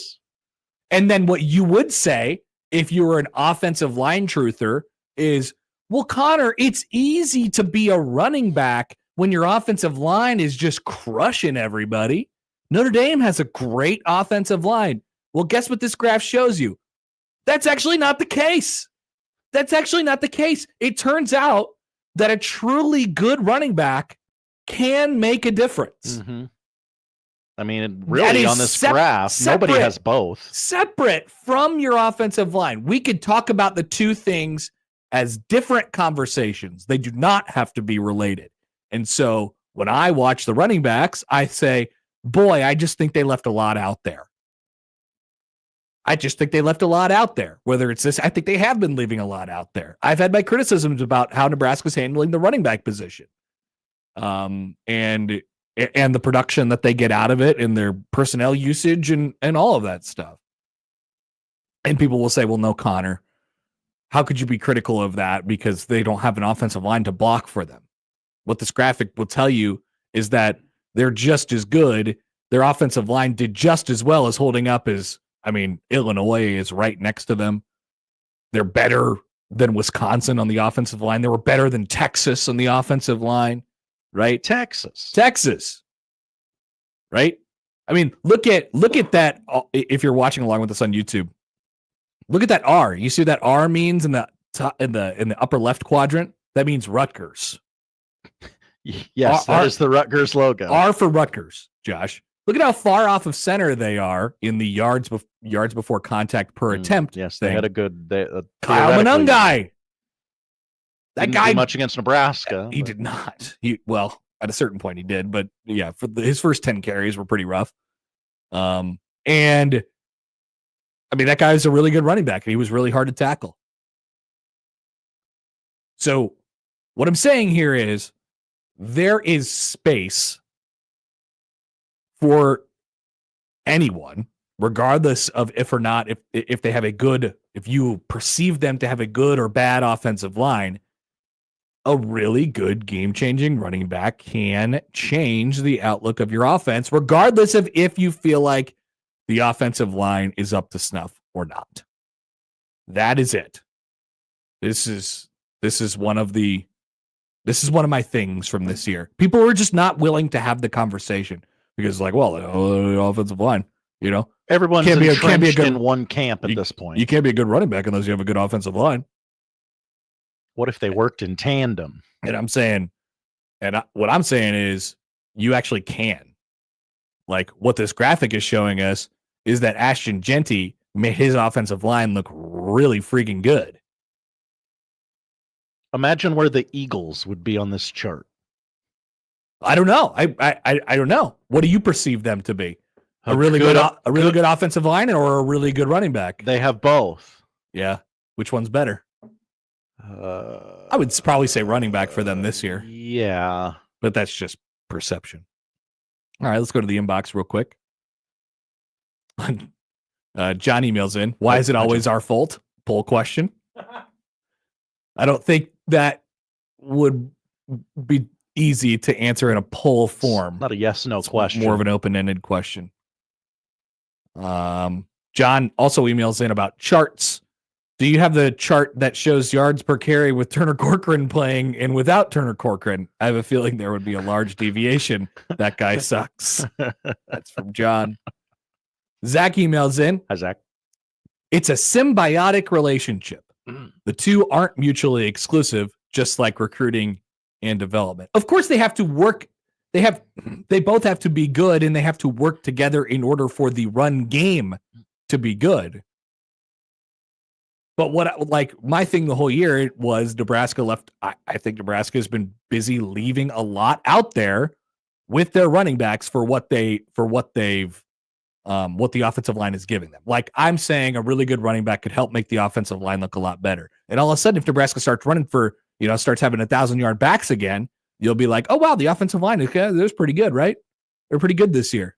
And then what you would say, if you were an offensive line truther, is, well, Connor, it's easy to be a running back when your offensive line is just crushing everybody. Notre Dame has a great offensive line. Well, guess what this graph shows you? That's actually not the case. That's actually not the case. It turns out that a truly good running back can make a difference. Mm-hmm. I mean, really, on this graph, nobody has both. Separate from your offensive line. We could talk about the two things as different conversations. They do not have to be related. And so when I watch the running backs, I say, boy, I just think they left a lot out there. Whether it's this, I think they have been leaving a lot out there. I've had my criticisms about how Nebraska's handling the running back position. And the production that they get out of it and their personnel usage and all of that stuff. And people will say, well, no, Connor, how could you be critical of that? Because they don't have an offensive line to block for them. What this graphic will tell you is that they're just as good. Their offensive line did just as well as holding up as, Illinois is right next to them. They're better than Wisconsin on the offensive line. They were better than Texas on the offensive line. Right? Texas. Right? I mean, look at that. If you're watching along with us on YouTube, look at that R. You see what that R means in the top, in the upper left quadrant? That means Rutgers. Yes, that is the Rutgers logo. R for Rutgers, Josh. Look at how far off of center they are in the yards before contact per attempt. Yes, they had a good Kyle Monungai. That didn't guy do much against Nebraska. He did not. Well, at a certain point he did, but yeah, his first 10 carries were pretty rough. And I mean, that guy is a really good running back, and he was really hard to tackle. So what I'm saying here is there is space for anyone, regardless of if they have if you perceive them to have a good or bad offensive line. A really good game-changing running back can change the outlook of your offense, regardless of if you feel like the offensive line is up to snuff or not. That is it. This is one of my things from this year. People are just not willing to have the conversation because, like, well, the offensive line, everyone's entrenched in one camp at this point. You can't be a good running back unless you have a good offensive line. What if they worked in tandem? And I'm saying, what I'm saying is you actually can. Like, what this graphic is showing us is that Ashton Genty made his offensive line look really freaking good. Imagine where the Eagles would be on this chart. I don't know. I don't know. What do you perceive them to be? A really good offensive line or a really good running back? They have both. Yeah. Which one's better? I would probably say running back for them this year. Yeah. But that's just perception. All right, let's go to the inbox real quick. John emails in. Why is it always our fault? Poll question. I don't think that would be easy to answer in a poll form. It's not a yes/no question. More of an open-ended question. John also emails in about charts. Do you have the chart that shows yards per carry with Turner Corcoran playing and without Turner Corcoran? I have a feeling there would be a large deviation. That guy sucks. That's from John. Zach emails in. Hi, Zach. It's a symbiotic relationship. The two aren't mutually exclusive, just like recruiting and development. Of course, they have to work. They both have to be good, and they have to work together in order for the run game to be good. But my thing the whole year was Nebraska left. I think Nebraska has been busy leaving a lot out there with their running backs for what the offensive line is giving them. Like, I'm saying, a really good running back could help make the offensive line look a lot better. And all of a sudden, if Nebraska starts running starts having 1,000-yard backs again, you'll be like, oh wow, the offensive line is pretty good, right? They're pretty good this year.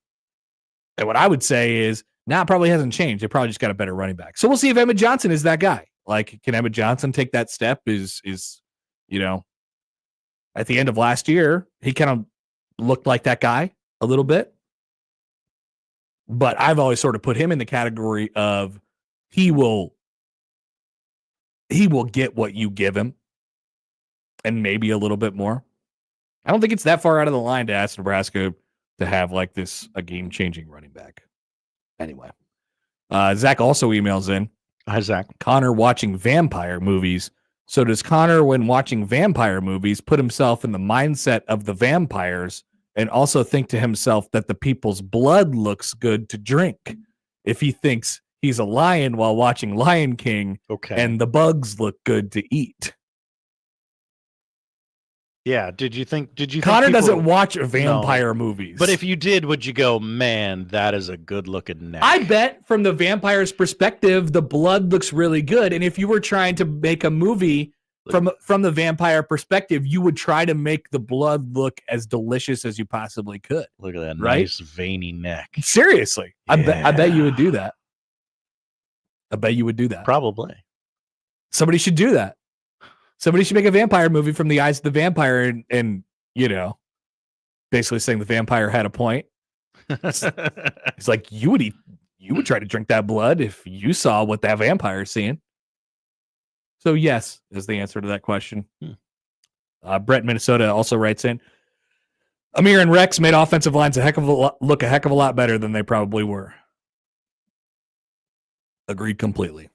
And what I would say is, it probably hasn't changed. They probably just got a better running back. So we'll see if Emmett Johnson is that guy. Like, can Emmett Johnson take that step? At the end of last year, he kind of looked like that guy a little bit. But I've always sort of put him in the category of he will get what you give him and maybe a little bit more. I don't think it's that far out of the line to ask Nebraska to have like this, a game-changing running back. Anyway, Zach also emails in. Hi, Zach. Connor watching vampire movies. So does Connor, when watching vampire movies, put himself in the mindset of the vampires and also think to himself that the people's blood looks good to drink? If he thinks he's a lion while watching Lion King, and the bugs look good to eat. Yeah. Did you think Connor doesn't watch vampire movies? But if you did, would you go, man, that is a good looking neck? I bet from the vampire's perspective, the blood looks really good. And if you were trying to make a movie from the vampire perspective, you would try to make the blood look as delicious as you possibly could. Look at that nice veiny neck. Seriously. Yeah. I bet you would do that. Probably. Somebody should do that. Somebody should make a vampire movie from the eyes of the vampire and basically saying the vampire had a point. It's like, you would try to drink that blood if you saw what that vampire is seeing. So yes, is the answer to that question. Brett, Minnesota also writes in, Amir and Rex made offensive lines look a heck of a lot better than they probably were. Agreed completely.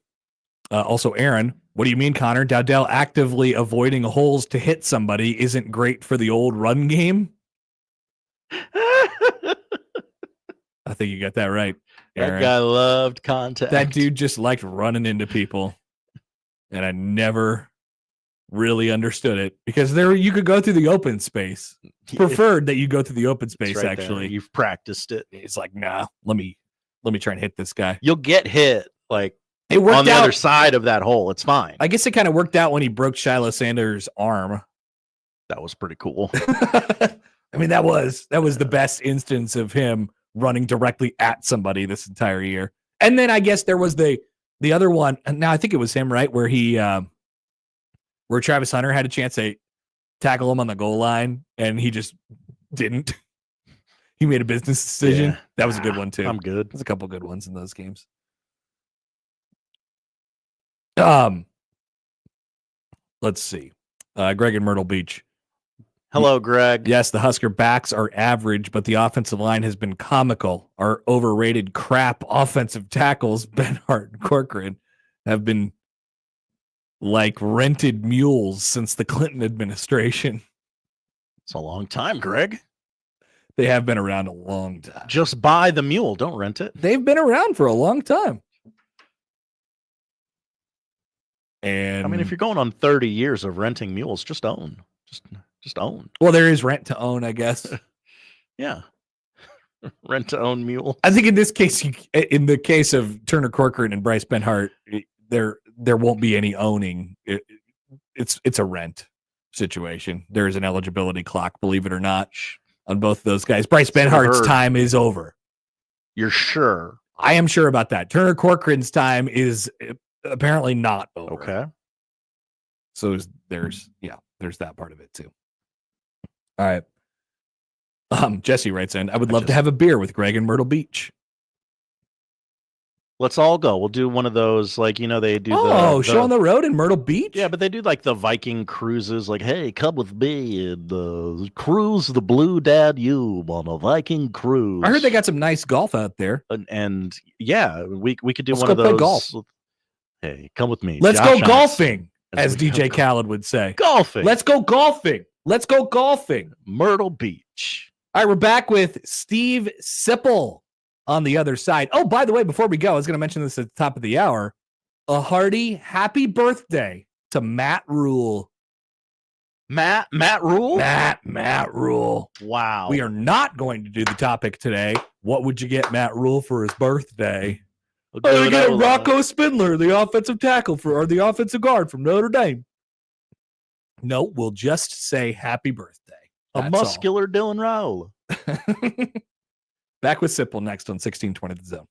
Also, Aaron, what do you mean, Connor? Dowdell actively avoiding holes to hit somebody isn't great for the old run game? I think you got that right, Aaron. That guy loved contact. That dude just liked running into people. And I never really understood it because you could go through the open space. Preferred that you go through the open space, right actually. there. You've practiced it. It's like, nah, let me try and hit this guy. You'll get hit like it worked on the out. Other side of that hole. It's fine. I guess it kind of worked out when he broke Shiloh Sanders' arm. That was pretty cool. I mean, that was the best instance of him running directly at somebody this entire year. And then I guess there was the other one. Now I think it was him, right? Where where Travis Hunter had a chance to tackle him on the goal line and he just didn't. He made a business decision. Yeah. That was a good one too. I'm good. There's a couple good ones in those games. Let's see. Greg in Myrtle Beach. Hello, Greg. Yes, the Husker backs are average, but the offensive line has been comical. Our overrated crap offensive tackles, Benhart and Corcoran, have been like rented mules since the Clinton administration. It's a long time, Greg. They have been around a long time. Just buy the mule. Don't rent it. They've been around for a long time. And I mean, if you're going on 30 years of renting mules, just own. Just own. Well, there is rent to own, I guess. Yeah. Rent to own mule. I think in this case, in the case of Turner Corcoran and Bryce Benhart, there won't be any owning. It's a rent situation. There is an eligibility clock, believe it or not, on both of those guys. Bryce Benhart's time is over. You're sure? I am sure about that. Turner Corcoran's time is apparently not over. Okay. So there's that part of it too. All right. Jesse writes in, I would love to have a beer with Greg in Myrtle Beach. Let's all go. We'll do one of those, like, they do the show on the road in Myrtle Beach? Yeah, but they do like the Viking cruises, like, hey, come with me and cruise the Blue Danube on a Viking cruise. I heard they got some nice golf out there. And yeah, we could do Let's one of go play those. Golf. Hey, come with me. Let's Josh go golfing, as DJ Khaled would say. Golfing. Let's go golfing. Let's go golfing. Myrtle Beach. All right, we're back with Steve Sipple on the other side. Oh, by the way, before we go, I was going to mention this at the top of the hour. A hearty happy birthday to Matt Rule. Matt Rule? Matt Rule. Wow. We are not going to do the topic today. What would you get Matt Rule for his birthday? I get a Rocco Spindler, the offensive tackle or the offensive guard from Notre Dame. No, we'll just say happy birthday. A muscular Dylan Raiola. Back with Sipple next on 1620 The Zone.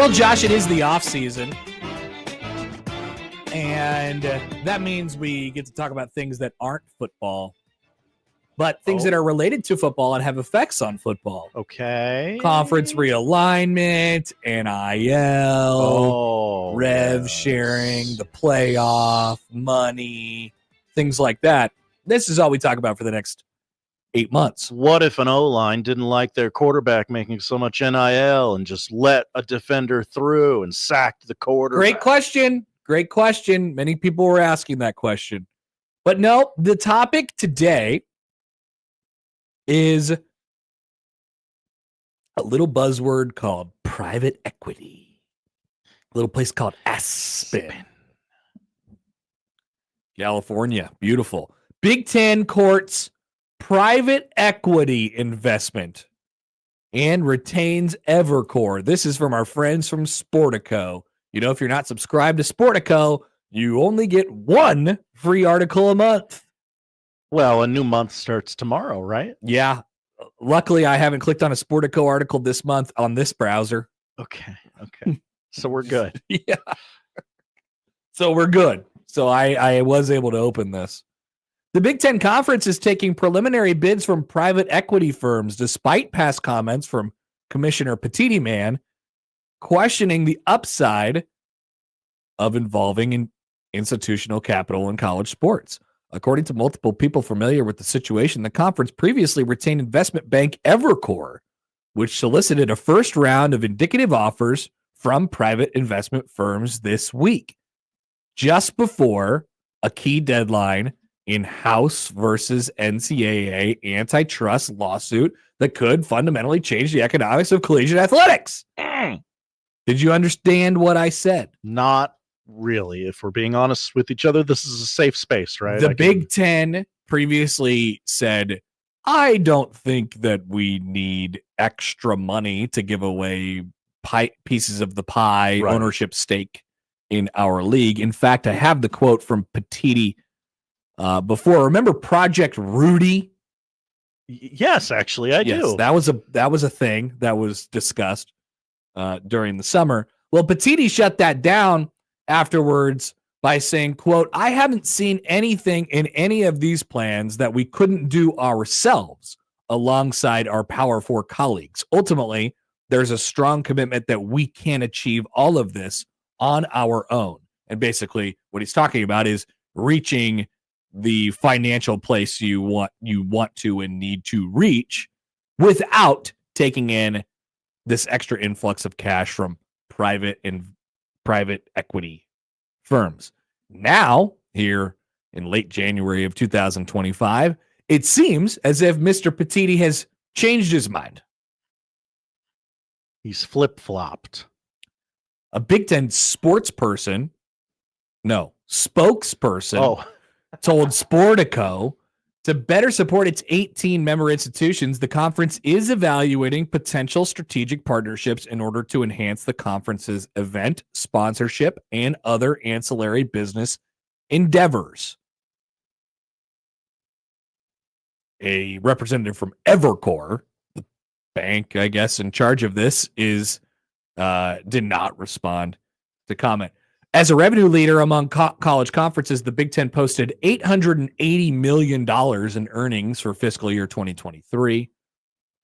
Well, Josh, it is the off season. And that means we get to talk about things that aren't football, but things that are related to football and have effects on football. Okay. Conference realignment, NIL, rev sharing, the playoff, money, things like that. This is all we talk about for the next 8 months. What if an O-line didn't like their quarterback making so much NIL and just let a defender through and sacked the quarterback? Great question. Great question. Many people were asking that question. But no, the topic today is a little buzzword called private equity. A little place called Aspen. California. Beautiful. Big Ten courts private equity investment and retains Evercore. This is from our friends from Sportico. You know, if you're not subscribed to Sportico, you only get one free article a month. Well, a new month starts tomorrow, right? Yeah. Luckily, I haven't clicked on a Sportico article this month on this browser. Okay. So we're good. Yeah. So we're good. So I was able to open this. The Big Ten Conference is taking preliminary bids from private equity firms, despite past comments from Commissioner Pitino questioning the upside of involving institutional capital in college sports. According to multiple people familiar with the situation, the conference previously retained investment bank Evercore, which solicited a first round of indicative offers from private investment firms this week, just before a key deadline in House versus NCAA antitrust lawsuit that could fundamentally change the economics of collegiate athletics. Did you understand what I said? Not really. If we're being honest with each other, this is a safe space, right? The Big Ten previously said, I don't think that we need extra money to give away pieces of the pie ownership stake in our league. In fact, I have the quote from Pitino before. Remember Project Rudy? Yes, actually, I do. That was a thing that was discussed during the summer. Well, Pitino shut that down afterwards by saying, quote, I haven't seen anything in any of these plans that we couldn't do ourselves alongside our Power 4 colleagues. Ultimately, there's a strong commitment that we can achieve all of this on our own. And basically what he's talking about is reaching the financial place you want to and need to reach without taking in this extra influx of cash from private equity firms. Now, here in late January of 2025, it seems as if Mr. Pitino has changed his mind. He's flip-flopped. A Big Ten spokesperson told Sportico to better support its 18 member institutions, the conference is evaluating potential strategic partnerships in order to enhance the conference's event, sponsorship, and other ancillary business endeavors. A representative from Evercore, the bank, I guess, in charge of this, did not respond to comment. As a revenue leader among college conferences, the Big Ten posted $880 million in earnings for fiscal year 2023.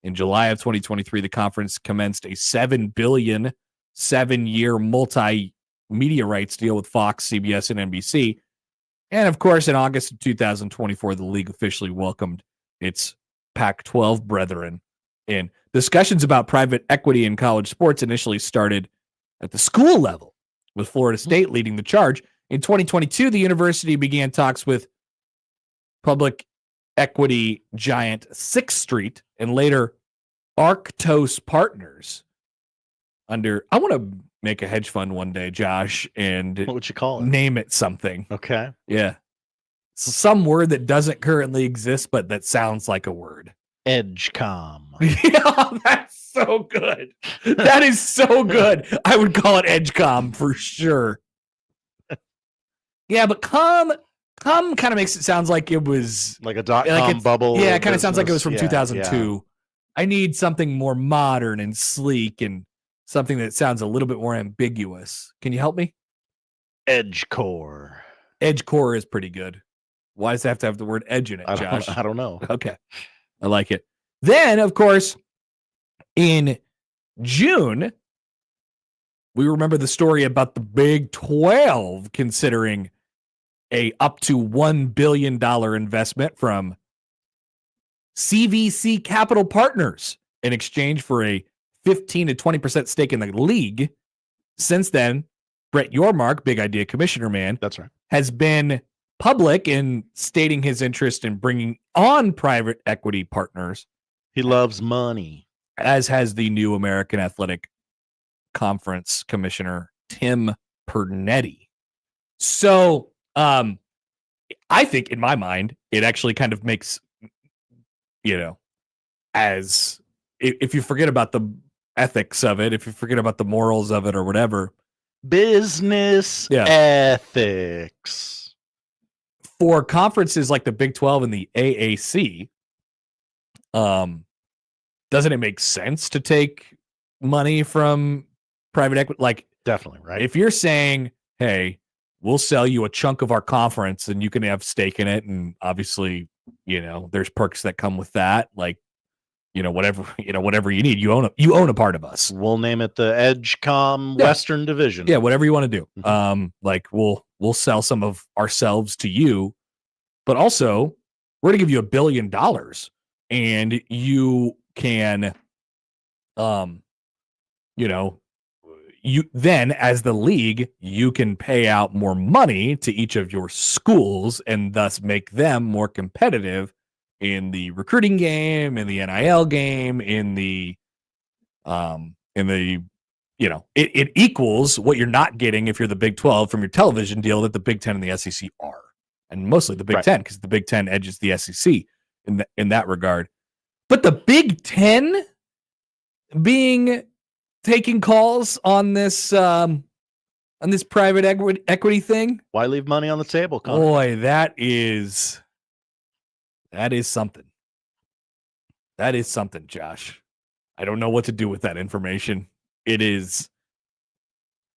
In July of 2023, the conference commenced a $7 billion 7-year multimedia rights deal with Fox, CBS, and NBC. And of course, in August of 2024, the league officially welcomed its Pac-12 brethren in. Discussions about private equity in college sports initially started at the school level, with Florida State leading the charge. In 2022, the university began talks with public equity giant Sixth Street and later Arctos Partners. I want to make a hedge fund one day, Josh, and what would you call it? Name it something. Okay. Yeah. Some word that doesn't currently exist, but that sounds like a word. EdgeCom. Yeah, that's so good. That is so good. I would call it EdgeCom for sure. Yeah, but com kind of makes it sound like it was like a .com bubble. Yeah, it kind of sounds like it was from 2002. Yeah. I need something more modern and sleek and something that sounds a little bit more ambiguous. Can you help me? Edge core. Edge core is pretty good. Why does it have to have the word edge in it, Josh? I don't know. Okay. I like it. Then, of course, in June, we remember the story about the Big 12 considering a up to $1 billion investment from CVC Capital Partners in exchange for a 15 to 20% stake in the league. Since then, Brett Yormark, Big Idea Commissioner man, that's right, has been public in stating his interest in bringing on private equity partners. He loves money, as has the new American Athletic Conference Commissioner Tim Pernetti. So, I think in my mind, it actually kind of makes, as if you forget about the ethics of it, if you forget about the morals of it or whatever, business ethics for conferences like the Big 12 and the AAC, doesn't it make sense to take money from private equity? Like, definitely, right? If you're saying, hey, we'll sell you a chunk of our conference and you can have stake in it, and obviously, there's perks that come with that, like, whatever you need, you own a part of us. We'll name it the EdgeCom Western Division. Yeah, whatever you want to do. Like we'll sell some of ourselves to you, but also we're going to give you $1 billion, and you can, you then, as the league, you can pay out more money to each of your schools and thus make them more competitive in the recruiting game, in the NIL game, it equals what you're not getting if you're the Big 12 from your television deal that the Big 10 and the SEC are, and mostly the Big 10, because the Big 10 edges the SEC in that regard. But the Big 10 taking calls on this private equity thing. Why leave money on the table, Connor? Boy, that is something. That is something, Josh. I don't know what to do with that information. It is.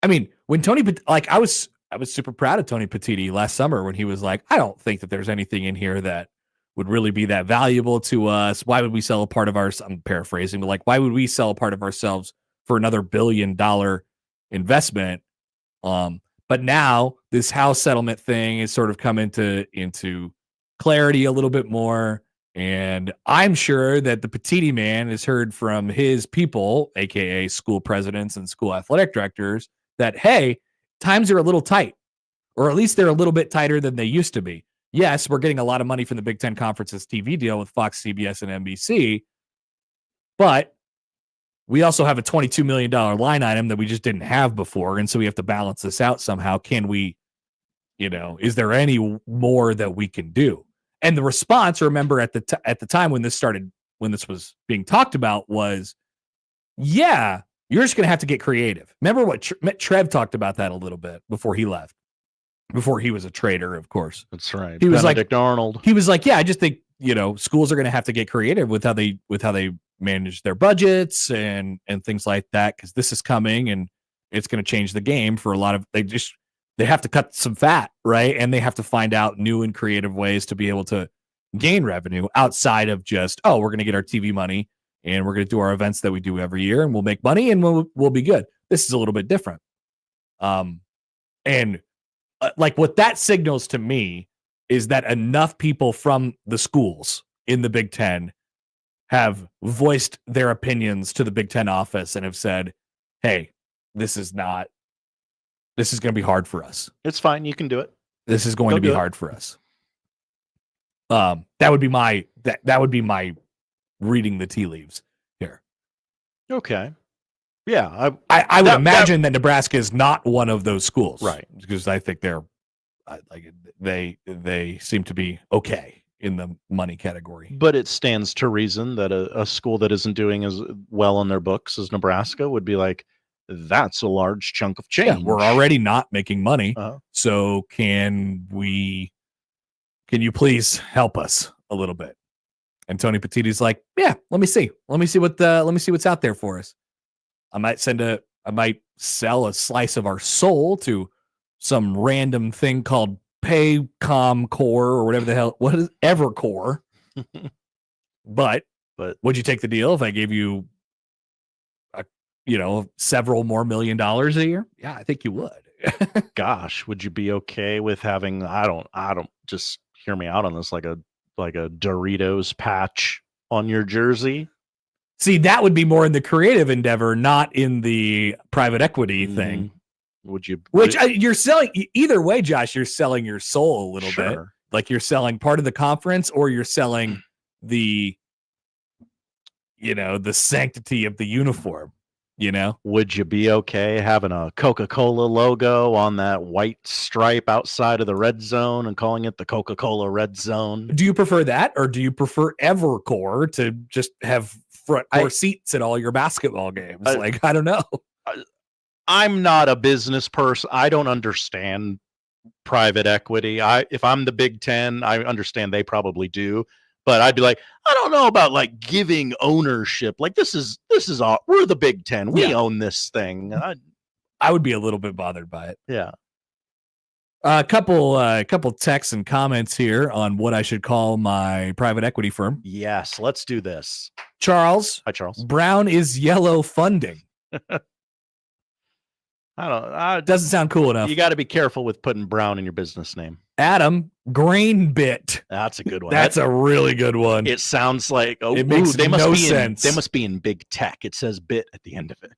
I mean, when I was super proud of Tony Pitino last summer when he was like, I don't think that there's anything in here that would really be that valuable to us. Why would we sell a part of I'm paraphrasing, but like, why would we sell a part of ourselves for another $1 billion investment? But now this house settlement thing has sort of come into clarity a little bit more, and I'm sure that the Pitino man has heard from his people, aka school presidents and school athletic directors, that hey, times are a little tight, or at least they're a little bit tighter than they used to be. Yes, we're getting a lot of money from the Big Ten Conference's TV deal with Fox, CBS, and NBC, but we also have a $22 million line item that we just didn't have before, and so we have to balance this out somehow. Can we, is there any more that we can do? And the response, remember, at the time when this was being talked about, was, yeah, you're just going to have to get creative. Remember what Trev talked about that a little bit before he left, before he was a traitor, of course. That's right. He was Benedict Arnold. He was like, yeah, I just think, schools are going to have to get creative with how they manage their budgets and things like that, because this is coming and it's going to change the game for a lot of, they have to cut some fat, right? And they have to find out new and creative ways to be able to gain revenue outside of just, oh, we're going to get our TV money and we're going to do our events that we do every year and we'll make money and we'll be good. This is a little bit different. Like what that signals to me is that enough people from the schools in the Big Ten have voiced their opinions to the Big Ten office and have said, hey, this is going to be hard for us. It's fine. You can do it. This is going to be hard for us. That would be my reading the tea leaves here. Okay. Yeah. I would imagine that Nebraska is not one of those schools. Right. Because I think they seem to be okay in the money category. But it stands to reason that a school that isn't doing as well on their books as Nebraska would be like, that's a large chunk of change. Yeah, we're already not making money. So can you please help us a little bit? And Tony Petitti's like, yeah, let me see what's out there for us. I might sell a slice of our soul to some random thing called Paycom Core or whatever the hell. What is Evercore? But would you take the deal if I gave you several more $1 million a year? Yeah, I think you would. Gosh, would you be okay with having, I don't just hear me out on this, like a Doritos patch on your jersey? See, that would be more in the creative endeavor, not in the private equity thing. Would you? You're selling either way, Josh. You're selling your soul a little bit. Like you're selling part of the conference, or you're selling the sanctity of the uniform. Would you be okay having a Coca-Cola logo on that white stripe outside of the red zone and calling it the Coca-Cola Red Zone? Do you prefer that, or do you prefer Evercore to just have front row seats at all your basketball games? I don't know. I'm not a business person. I don't understand private equity. If I'm the Big Ten, I understand they probably do. But I'd be like, I don't know about like giving ownership. Like this is all, we're the Big Ten. We own this thing. I would be a little bit bothered by it. Yeah. A couple texts and comments here on what I should call my private equity firm. Yes, let's do this. Charles. Hi, Charles. Brown is yellow funding. Doesn't sound cool enough. You got to be careful with putting Brown in your business name. Adam, grain bit. That's a good one. That's a really good one. It sounds like it makes they no must be sense. They must be in big tech. It says bit at the end of it.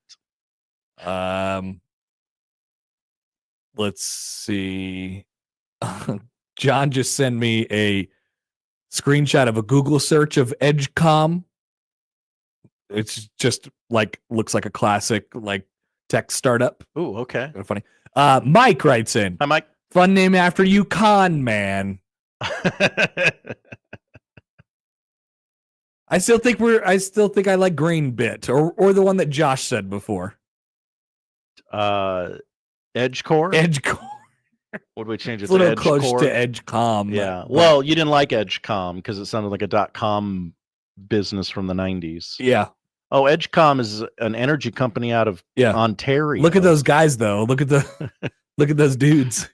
Let's see. John just sent me a screenshot of a Google search of EdgeCom. It's just looks like a classic tech startup. Ooh, okay. Kind of funny. Mike writes in. Hi, Mike. Fun name after you, Con Man. I still think I like Grain Bit or the one that Josh said before. Edgecore. Edgecore. What do we change it It's a little to? close Edgecore? to EdgeCom. Yeah. Well, you didn't like EdgeCom because it sounded like a .com business from the 90s. Yeah. Oh, EdgeCom is an energy company out of Ontario. Look at those guys, though. Look at those dudes.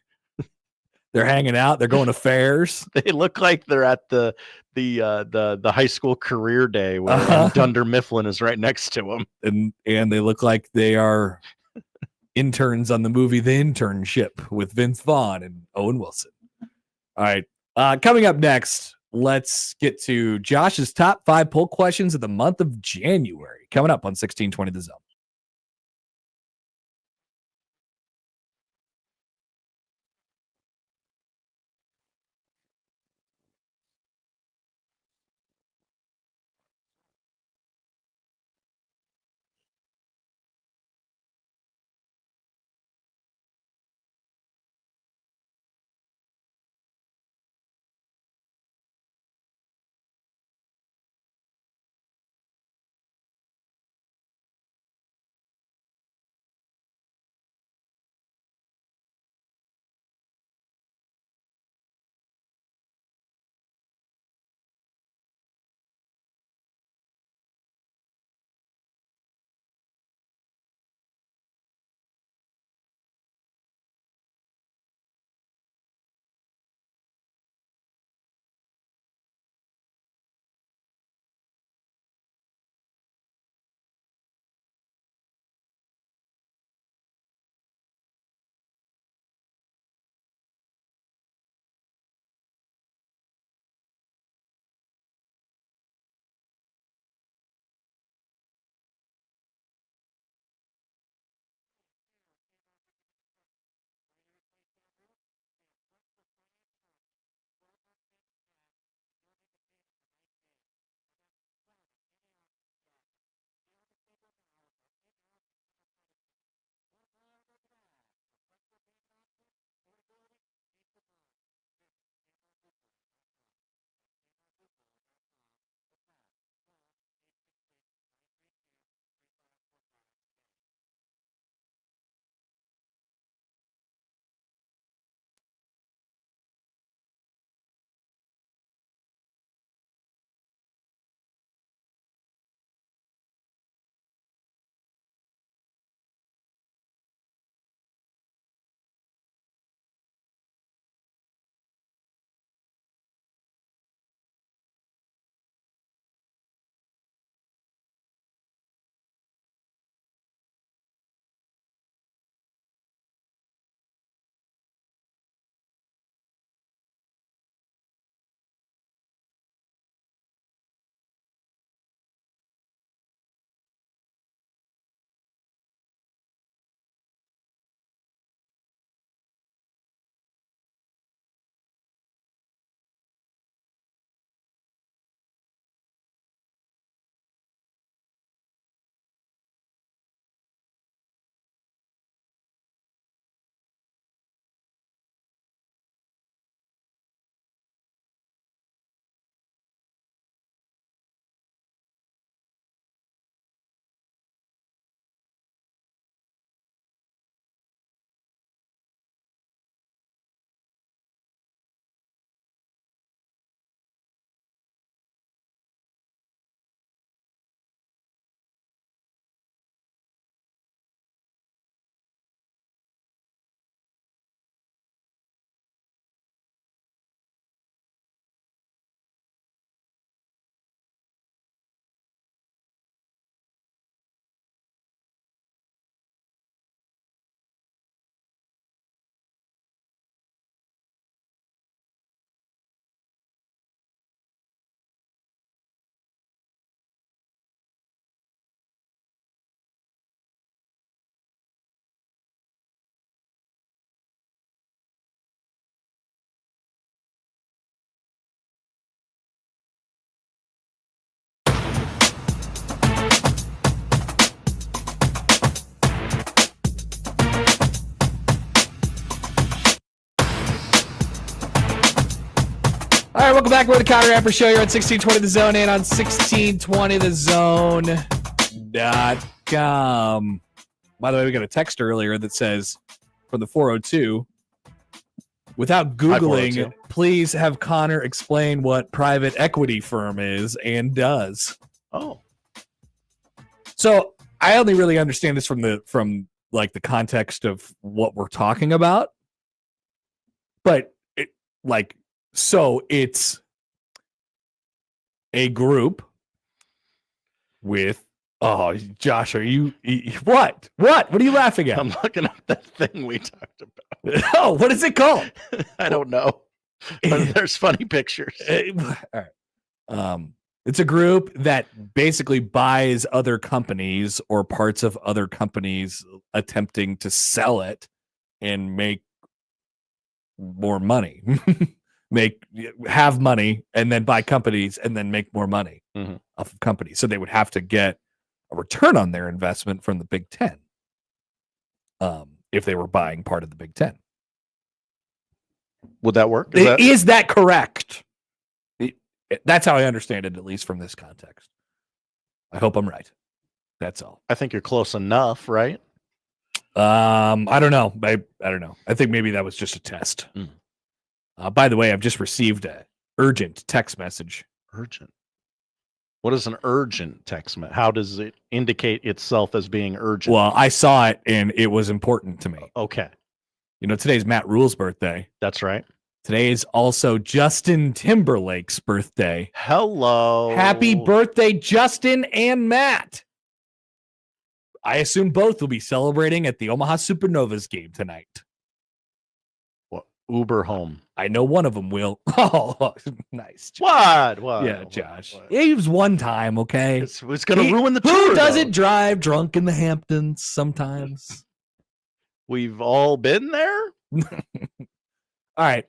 They're hanging out. They're going to fairs. They look like they're at the high school career day where Dunder Mifflin is right next to them, and they look like they are interns on the movie The Internship with Vince Vaughn and Owen Wilson. All right, coming up next, let's get to Josh's top 5 poll questions of the month of January. Coming up on 1620 The Zone. right, welcome back. We're the Connor Happer Show. You're on 1620 The Zone and on 1620thezone.com. By the way, we got a text earlier that says from the 402, without Googling, please have Connor explain what private equity firm is and does. Oh. So I only really understand this from the context of what we're talking about. But it's a group with Josh, are you what? What are you laughing at? I'm looking up that thing we talked about. Oh, what is it called? I don't know. But there's funny pictures. All right. It's a group that basically buys other companies or parts of other companies, attempting to sell it and make more money. Have money and then buy companies and then make more money off of companies. So they would have to get a return on their investment from the Big Ten if they were buying part of the Big Ten. Would that work? Is that correct? That's how I understand it, at least from this context. I hope I'm right. That's all. I think you're close enough, right? I don't know. I don't know. I think maybe that was just a test. By the way, I've just received an urgent text message. Urgent? What is an urgent text message? How does it indicate itself as being urgent? Well, I saw it and it was important to me. Okay. You know, today's Matt Rule's birthday. That's right. Today is also Justin Timberlake's birthday. Hello. Happy birthday, Justin and Matt. I assume both will be celebrating at the Omaha Supernovas game tonight. What? Uber home. I know one of them will. Oh, nice. What? Yeah, Josh. It was one time, okay? It's going to ruin the tour. Who doesn't drive drunk in the Hamptons sometimes? We've all been there. All right.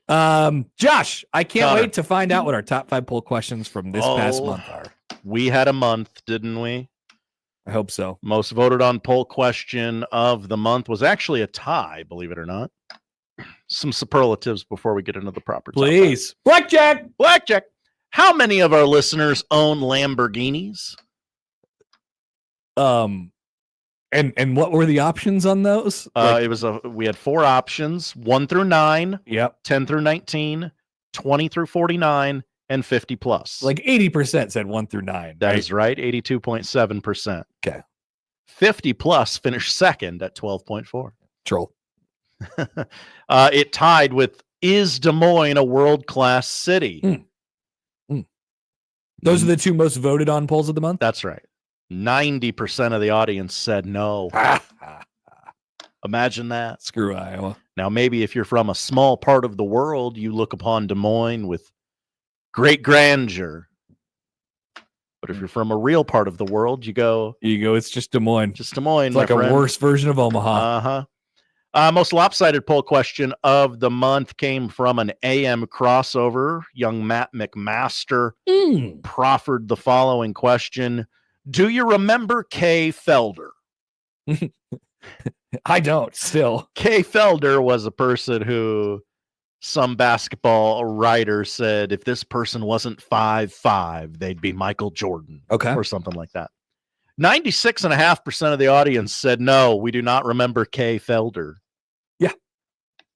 Josh, I can't wait to find out what our top 5 poll questions from this past month are. We had a month, didn't we? I hope so. Most voted on poll question of the month was actually a tie, believe it or not. Some superlatives before we get into the proper top Please. Blackjack. Blackjack. How many of our listeners own Lamborghinis? And what were the options on those? We had 4 options, 1 through 9, 10 through 19, 20 through 49, and 50 plus. Like 80% said 1 through 9. That is right, 82.7%. Okay. 50 plus finished second at 12.4. Troll. It tied with, is Des Moines a world-class city? Those are the 2 most voted on polls of the month? That's right. 90% of the audience said no. Imagine that. Screw Iowa. Now, maybe if you're from a small part of the world, you look upon Des Moines with great grandeur. But if you're from a real part of the world, you go, it's just Des Moines. Just Des Moines. It's like a worse version of Omaha. Uh-huh. Most lopsided poll question of the month came from an AM crossover. Young Matt McMaster proffered the following question. Do you remember Kay Felder? I don't, still. Kay Felder was a person who some basketball writer said if this person wasn't 5'5", they'd be Michael Jordan. Okay. Or something like that. 96.5% of the audience said no, we do not remember Kay Felder. Yeah.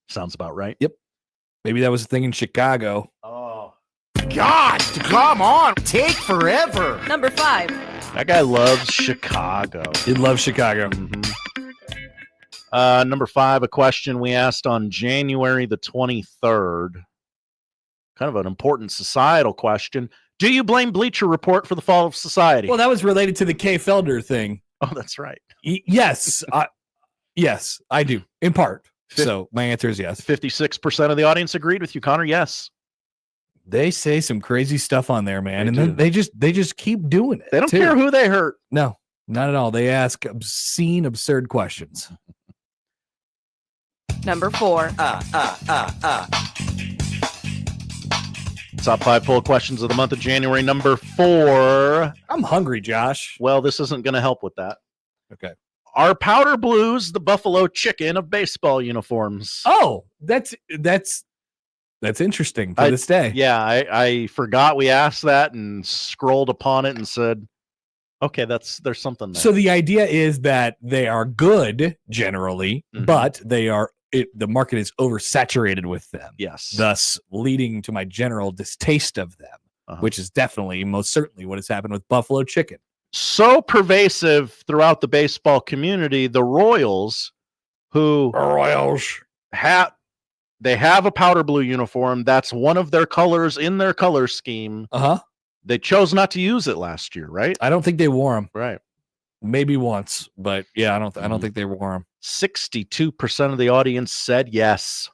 Sounds about right. Yep. Maybe that was a thing in Chicago. Oh. God, come on. Take forever. Number 5. That guy loves Chicago. He loves Chicago. Number 5, a question we asked on January the 23rd. Kind of an important societal question. Do you blame Bleacher Report for the fall of society? Well, that was related to the Kay Felder thing. Oh, that's right. Yes. Yes, I do, in part. So my answer is yes. 56% of the audience agreed with you, Connor. Yes. They say some crazy stuff on there, man. Then they just keep doing it. They don't care who they hurt. No, not at all. They ask obscene, absurd questions. Number 4. Top 5 poll questions of the month of January. Number 4. I'm hungry, Josh. Well, this isn't going to help with that. Okay. Are powder blues the Buffalo Chicken of baseball uniforms? Oh, that's That's interesting to this day. Yeah, I forgot we asked that and scrolled upon it and said, okay, there's something there. So the idea is that they are good generally, but the market is oversaturated with them. Yes. Thus leading to my general distaste of them, which is definitely, most certainly what has happened with buffalo chicken. So pervasive throughout the baseball community, the Royals, they have a powder blue uniform. That's one of their colors in their color scheme. They chose not to use it last year, right? I don't think they wore them. Right. Maybe once, but yeah, I don't think they wore them. 62% of the audience said yes.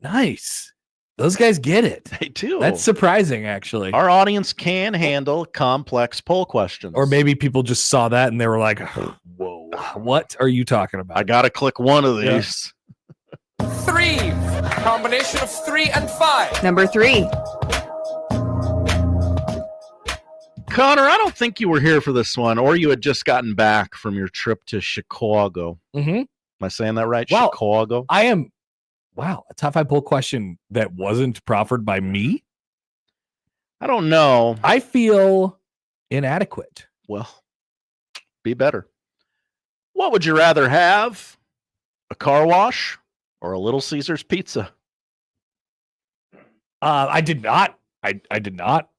Nice. Those guys get it. They do. That's surprising, actually. Our audience can handle complex poll questions. Or maybe people just saw that and they were like, whoa, what are you talking about? I got to click one of these. 3. Combination of 3 and 5. Number 3. Connor, I don't think you were here for this one, or you had just gotten back from your trip to Chicago. Am I saying that right? Wow. Chicago? I am. Wow. A top 5 poll question that wasn't proffered by me? I don't know. I feel inadequate. Well, be better. What would you rather have? A car wash or a Little Caesars pizza? I did not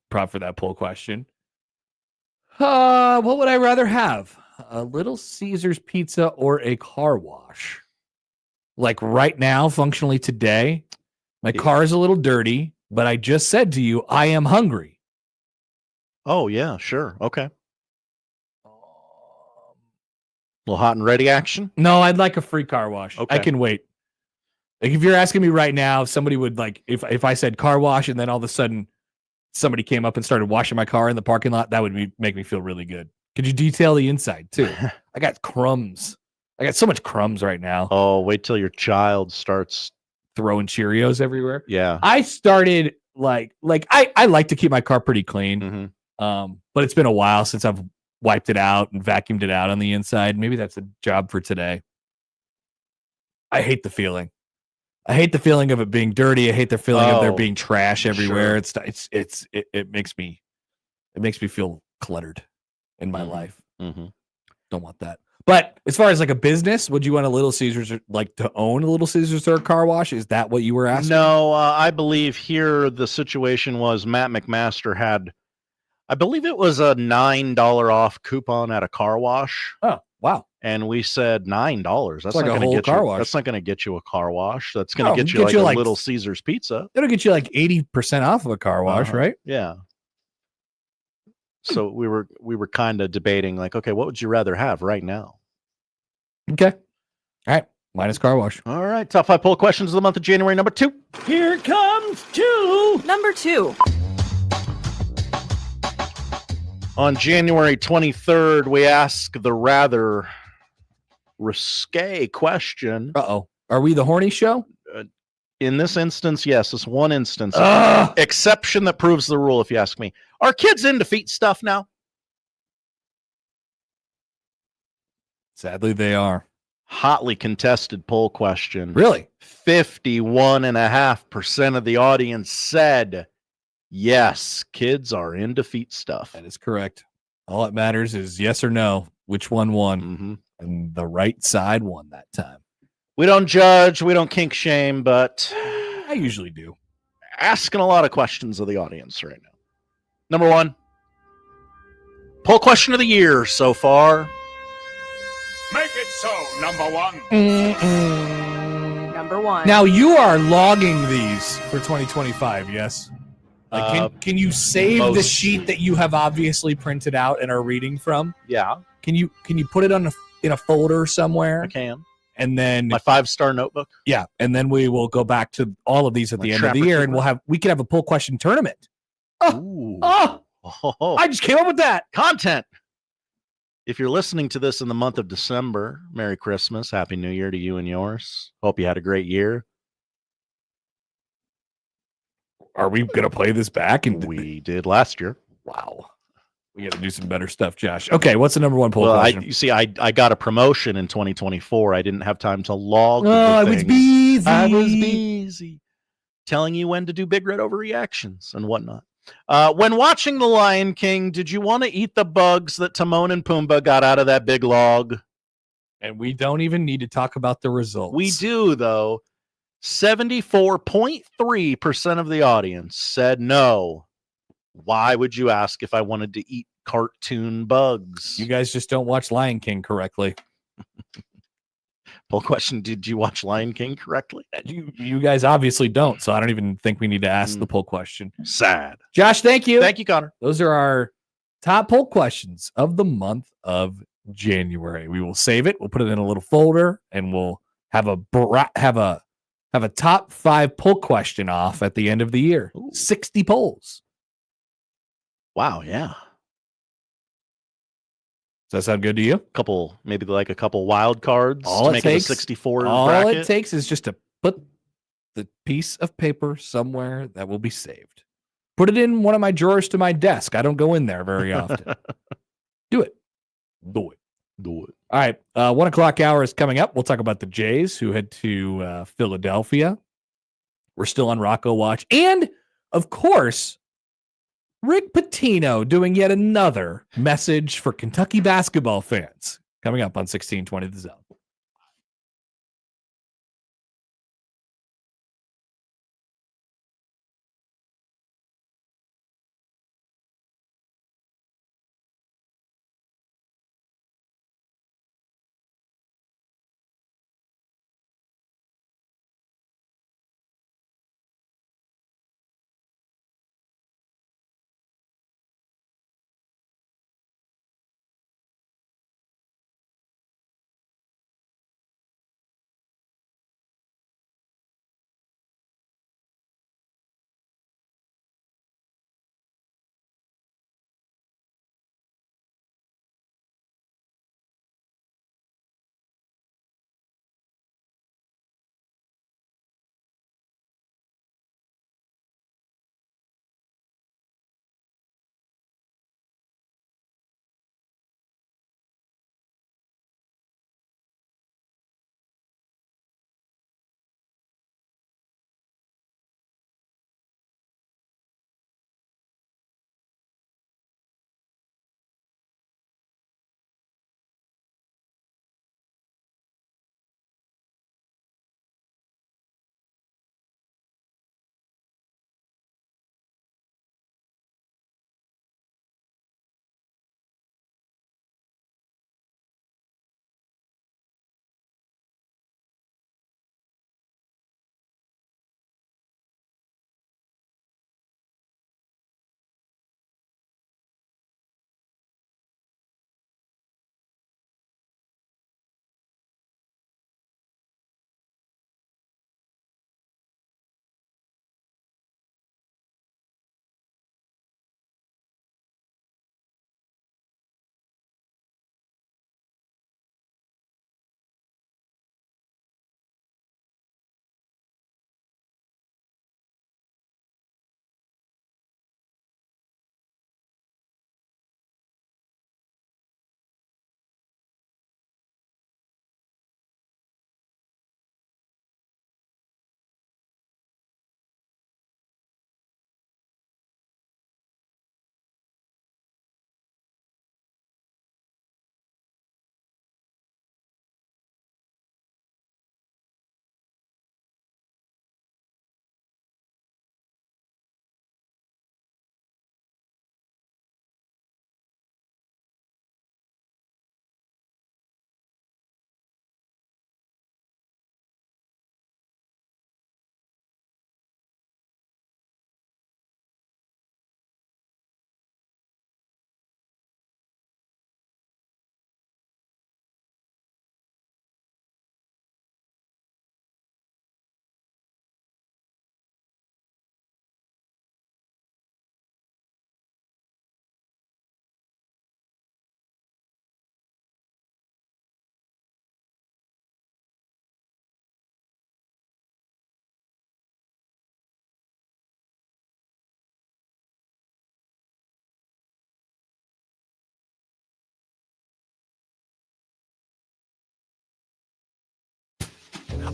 proffer that poll question. What would I rather have? A Little Caesars pizza or a car wash? Like right now, functionally today, my car is a little dirty, but I just said to you, I am hungry. Oh, yeah, sure. Okay. A little hot and ready action? No, I'd like a free car wash. Okay. I can wait. Like if you're asking me right now, somebody would like, if I said car wash and then all of a sudden somebody came up and started washing my car in the parking lot, that would make me feel really good. Could you detail the inside too? I got crumbs. I got so much crumbs right now. Oh, wait till your child starts throwing Cheerios everywhere. Yeah. I started I like to keep my car pretty clean. But it's been a while since I've wiped it out and vacuumed it out on the inside. Maybe that's a job for today. I hate the feeling. I hate the feeling of it being dirty. I hate the feeling of there being trash everywhere. Sure. It makes me feel cluttered in my life. Don't want that. But as far as like a business, would you want a Little Caesars or like to own a Little Caesars or a car wash? Is that what you were asking? No, I believe here the situation was Matt McMaster had, I believe it was a $9 off coupon at a car wash. Oh, wow. And we said $9. That's like not a going to whole get car you. wash. That's not going to get you a car wash. That's going to get you get like a Little Caesars pizza. It'll get you like 80% off of a car wash, right? Yeah. So we were kind of debating like, okay, what would you rather have right now? Okay. All right. Minus car wash. All right. Top 5 poll questions of the month of January. Number 2. Here comes 2. Number 2. On January 23rd, we ask the rather risque question. Uh-oh. Are we the horny show? In this instance, yes. This one instance. Exception that proves the rule, if you ask me. Are kids into feet stuff now? Sadly, they are. Hotly contested poll question. Really? 51.5% of the audience said yes, kids are into feet stuff. That is correct. All that matters is yes or no. Which one won? And the right side won that time. We don't judge. We don't kink shame, but I usually do. Asking a lot of questions of the audience right now. Number 1. Poll question of the year so far. Make it so, number 1. Number 1. Now you are logging these for 2025, yes? Can you save the sheet that you have obviously printed out and are reading from? Yeah. Can you put it in a folder somewhere? I can. And then my 5-star notebook. Yeah, and then we will go back to all of these at the end of the year, and we can have a poll question tournament. I just came up with that content. If you're listening to this in the month of December, Merry Christmas, Happy New Year to you and yours. Hope you had a great year. Are we gonna play this back? And we did last year. Wow. We got to do some better stuff, Josh. Okay, what's the number 1 poll question? You see, I got a promotion in 2024. I didn't have time to log. I was busy. I was busy. telling you when to do big red overreactions and whatnot. When watching The Lion King, did you want to eat the bugs that Timon and Pumbaa got out of that big log? And we don't even need to talk about the results. We do, though. 74.3% of the audience said no. Why would you ask if I wanted to eat cartoon bugs? You guys just don't watch Lion King correctly. Poll question, did you watch Lion King correctly? You guys obviously don't, so I don't even think we need to ask the poll question. Sad. Josh, thank you. Thank you, Connor. Those are our top poll questions of the month of January. We will save it. We'll put it in a little folder, and we'll have a top 5 poll question off at the end of the year. Ooh. 60 polls. Wow, yeah. Does that sound good to you? Maybe like a couple wild cards to make it a 64 all bracket. it takes is just to put the piece of paper somewhere that will be saved. Put it in one of my drawers to my desk. I don't go in there very often. Do it. Do it. All right. 1 o'clock hour is coming up. We'll talk about the Jays who head to Philadelphia. We're still on Rocco watch. And, of course, Rick Pitino doing yet another message for Kentucky basketball fans. Coming up on 1620 The Zone.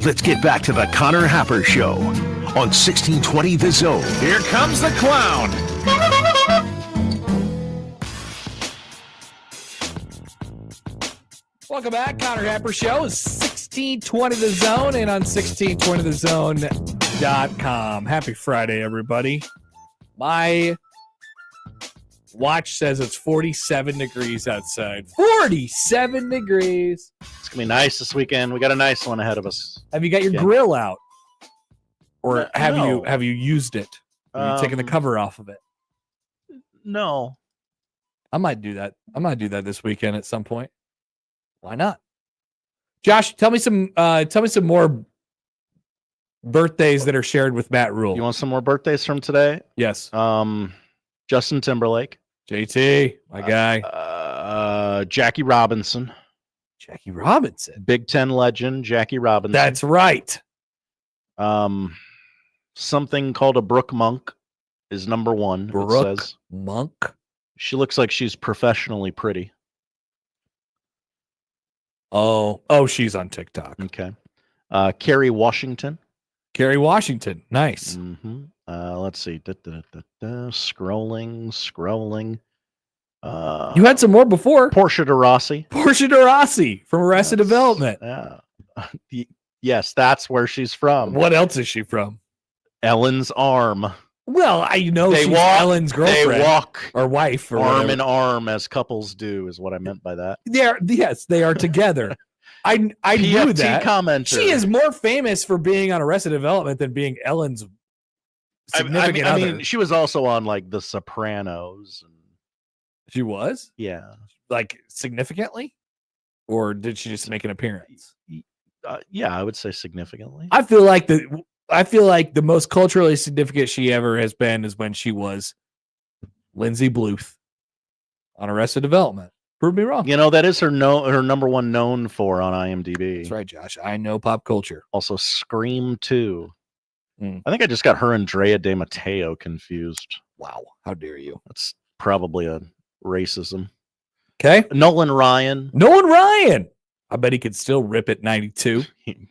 Let's get back to the Connor Happer Show on 1620 The Zone. Here comes the clown. Welcome back. Connor Happer Show is 1620 The Zone and on 1620thezone.com. Happy Friday, everybody. My watch says it's 47 degrees outside. 47 degrees. It's going to be nice this weekend. We got a nice one ahead of us. Have you got your grill out? Or have you used it? Have you taken the cover off of it? No. I might do that. This weekend at some point. Why not? Josh, tell me some more birthdays that are shared with Matt Rule. You want some more birthdays from today? Yes. Justin Timberlake. JT, my guy. Jackie Robinson. Jackie Robinson. Big Ten legend, Jackie Robinson. That's right. Something called a Brooke Monk is number one. Brooke Monk? She looks like she's professionally pretty. Oh, she's on TikTok. Okay. Kerry Washington. Kerry Washington. Nice. Mm-hmm. Let's see. Scrolling. You had some more before. Portia de Rossi. Portia de Rossi from Arrested Development. Yeah. Yes, that's where she's from. What else is she from? Ellen's Arm. Well, she's Ellen's girlfriend. They walk or wife or arm whatever. in arm as couples do is what I meant by that. They are together. I knew that. Commenter. She is more famous for being on Arrested Development than being Ellen's significant other. I mean, she was also on like The Sopranos. She was? Yeah. Like significantly? Or did she just make an appearance? Yeah, I would say significantly. I feel like the most culturally significant she ever has been is when she was Lindsay Bluth on Arrested Development. Prove me wrong. You know, that is her number one known for on IMDb. That's right, Josh. I know pop culture. Also, Scream 2. I think I just got her and Drea De Matteo confused. Wow. How dare you? That's probably a racism. Okay. Nolan Ryan. I bet he could still rip at 92.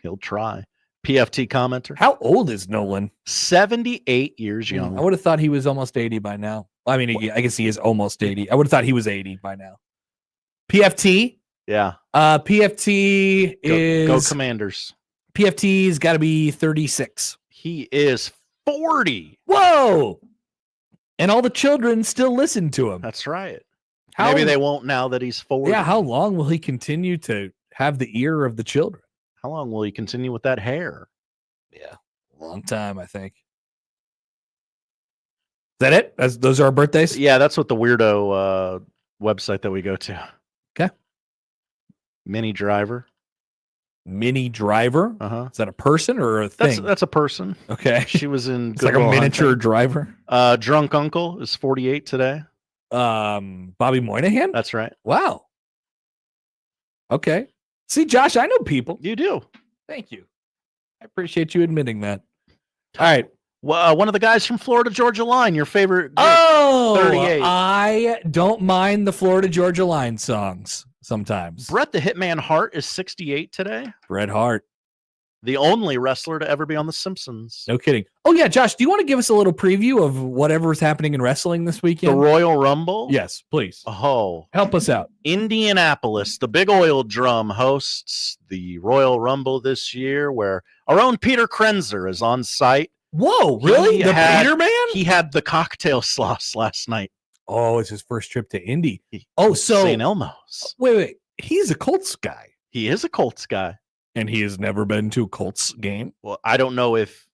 He'll try. PFT commenter. How old is Nolan? 78 years young. I would have thought he was almost 80 by now. I mean, I guess he is almost 80. I would have thought he was 80 by now. PFT? Yeah. PFT is... Go Commanders. PFT's got to be 36. He is 40. Whoa! And all the children still listen to him. That's right. Maybe they won't now that he's 40. Yeah, how long will he continue to have the ear of the children? How long will he continue with that hair? Yeah, a long time, I think. Is that it? Those are our birthdays? Yeah, that's what the weirdo website that we go to. Okay. Mini Driver. Mini Driver? Uh-huh. Is that a person or a thing? That's a person. Okay. She was in It's like a miniature driver. Drunk Uncle is 48 today. Bobby Moynihan? That's right. Wow. Okay. See, Josh, I know people. You do. Thank you. I appreciate you admitting that. All right. Well, one of the guys from Florida Georgia Line, your favorite group, Oh, 38. I don't mind the Florida Georgia Line songs sometimes. Bret the Hitman Hart is 68 today. Bret Hart. The only wrestler to ever be on The Simpsons. No kidding. Oh, yeah, Josh, do you want to give us a little preview of whatever's happening in wrestling this weekend? The Royal Rumble? Yes, please. Oh. Help us out. Indianapolis, the Big Oil Drum hosts the Royal Rumble this year, where our own Peter Krenzer is on site. Whoa, really? The Peter man? He had the cocktail sauce last night. Oh, it's his first trip to Indy. Oh, so St. Elmo's. Wait. He's a Colts guy. He is a Colts guy. And he has never been to a Colts game? Well, I don't know if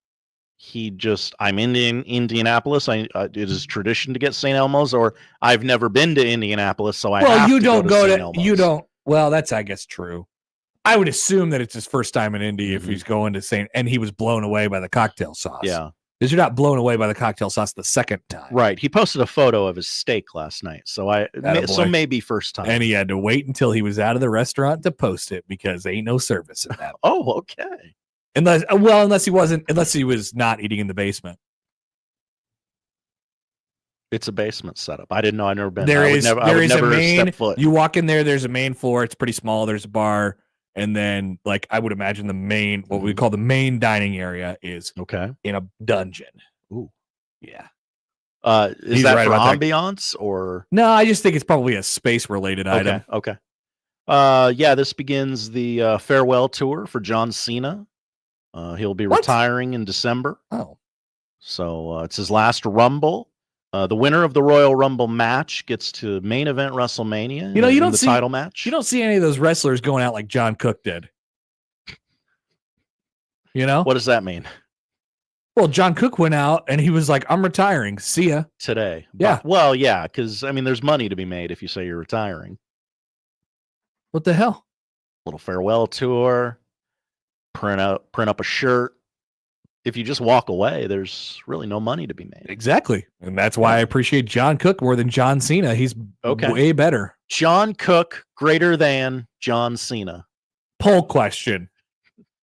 I'm in Indianapolis. It is tradition to get St. Elmo's, or I've never been to Indianapolis, so I have to go to St. Elmo's. You don't. Well, that's, I guess, true. I would assume that it's his first time in Indy if he's going to St. And he was blown away by the cocktail sauce. Yeah. Because you're not blown away by the cocktail sauce the second time. Right. He posted a photo of his steak last night. So maybe first time. And he had to wait until he was out of the restaurant to post it because ain't no service in that. Oh, okay. Unless he was not eating in the basement. It's a basement setup. I didn't know. I've never been. There is a main. step foot. You walk in there. There's a main floor. It's pretty small. There's a bar. And then, like, I would imagine the main, what we call the main dining area is in a dungeon. Ooh. Yeah. Is He's that right for about that. ambiance or? No, I just think it's probably a space-related item. Okay. Yeah, this begins the farewell tour for John Cena. He'll be retiring in December. Oh. So it's his last Rumble. The winner of the Royal Rumble match gets to main event WrestleMania. You know, you in don't the see title match. You don't see any of those wrestlers going out like John Cook did. You know? What does that mean? Well, John Cook went out and he was like, I'm retiring. See ya. Today. Yeah. Well, yeah, because, I mean, there's money to be made if you say you're retiring. What the hell? Little farewell tour. Print up a shirt. If you just walk away, there's really no money to be made. Exactly. And that's why I appreciate John Cook more than John Cena. He's way better. John Cook greater than John Cena. Poll question.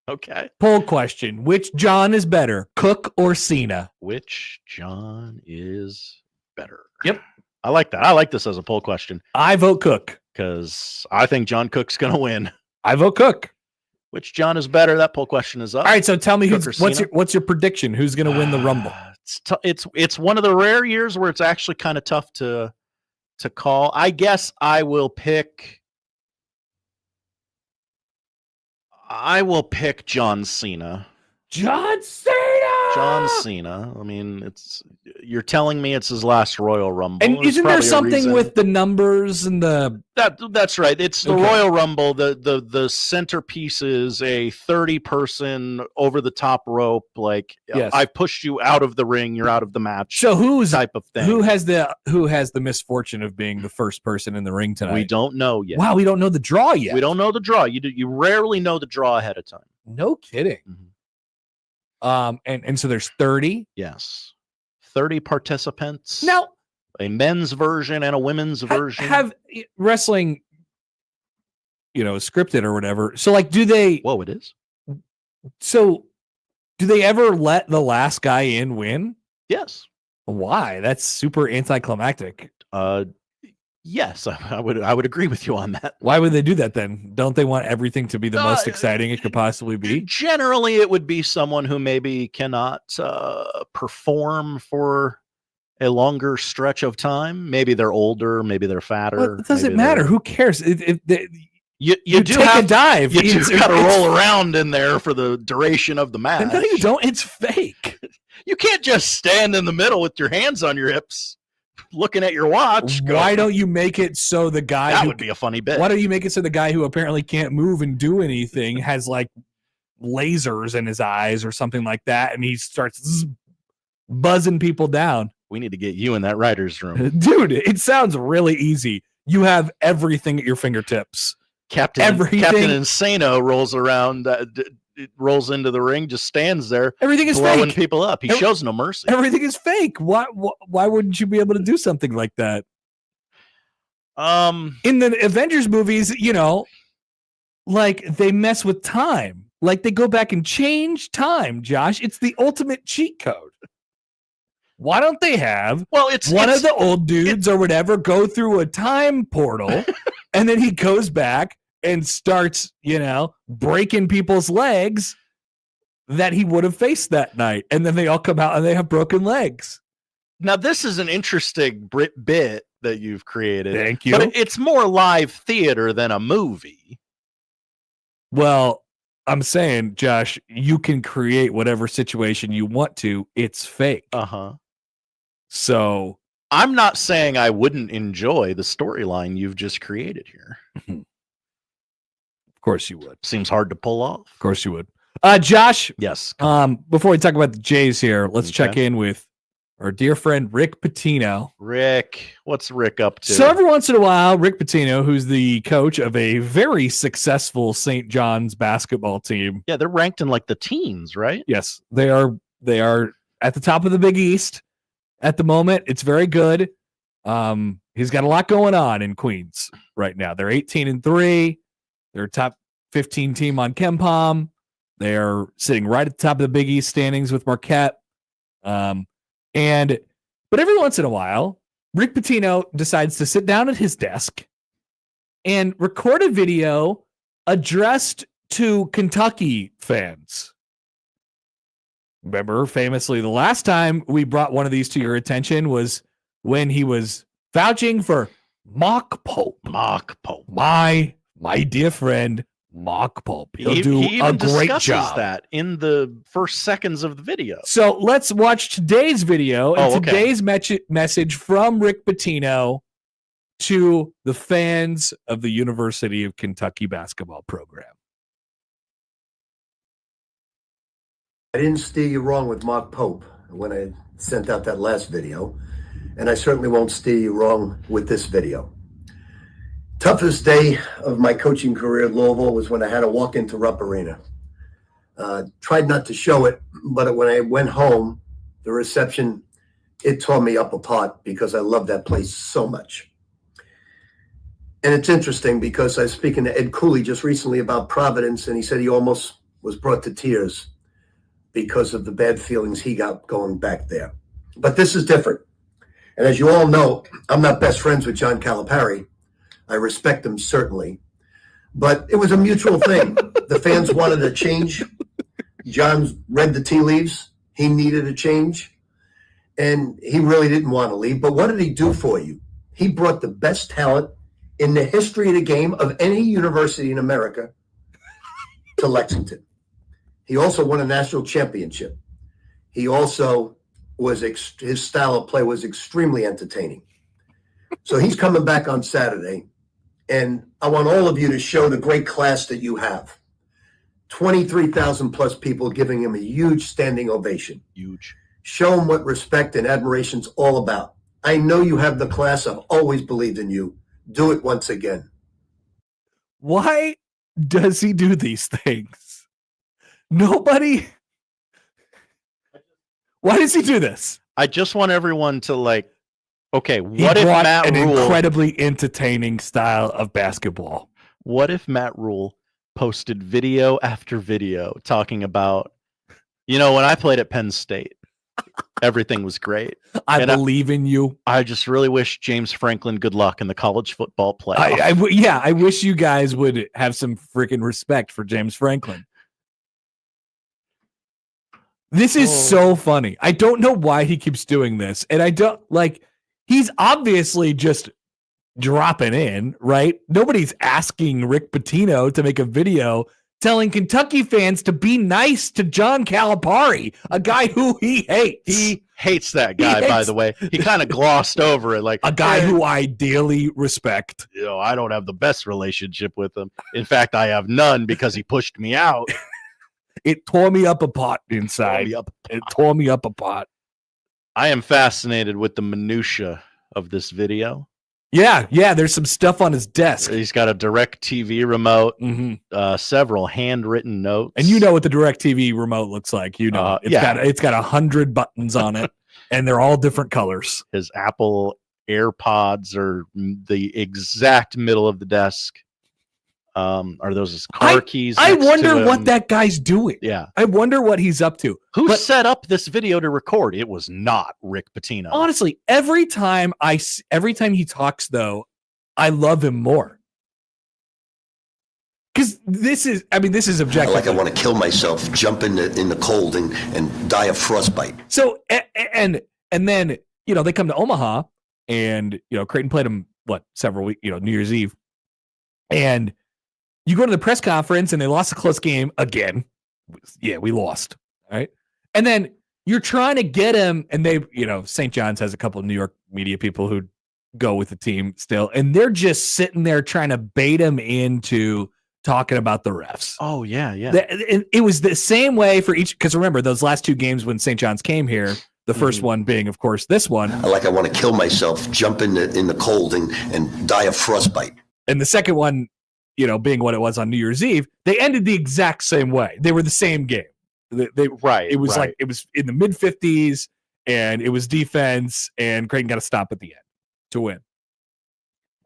Okay. Poll question. Which John is better, Cook or Cena? Which John is better? Yep. I like that. I like this as a poll question. I vote Cook. Because I think John Cook's going to win. I vote Cook. Which John is better? That poll question is up. All right, so tell me Cook or what's your prediction? Who's going to win the Rumble? It's one of the rare years where it's actually kind of tough to call. I guess I will pick John Cena. John Cena. John Cena. I mean, you're telling me it's his last Royal Rumble. And There's isn't there probably a something reason. with the numbers and the That's right. It's the Royal Rumble. The centerpiece is a 30-person over the top rope. Like, Yes. I pushed you out of the ring, you're out of the match. So who's type of thing? who has the misfortune of being the first person in the ring tonight? We don't know yet. Wow, we don't know the draw yet. We don't know the draw. You rarely know the draw ahead of time. No kidding. Mm-hmm. And so there's 30. Yes. 30 participants. Now, a men's version and a women's version. Have wrestling, scripted or whatever. So like, do they? Whoa, it is. So, do they ever let the last guy in win? Yes. Why? That's super anticlimactic. Yes, I would agree with you on that. Why would they do that then? Don't they want everything to be the most exciting it could possibly be? Generally, it would be someone who maybe cannot perform for a longer stretch of time. Maybe they're older, maybe they're fatter. Well, it doesn't matter. Who cares? You do do take have a dive. You just got to roll around in there for the duration of the match. No, you don't. It's fake. You can't just stand in the middle with your hands on your hips, looking at your watch. Why don't you make it so the guy That would be a funny bit. Why don't you make it so the guy who apparently can't move and do anything has like lasers in his eyes or something like that, and he starts buzzing people down? We need to get you in that writer's room. Dude, it sounds really easy. You have everything at your fingertips. Captain Insano rolls around, rolls into the ring, just stands there. Everything is blowing fake. people up. He shows no mercy. Everything is fake. Why wouldn't you be able to do something like that? In the Avengers movies, like they mess with time. Like they go back and change time, Josh. It's the ultimate cheat code. Why don't they have one of the old dudes or whatever go through a time portal and then he goes back and starts, breaking people's legs that he would have faced that night. And then they all come out and they have broken legs. Now, this is an interesting bit that you've created. Thank you. But it's more live theater than a movie. Well, I'm saying, Josh, you can create whatever situation you want to. It's fake. Uh-huh. So I'm not saying I wouldn't enjoy the storyline you've just created here. Of course you would. Seems hard to pull off. Of course you would. Josh. Yes. Before we talk about the Jays here, let's check in with our dear friend Rick Pitino. Rick, what's Rick up to? So every once in a while, Rick Pitino, who's the coach of a very successful St. John's basketball team. Yeah, they're ranked in like the teens, right? Yes, they are at the top of the Big East at the moment. It's very good. He's got a lot going on in Queens right now. They're 18-3. They're a top 15 team on KenPom. They're sitting right at the top of the Big East standings with Marquette. But every once in a while, Rick Pitino decides to sit down at his desk and record a video addressed to Kentucky fans. Remember, famously, the last time we brought one of these to your attention was when he was vouching for Mock Pope. Mock Pope. My dear friend, Mock Pope. He'll He do even a great discusses job. that in the first seconds of the video. So let's watch today's video and today's message from Rick Pitino to the fans of the University of Kentucky basketball program. I didn't steer you wrong with Mark Pope when I sent out that last video, and I certainly won't steer you wrong with this video. Toughest day of my coaching career at Louisville was when I had to walk into Rupp Arena. Tried not to show it, but when I went home, the reception, it tore me up apart because I love that place so much. And it's interesting because I was speaking to Ed Cooley just recently about Providence, and he said he almost was brought to tears because of the bad feelings he got going back there. But this is different. And as you all know, I'm not best friends with John Calipari. I respect him, certainly. But it was a mutual thing. The fans wanted a change. John read the tea leaves. He needed a change. And he really didn't want to leave. But what did he do for you? He brought the best talent in the history of the game of any university in America to Lexington. He also won a national championship. He also was, his style of play was extremely entertaining. So he's coming back on Saturday, and I want all of you to show the great class that you have. 23,000 plus people giving him a huge standing ovation. Huge. Show him what respect and admiration's all about. I know you have the class. I've always believed in you. Do it once again. Why does he do these things? Nobody. Why does he do this? I just want everyone to okay, He what if brought Matt an Rule incredibly entertaining style of basketball? What if Matt Rule posted video after video talking about, when I played at Penn State, everything was great. I believe in you. I just really wish James Franklin good luck in the college football playoff. I wish you guys would have some freaking respect for James Franklin. This is so funny. I don't know why he keeps doing this. And I don't he's obviously just dropping in, right? Nobody's asking Rick Pitino to make a video telling Kentucky fans to be nice to John Calipari, a guy who he hates. He hates that guy, by the way. He kind of glossed over it, a guy who I dearly respect. I don't have the best relationship with him. In fact, I have none because he pushed me out. It tore me up apart inside. It tore me up apart. I am fascinated with the minutia of this video. Yeah. There's some stuff on his desk. He's got a direct TV remote, several handwritten notes, and you know what the direct TV remote looks like. It's got 100 buttons on it, and they're all different colors. His Apple AirPods are the exact middle of the desk. Are those his car keys? I wonder what that guy's doing. Yeah. I wonder what he's up to. Who set up this video to record? It was not Rick Pitino. Honestly, every time he talks, though, I love him more. Because this is objective. I want to kill myself, jump in the cold and die of frostbite. So, and then, they come to Omaha, and, Creighton played them, several weeks, New Year's Eve. And you go to the press conference and they lost a close game again. Yeah, we lost. All right. And then you're trying to get him, and they, St. John's has a couple of New York media people who go with the team still, and they're just sitting there trying to bait him into talking about the refs. Oh, yeah. It was the same way for each, because remember, those last two games when St. John's came here, the first one being, of course, this one. I want to kill myself, jump in the cold and die of frostbite. And the second one, being what it was on New Year's Eve, they ended the exact same way. They were the same game. It was it was in the mid 50s, and it was defense, and Creighton got to stop at the end to win.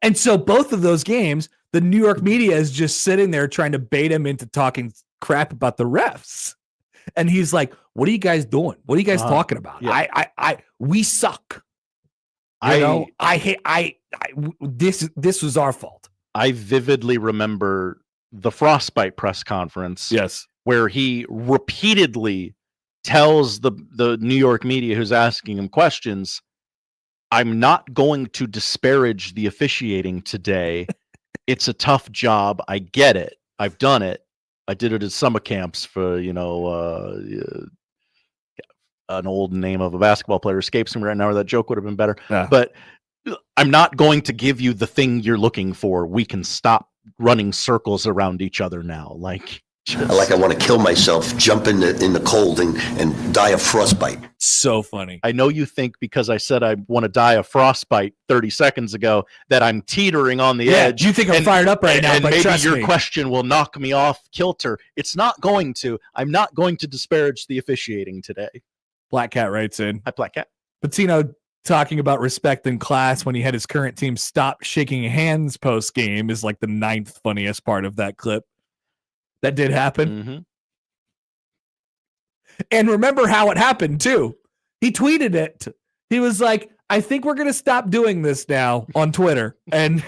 And so both of those games, the New York media is just sitting there trying to bait him into talking crap about the refs. And he's like, "What are you guys doing? What are you guys talking about? Yeah. We suck. This was our fault." I vividly remember the frostbite press conference. Yes. Where he repeatedly tells the New York media who's asking him questions, I'm not going to disparage the officiating today. It's a tough job. I get it. I've done it. I did it at summer camps for, an old name of a basketball player escapes me right now, or that joke would have been better. Yeah. But I'm not going to give you the thing you're looking for. We can stop running circles around each other now. Like I want to kill myself, jump in the cold and die of frostbite. So funny. I know you think because I said I want to die of frostbite 30 seconds ago that I'm teetering on the edge. You think I'm fired up right now, and but maybe trust your me. question will knock me off kilter. It's not going to. I'm not going to disparage the officiating today. Black Cat writes in. Hi, Black Cat. Pitino talking about respect in class when he had his current team stop shaking hands post game is like the 9th funniest part of that clip. That did happen. Mm-hmm. And remember how it happened too. He tweeted it. He was like, I think we're going to stop doing this now on Twitter. And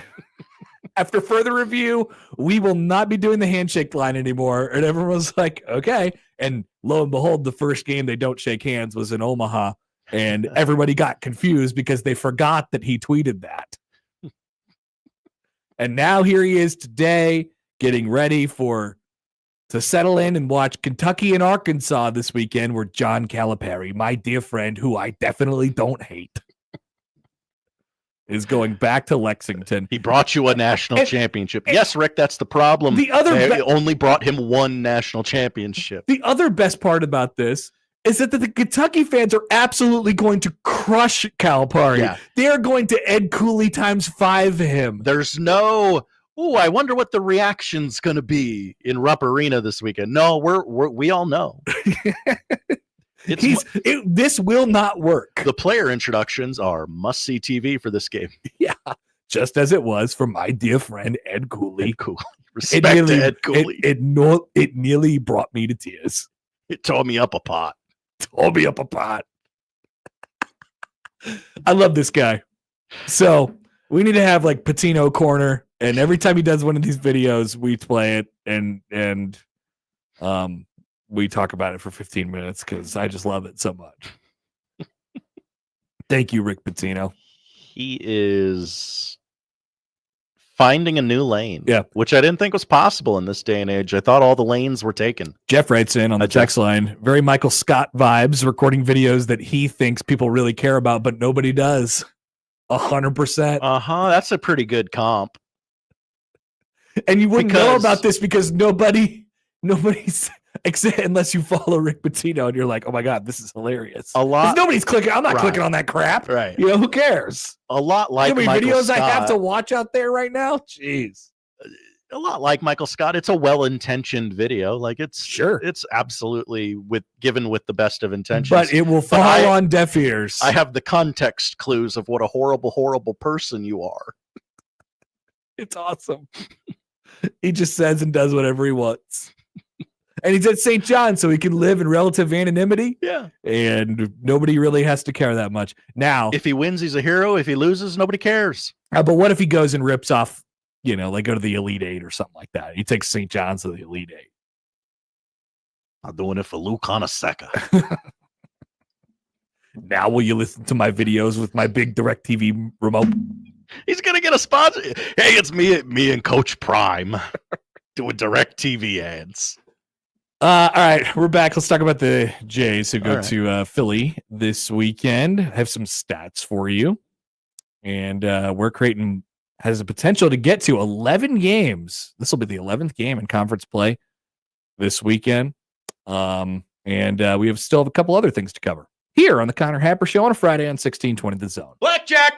after further review, we will not be doing the handshake line anymore. And everyone was like, okay. And lo and behold, the first game they don't shake hands was in Omaha. And everybody got confused because they forgot that he tweeted that. And now here he is today getting ready to settle in and watch Kentucky and Arkansas this weekend, where John Calipari, my dear friend, who I definitely don't hate, is going back to Lexington. He brought you a national championship. Yes, Rick, that's the problem. They only brought him one national championship. The other best part about this is that the Kentucky fans are absolutely going to crush Calipari. Yeah. They are going to Ed Cooley times 5 him. There's no... Ooh, I wonder what the reaction's going to be in Rupp Arena this weekend. No, we all know. This will not work. The player introductions are must-see TV for this game. Yeah, just as it was for my dear friend Ed Cooley. Ed Cooley. Respect to Ed Cooley. It nearly brought me to tears. It tore me up a pot. I love this guy. So we need to have like Pitino corner. And every time he does one of these videos, we play it and we talk about it for 15 minutes because I just love it so much. Thank you, Rick Pitino. He is finding a new lane. Yeah. Which I didn't think was possible in this day and age. I thought all the lanes were taken. Jeff writes in on the text line, very Michael Scott vibes, recording videos that he thinks people really care about, but nobody does. 100%. That's a pretty good comp. And you wouldn't know about this because nobody's except unless you follow Rick Pitino and you're like, oh my God, this is hilarious. Nobody's clicking. I'm not clicking on that crap. Right. Who cares? A lot like how many Michael videos Scott. I have to watch out there right now? Jeez. A lot like Michael Scott. It's a well-intentioned video. Like it's absolutely given with the best of intentions. But it will fall on deaf ears. I have the context clues of what a horrible, horrible person you are. It's awesome. He just says and does whatever he wants. And he's at St. John, so he can live in relative anonymity. Yeah. And nobody really has to care that much. Now, if he wins, he's a hero. If he loses, nobody cares. But what if he goes and rips off, like go to the Elite Eight or something like that? He takes St. John's to the Elite Eight. I'm doing it for Luke Honaseka. Now will you listen to my videos with my big DirecTV remote? He's gonna get a sponsor. Hey, it's me and Coach Prime doing DirecTV ads. All right, we're back. Let's talk about the Jays who go to Philly this weekend. I have some stats for you, and where Creighton has the potential to get to 11 games. This will be the 11th game in conference play this weekend, and we still have a couple other things to cover here on the Connor Happer Show on a Friday on 1620 The Zone. Blackjack.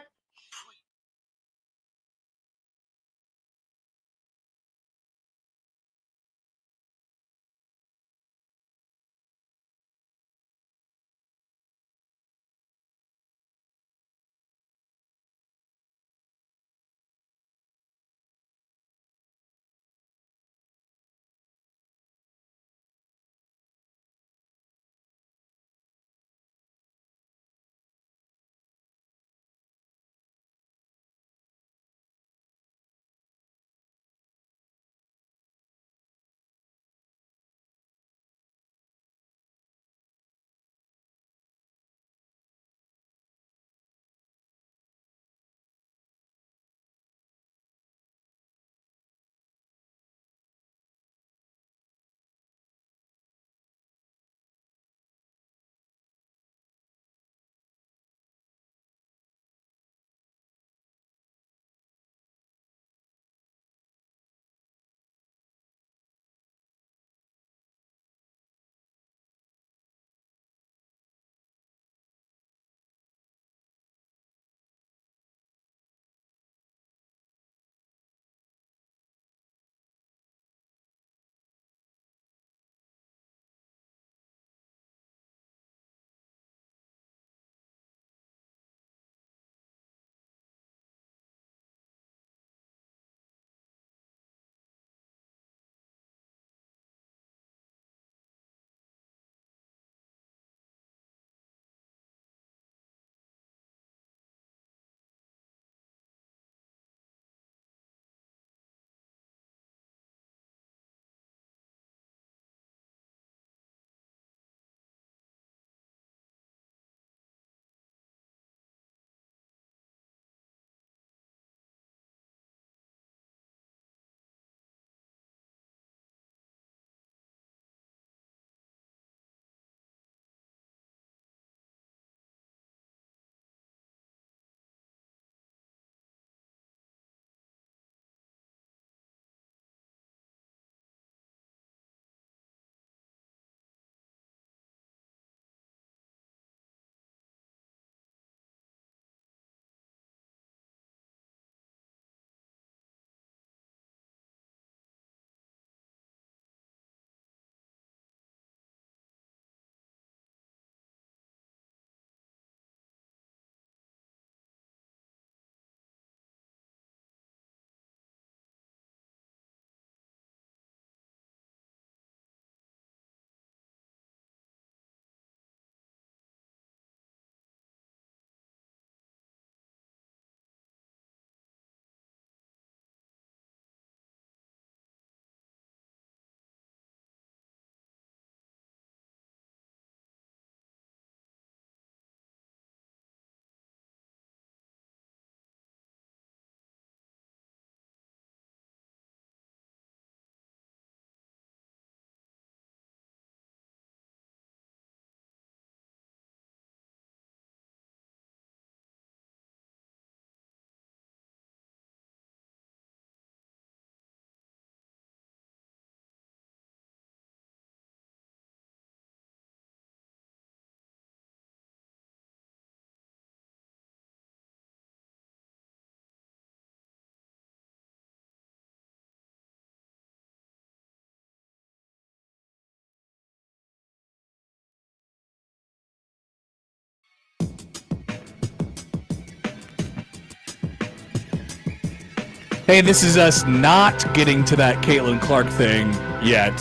Hey, this is us not getting to that Caitlin Clark thing yet.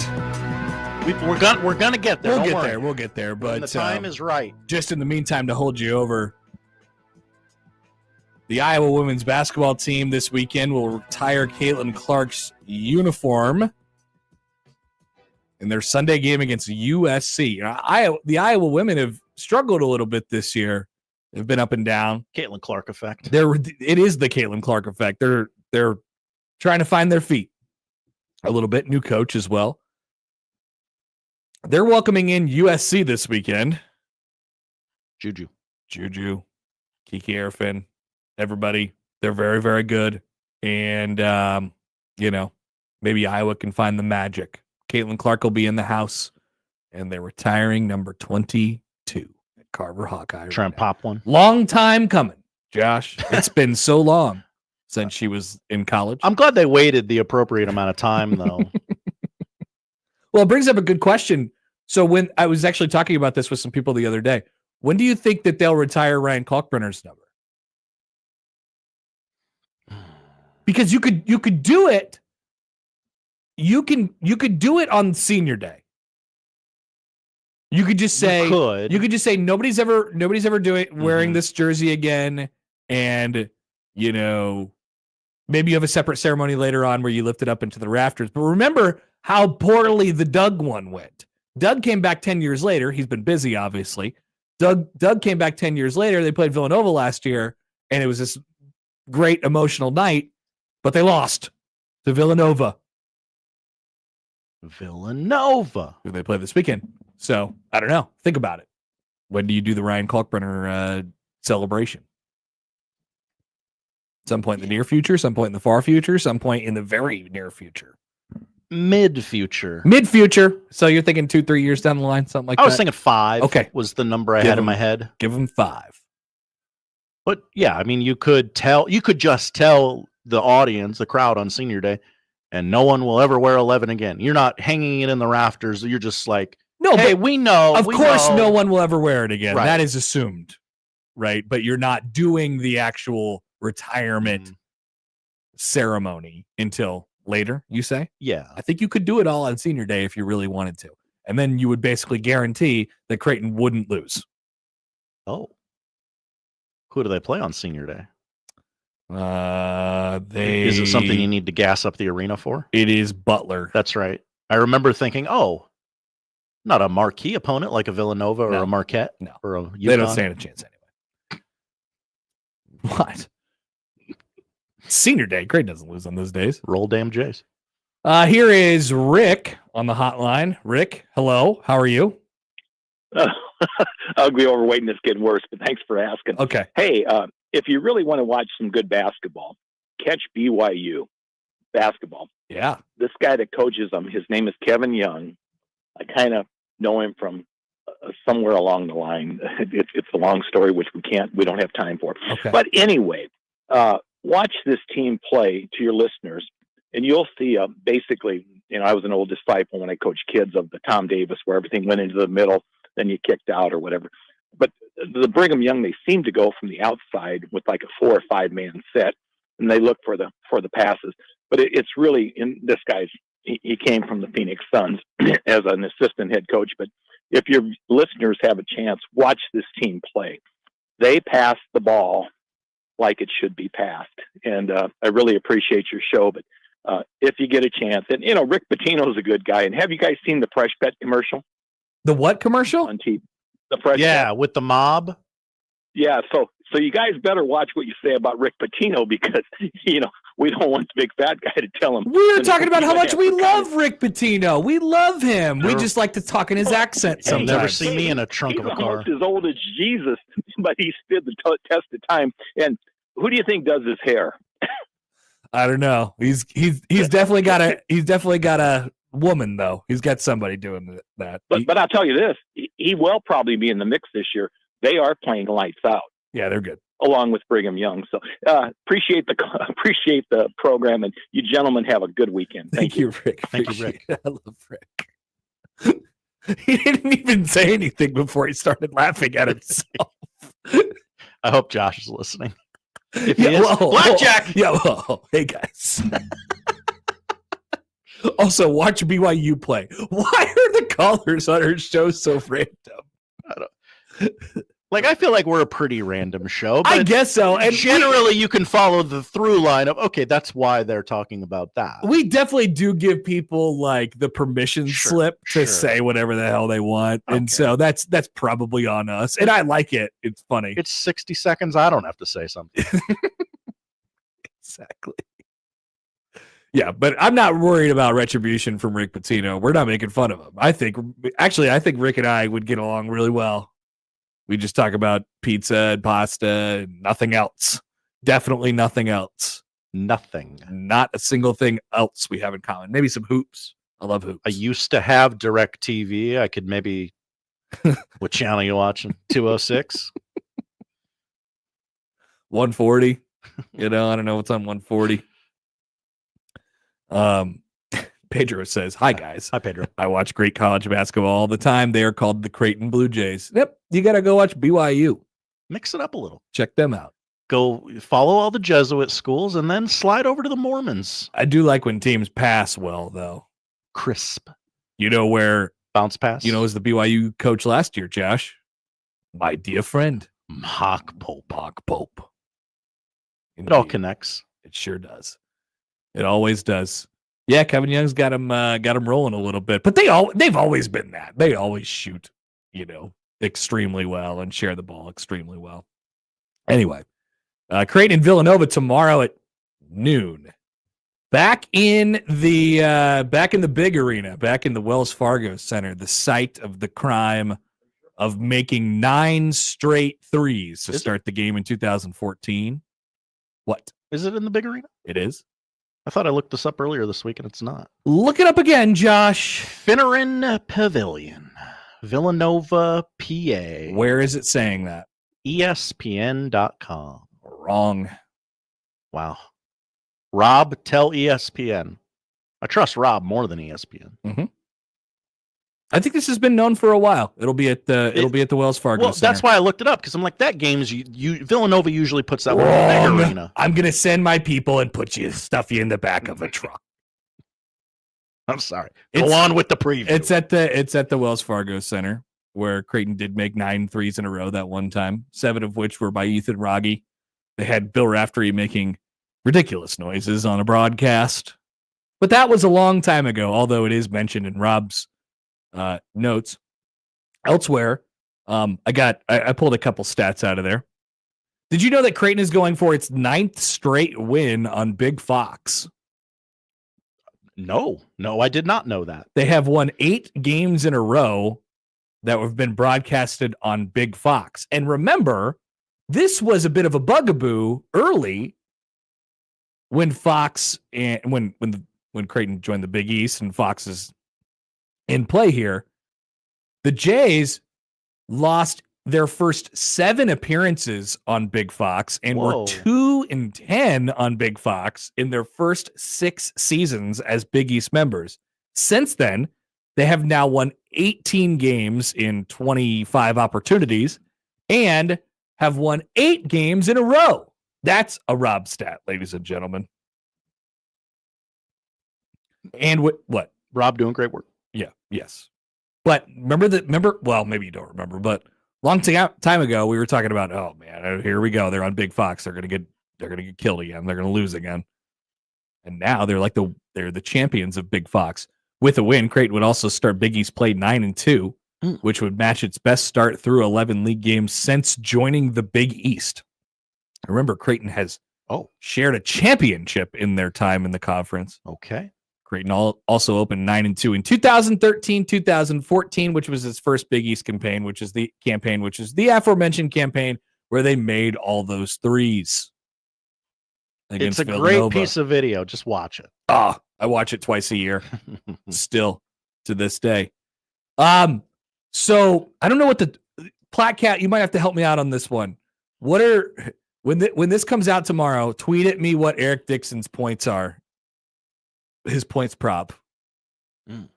We're gonna get there. We'll get there. But when the time is right. Just in the meantime, to hold you over, the Iowa women's basketball team this weekend will retire Caitlin Clark's uniform in their Sunday game against USC. The Iowa women have struggled a little bit this year. They've been up and down. Caitlin Clark effect. It is the Caitlin Clark effect. They're trying to find their feet a little bit. New coach as well. They're welcoming in USC this weekend. Juju, Kiki Arifin, everybody. They're very, very good. And, maybe Iowa can find the magic. Caitlin Clark will be in the house, and they're retiring number 22 at Carver Hawkeye. Try and pop one. Long time coming, Josh. It's been so long since she was in college. I'm glad they waited the appropriate amount of time, though. Well, it brings up a good question. So when I was actually talking about this with some people the other day, when do you think that they'll retire Ryan Kalkbrenner's number? Because you could do it. You could do it on senior day. You could just say nobody's ever wearing this jersey again, and maybe you have a separate ceremony later on where you lift it up into the rafters. But remember how poorly the Doug one went. Doug came back 10 years later. He's been busy, obviously. Doug came back 10 years later. They played Villanova last year, and it was this great emotional night, but they lost to Villanova. Who they play this weekend. So, I don't know. Think about it. When do you do the Ryan Kalkbrenner celebration? Some point in the near future, some point in the far future, some point in the very near future. Mid-future. So you're thinking 2-3 years down the line, something like that? I was thinking 5. Okay. Was the number I had in my head. Give them 5. But yeah, I mean, you could just tell the audience, the crowd on senior day, and no one will ever wear 11 again. You're not hanging it in the rafters. You're just like, no, hey, but we know. Of course, no one will ever wear it again. Right. That is assumed, right? But you're not doing the actual retirement ceremony until later, you say? Yeah. I think you could do it all on senior day if you really wanted to. And then you would basically guarantee that Creighton wouldn't lose. Oh. Who do they play on senior day? Is it something you need to gas up the arena for? It is Butler. That's right. I remember thinking, not a marquee opponent like a Villanova or a Marquette. No. Or a UConn. They don't stand a chance anyway. What? Senior day. Creighton doesn't lose on those days. Roll damn Jays. Here is Rick on the hotline. Rick, hello. How are you? Ugly, overweight, and it's getting worse, but thanks for asking. Okay. Hey, if you really want to watch some good basketball, catch BYU basketball. Yeah. This guy that coaches them, his name is Kevin Young. I kind of know him from somewhere along the line. It's a long story, which we don't have time for. Okay. But anyway, watch this team play to your listeners, and you'll see basically, I was an old disciple when I coached kids of the Tom Davis, where everything went into the middle, then you kicked out or whatever. But the Brigham Young, they seem to go from the outside with like a 4 or 5 man set, and they look for the passes. But it's really this guy's. He came from the Phoenix Suns as an assistant head coach. But if your listeners have a chance, watch this team play. They pass the ball like it should be passed, and I really appreciate your show. But if you get a chance, and Rick Pitino is a good guy. And have you guys seen the Fresh Bet commercial? The what commercial? On TV. The Fresh Bet. With the mob. Yeah, so you guys better watch what you say about Rick Pitino, because we don't want the big fat guy to tell him. We were talking about how much we love Rick Pitino. We love him. We just like to talk in his accent sometimes. Never see me in a trunk of a car. He's almost as old as Jesus, but he stood the test of time. And who do you think does his hair? I don't know. He's definitely got a woman though. He's got somebody doing that. But I'll tell you this: he will probably be in the mix this year. They are playing lights out. Yeah, they're good. Along with Brigham Young. So appreciate the program, and you gentlemen have a good weekend. Thank you, Rick. Thank you, Rick. I love Rick. He didn't even say anything before he started laughing at himself. I hope Josh is listening. If he is, Blackjack. Yeah. Well, hey guys. Also, watch BYU play. Why are the callers on our show so random? I feel like we're a pretty random show. But I guess so. And generally, you can follow the through line of, okay, that's why they're talking about that. We definitely do give people the permission slip to say whatever the hell they want. Okay. And so that's probably on us. And I like it. It's funny. It's 60 seconds. I don't have to say something. Exactly. Yeah, but I'm not worried about retribution from Rick Pitino. We're not making fun of him. I think Rick and I would get along really well. We just talk about pizza and pasta and nothing else. Definitely nothing else. Nothing. Not a single thing else we have in common. Maybe some hoops. I love hoops. I used to have direct TV. I could maybe what channel you watching? 206? 140. I don't know what's on 140. Pedro says, hi guys. Hi Pedro. I watch great college basketball all the time. They are called the Creighton Blue Jays. Yep. You got to go watch BYU. Mix it up a little. Check them out. Go follow all the Jesuit schools and then slide over to the Mormons. I do like when teams pass well, though. Crisp. You know where bounce pass? Was the BYU coach last year, Josh? My dear friend. Hawk Pope. Indeed. It all connects. It sure does. It always does. Yeah, Kevin Young's got him rolling a little bit, but they've always been that. They always shoot, extremely well and share the ball extremely well. Anyway, Creighton and Villanova tomorrow at noon. Back in the big arena, back in the Wells Fargo Center, the site of the crime of making 9 straight threes to start the game in 2014. What? Is it in the big arena? It is. I thought I looked this up earlier this week, and it's not. Look it up again, Josh. Finneran Pavilion, Villanova, PA. Where is it saying that? ESPN.com. Wrong. Wow. Rob, tell ESPN. I trust Rob more than ESPN. Mm-hmm. I think this has been known for a while. It'll be at the Wells Fargo Center. That's why I looked it up, because I'm like, that game's Villanova usually puts that one in the big arena. I'm gonna send my people and stuff you in the back of a truck. I'm sorry. Go on with the preview. It's at the Wells Fargo Center, where Creighton did make 9 threes in a row that one time, 7 of which were by Ethan Wragge. They had Bill Raftery making ridiculous noises on a broadcast, but that was a long time ago. Although it is mentioned in Rob's notes. Elsewhere, I pulled a couple stats out of there. Did you know that Creighton is going for its 9th straight win on Big Fox? No, I did not know that. They have won 8 games in a row that have been broadcasted on Big Fox. And remember, this was a bit of a bugaboo early when Fox and when Creighton joined the Big East and Fox is in play here. The Jays lost their first 7 appearances on Big Fox and were 2-10 on Big Fox in their first 6 seasons as Big East members. Since then, they have now won 18 games in 25 opportunities and have won 8 games in a row. That's a Rob stat, ladies and gentlemen. And what? Rob doing great work. Yeah, yes. But remember, well, maybe you don't remember, but long time ago, we were talking about, oh man, here we go. They're on Big Fox. They're gonna get killed again. They're gonna lose again. And now they're they're the champions of Big Fox. With a win, Creighton would also start Big East play 9-2, which would match its best start through 11 league games since joining the Big East. Remember, Creighton has shared a championship in their time in the conference. Okay. Creighton also opened 9-2 in 2013, 2014, which was his first Big East campaign, which is the aforementioned campaign where they made all those threes. It's a Villanova. great piece of video. Just watch it. I watch it twice a year, still to this day. So I don't know what the Platcat. You might have to help me out on this one. When this comes out tomorrow? Tweet at me what Eric Dixon's points are. His points prop. Because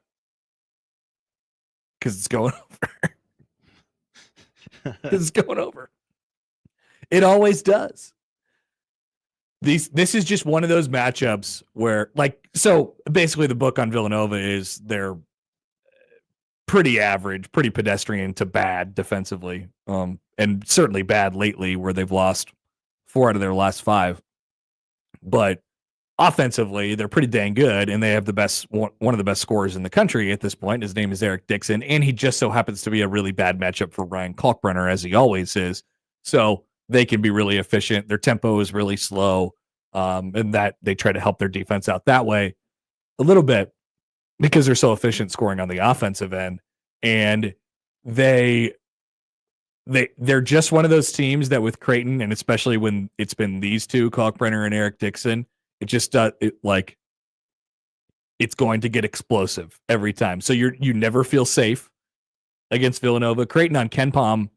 it's going over. It always does. This is just one of those matchups where, like, so basically the book on Villanova is they're pretty average, pretty pedestrian to bad defensively, and certainly bad lately where they've lost 4 out of their last 5. But offensively, they're pretty dang good, and they have one of the best scorers in the country at this point. His name is Eric Dixon, and he just so happens to be a really bad matchup for Ryan Kalkbrenner, as he always is. So they can be really efficient. Their tempo is really slow, and that they try to help their defense out that way a little bit because they're so efficient scoring on the offensive end. And they're just one of those teams that with Creighton, and especially when it's been these two, Kalkbrenner and Eric Dixon, it just it's going to get explosive every time. So you never feel safe against Villanova. Creighton on KenPom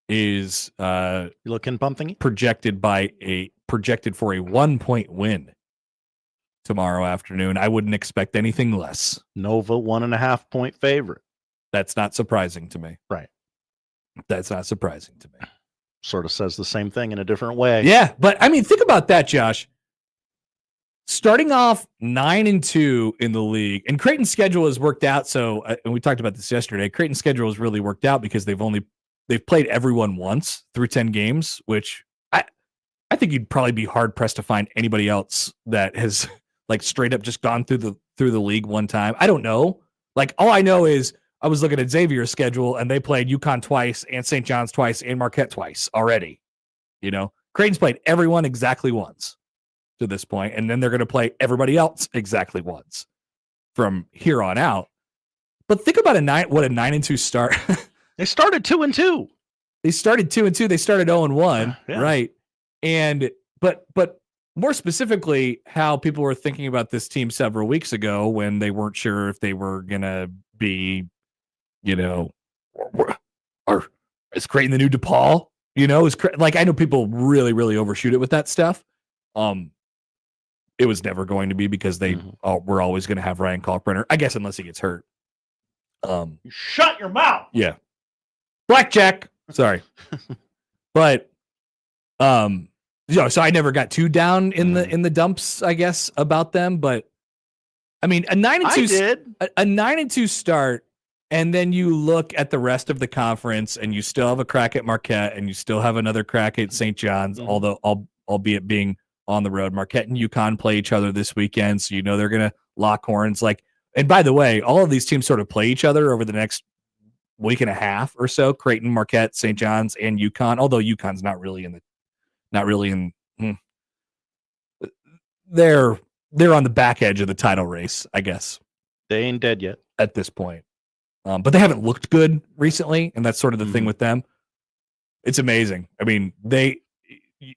is you looking pumping projected for a 1-point win tomorrow afternoon. I wouldn't expect anything less. Nova 1.5 point favorite. That's not surprising to me. Right. That's not surprising to me. Sort of says the same thing in a different way. Yeah, but I mean, think about that, Josh. Starting off 9-2 in the league, and Creighton's schedule has worked out. So, and we talked about this yesterday. Creighton's schedule has really worked out because they've played everyone once through 10 games, which I think you'd probably be hard pressed to find anybody else that has like straight up just gone through the league one time. I don't know. Like all I know is I was looking at Xavier's schedule and they played UConn twice and St. John's twice and Marquette twice already. You know, Creighton's played everyone exactly once to this point, and then they're going to play everybody else exactly once from here on out. But think about what a 9-2 start. They started 2-2. They started 2-2. They started 0-1, yeah. Right? And but more specifically, how people were thinking about this team several weeks ago when they weren't sure if they were going to be, you know, or is Creighton the new DePaul? You know, like I know people really, really overshoot it with that stuff. It was never going to be because they were always going to have Ryan Kalkbrenner, I guess, unless he gets hurt. Shut your mouth. Yeah. Blackjack. Sorry. But so I never got too down in the dumps, I guess, about them. But I mean, a 9-2 start, and then you look at the rest of the conference, and you still have a crack at Marquette, and you still have another crack at St. John's, although albeit being on the road. Marquette and UConn play each other this weekend, so you know they're gonna lock horns. Like, and by the way, all of these teams sort of play each other over the next week and a half or so. Creighton, Marquette, St. John's, and UConn. Although UConn's not really in. They're on the back edge of the title race, I guess. They ain't dead yet at this point. But they haven't looked good recently, and that's sort of the thing with them. It's amazing. I mean,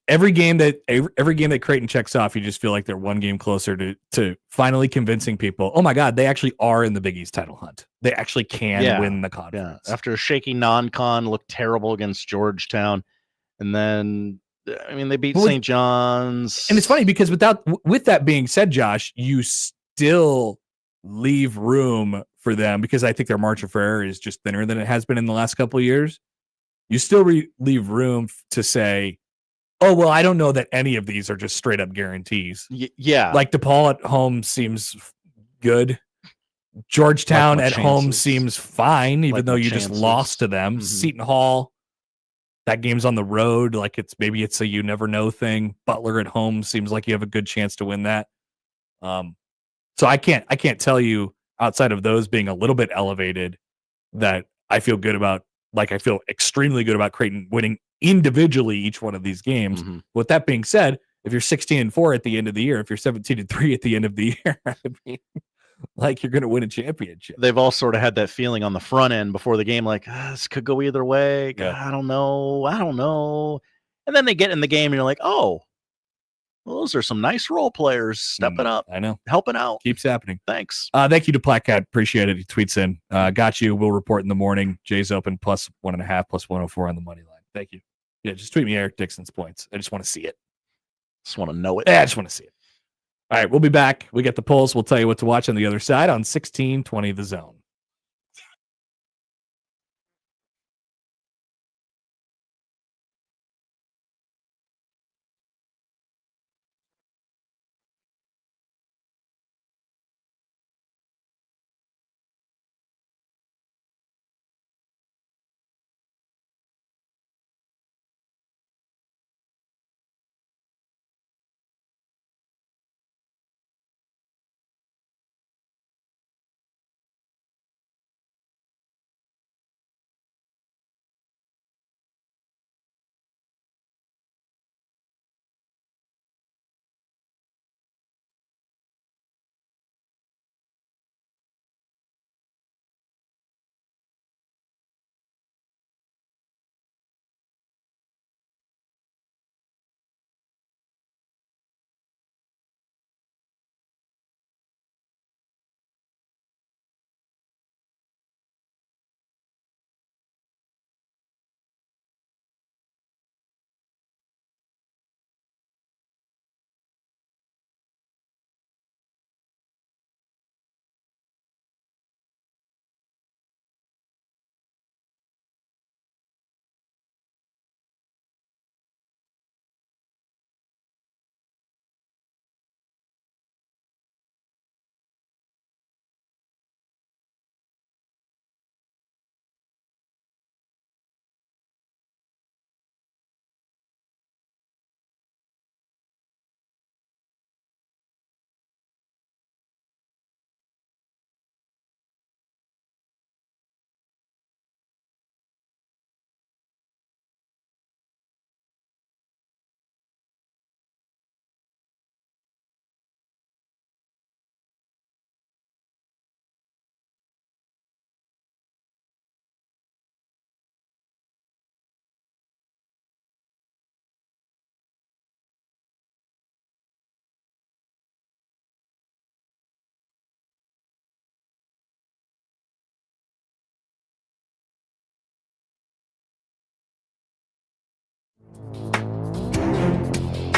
every game that Creighton checks off, you just feel like they're one game closer to finally convincing people, oh my God, they actually are in the Big East title hunt. They actually can win the conference. Yeah. After a shaky non-con, looked terrible against Georgetown, and then I mean they beat St. John's. And it's funny because with that being said, Josh, you still leave room for them because I think their margin for error is just thinner than it has been in the last couple of years. You still leave room to say, oh, well, I don't know that any of these are just straight up guarantees. Yeah. Like DePaul at home seems good. Georgetown at home seems fine, even though you just lost to them. Seton Hall, that game's on the road. Like maybe it's a you never know thing. Butler at home seems like you have a good chance to win that. So I can't tell you outside of those being a little bit elevated that I feel good about. Like I feel extremely good about Creighton winning individually each one of these games. With that being said, if you're 16-4 at the end of the year, if you're 17-3 at the end of the year, I mean, like you're going to win a championship. They've all sort of had that feeling on the front end before the game, like this could go either way. God, I don't know. And then they get in the game and you're like, oh, well, those are some nice role players stepping up. I know. Helping out. Keeps happening. Thanks. Thank you to Blackjack. Appreciate it. He tweets in. Got you. We'll report in the morning. Jay's open +1.5, +104 on the money line. Thank you. Yeah, just tweet me Eric Dixon's points. I just want to see it. Just want to know it. Yeah, I just want to see it. All right, we'll be back. We get the polls. We'll tell you what to watch on the other side on 1620 The Zone.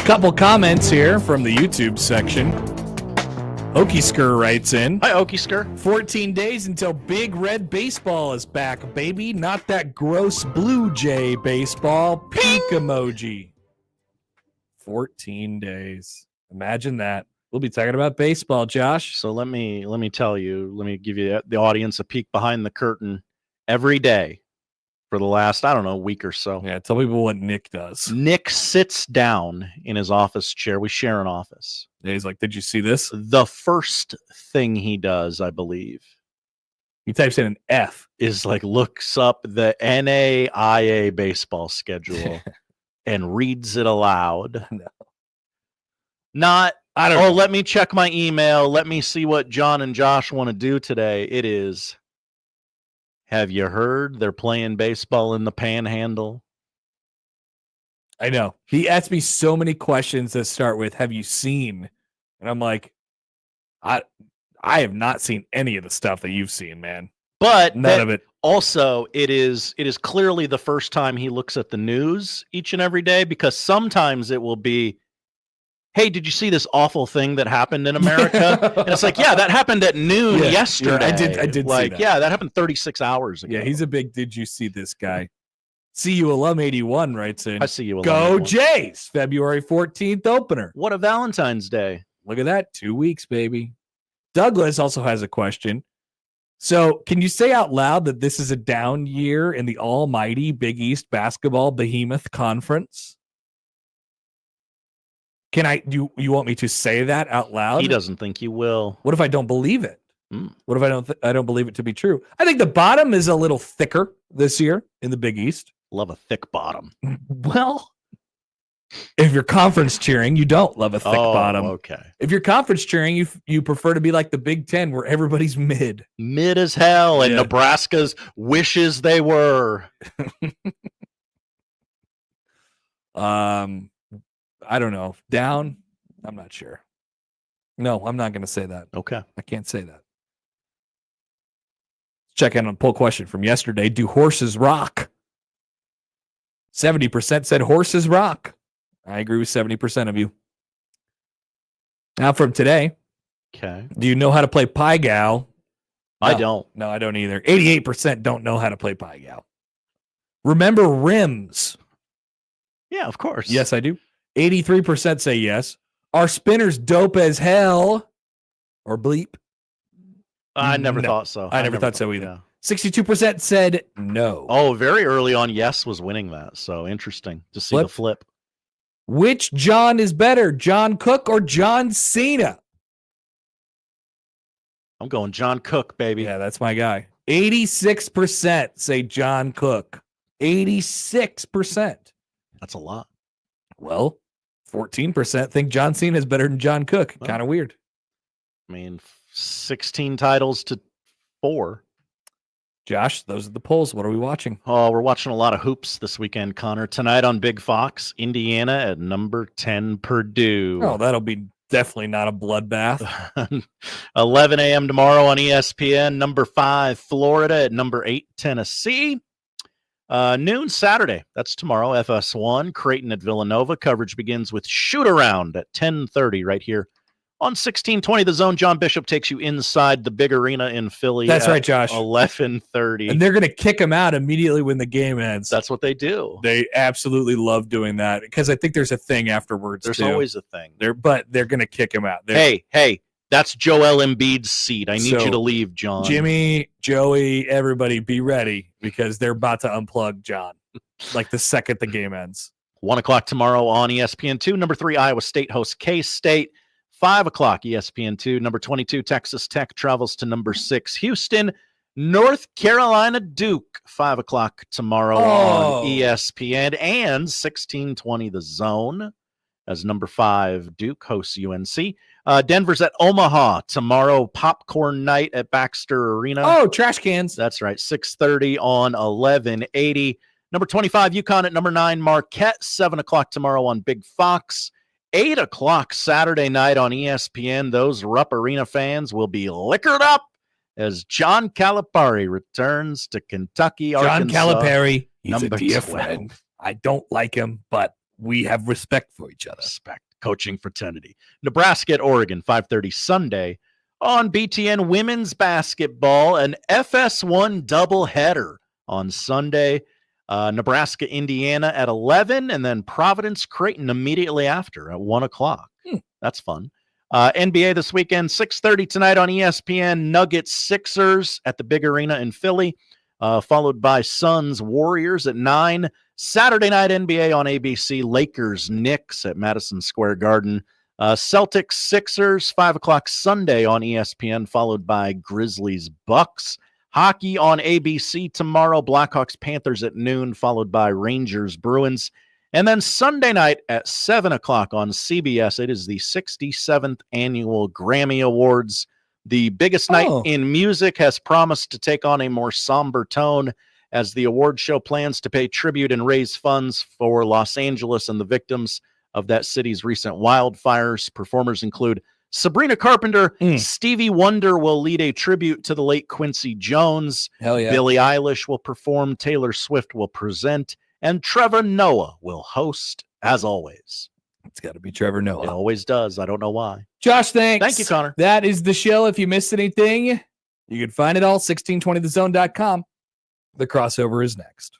Couple comments here from the YouTube section. Okisker writes in. Hi, Okisker. 14 days until Big Red Baseball is back, baby. Not that gross Blue Jay baseball. Peak emoji. 14 days. Imagine that. We'll be talking about baseball, Josh. So let me tell you, let me give you the audience a peek behind the curtain every day for the last, I don't know, week or so. Yeah, tell people what Nick does. Nick sits down in his office chair. We share an office. Yeah, he's like, did you see this? The first thing he does, I believe, he types in an F, is like looks up the NAIA baseball schedule and reads it aloud. No. Not, I don't know. let me check my email. Let me see what John and Josh want to do today. It is, have you heard they're playing baseball in the Panhandle? I know. He asked me so many questions that start with, have you seen? And I'm like, I have not seen any of the stuff that you've seen, man. But none of it. Also, it is clearly the first time he looks at the news each and every day, because sometimes it will be, hey, did you see this awful thing that happened in America? And it's like, yeah, that happened at noon yesterday. I did like, see that. Yeah, that happened 36 hours ago. Yeah, he's a big, did you see this guy? See You Alum 81 writes in. I see you. Go 81. Jays! February 14th opener. What a Valentine's Day. Look at that. 2 weeks, baby. Douglas also has a question. So can you say out loud that this is a down year in the almighty Big East basketball behemoth conference? Do you want me to say that out loud? He doesn't think you will. What if I don't believe it? What if I don't believe it to be true? I think the bottom is a little thicker this year in the Big East. Love a thick bottom. Well, if you're conference cheering, you don't love a thick bottom. Okay. If you're conference cheering, you prefer to be like the Big Ten, where everybody's mid as hell, and Nebraska's wishes they were. I don't know. Down? I'm not sure. No, I'm not going to say that. Okay. I can't say that. Check in on poll question from yesterday. Do horses rock? 70% said horses rock. I agree with 70% of you. Now from today. Okay. Do you know how to play Pie Gal? I don't. No, I don't either. 88% don't know how to play Pie Gal. Remember rims? Yeah, of course. Yes, I do. 83% say yes. Are spinners dope as hell? Or bleep? I never thought so. I never thought so either. 62% said no. Oh, very early on, yes was winning that. So interesting to see the flip. Which John is better, John Cook or John Cena? I'm going John Cook, baby. Yeah, that's my guy. 86% say John Cook. 86%. That's a lot. Well, 14% think John Cena is better than John Cook. Kind of weird. I mean, 16 titles to 4. Josh, those are the polls. What are we watching? Oh, we're watching a lot of hoops this weekend, Connor. Tonight on Big Fox, Indiana at number 10, Purdue. Oh, that'll be definitely not a bloodbath. 11 a.m. tomorrow on ESPN, number 5, Florida at number 8, Tennessee. Noon Saturday, that's tomorrow, FS1, Creighton at Villanova. Coverage begins with shoot around at 10:30 right here on 1620 The Zone. John Bishop takes you inside the big arena in Philly. That's right, Josh. 11:30. And they're going to kick him out immediately when the game ends. That's what they do. They absolutely love doing that because I think there's a thing afterwards. There's too. always a thing. But they're going to kick him out. Hey, that's Joel Embiid's seat. I need you to leave, John. Jimmy, Joey, everybody be ready because they're about to unplug John like the second the game ends. 1 o'clock tomorrow on ESPN2. Number 3, Iowa State hosts K-State. 5 o'clock ESPN2. Number 22, Texas Tech travels to number 6, Houston. North Carolina Duke. 5 o'clock tomorrow on ESPN. And 1620 The Zone as number 5, Duke hosts UNC. Denver's at Omaha tomorrow. Popcorn night at Baxter Arena. Oh, trash cans. That's right. 6:30 on 1180. Number 25, UConn at number 9, Marquette. 7 o'clock tomorrow on Big Fox. 8 o'clock Saturday night on ESPN. Those Rupp Arena fans will be liquored up as John Calipari returns to Kentucky, John Arkansas. Calipari, he's number a dear 12. friend. I don't like him, but we have respect for each other. Respect. Coaching fraternity. Nebraska at Oregon, 5:30 Sunday on BTN Women's Basketball, an FS1 doubleheader on Sunday. Nebraska, Indiana at 11, and then Providence, Creighton immediately after at 1 o'clock. That's fun. NBA this weekend, 6:30 tonight on ESPN. Nuggets, Sixers at the Big Arena in Philly, followed by Suns, Warriors at 9. Saturday night NBA on ABC, Lakers, Knicks at Madison Square Garden. Celtics, Sixers, 5 o'clock Sunday on ESPN, followed by Grizzlies, Bucks. Hockey on ABC tomorrow, Blackhawks, Panthers at noon, followed by Rangers, Bruins. And then Sunday night at 7 o'clock on CBS, it is the 67th Annual Grammy Awards. The biggest night in music has promised to take on a more somber tone as the award show plans to pay tribute and raise funds for Los Angeles and the victims of that city's recent wildfires. Performers include Sabrina Carpenter. Stevie Wonder will lead a tribute to the late Quincy Jones. Hell yeah. Billie Eilish will perform. Taylor Swift will present. And Trevor Noah will host, as always. It's got to be Trevor Noah. It always does. I don't know why. Josh, thanks. Thank you, Connor. That is the show. If you missed anything, you can find it all, 1620thezone.com. The crossover is next.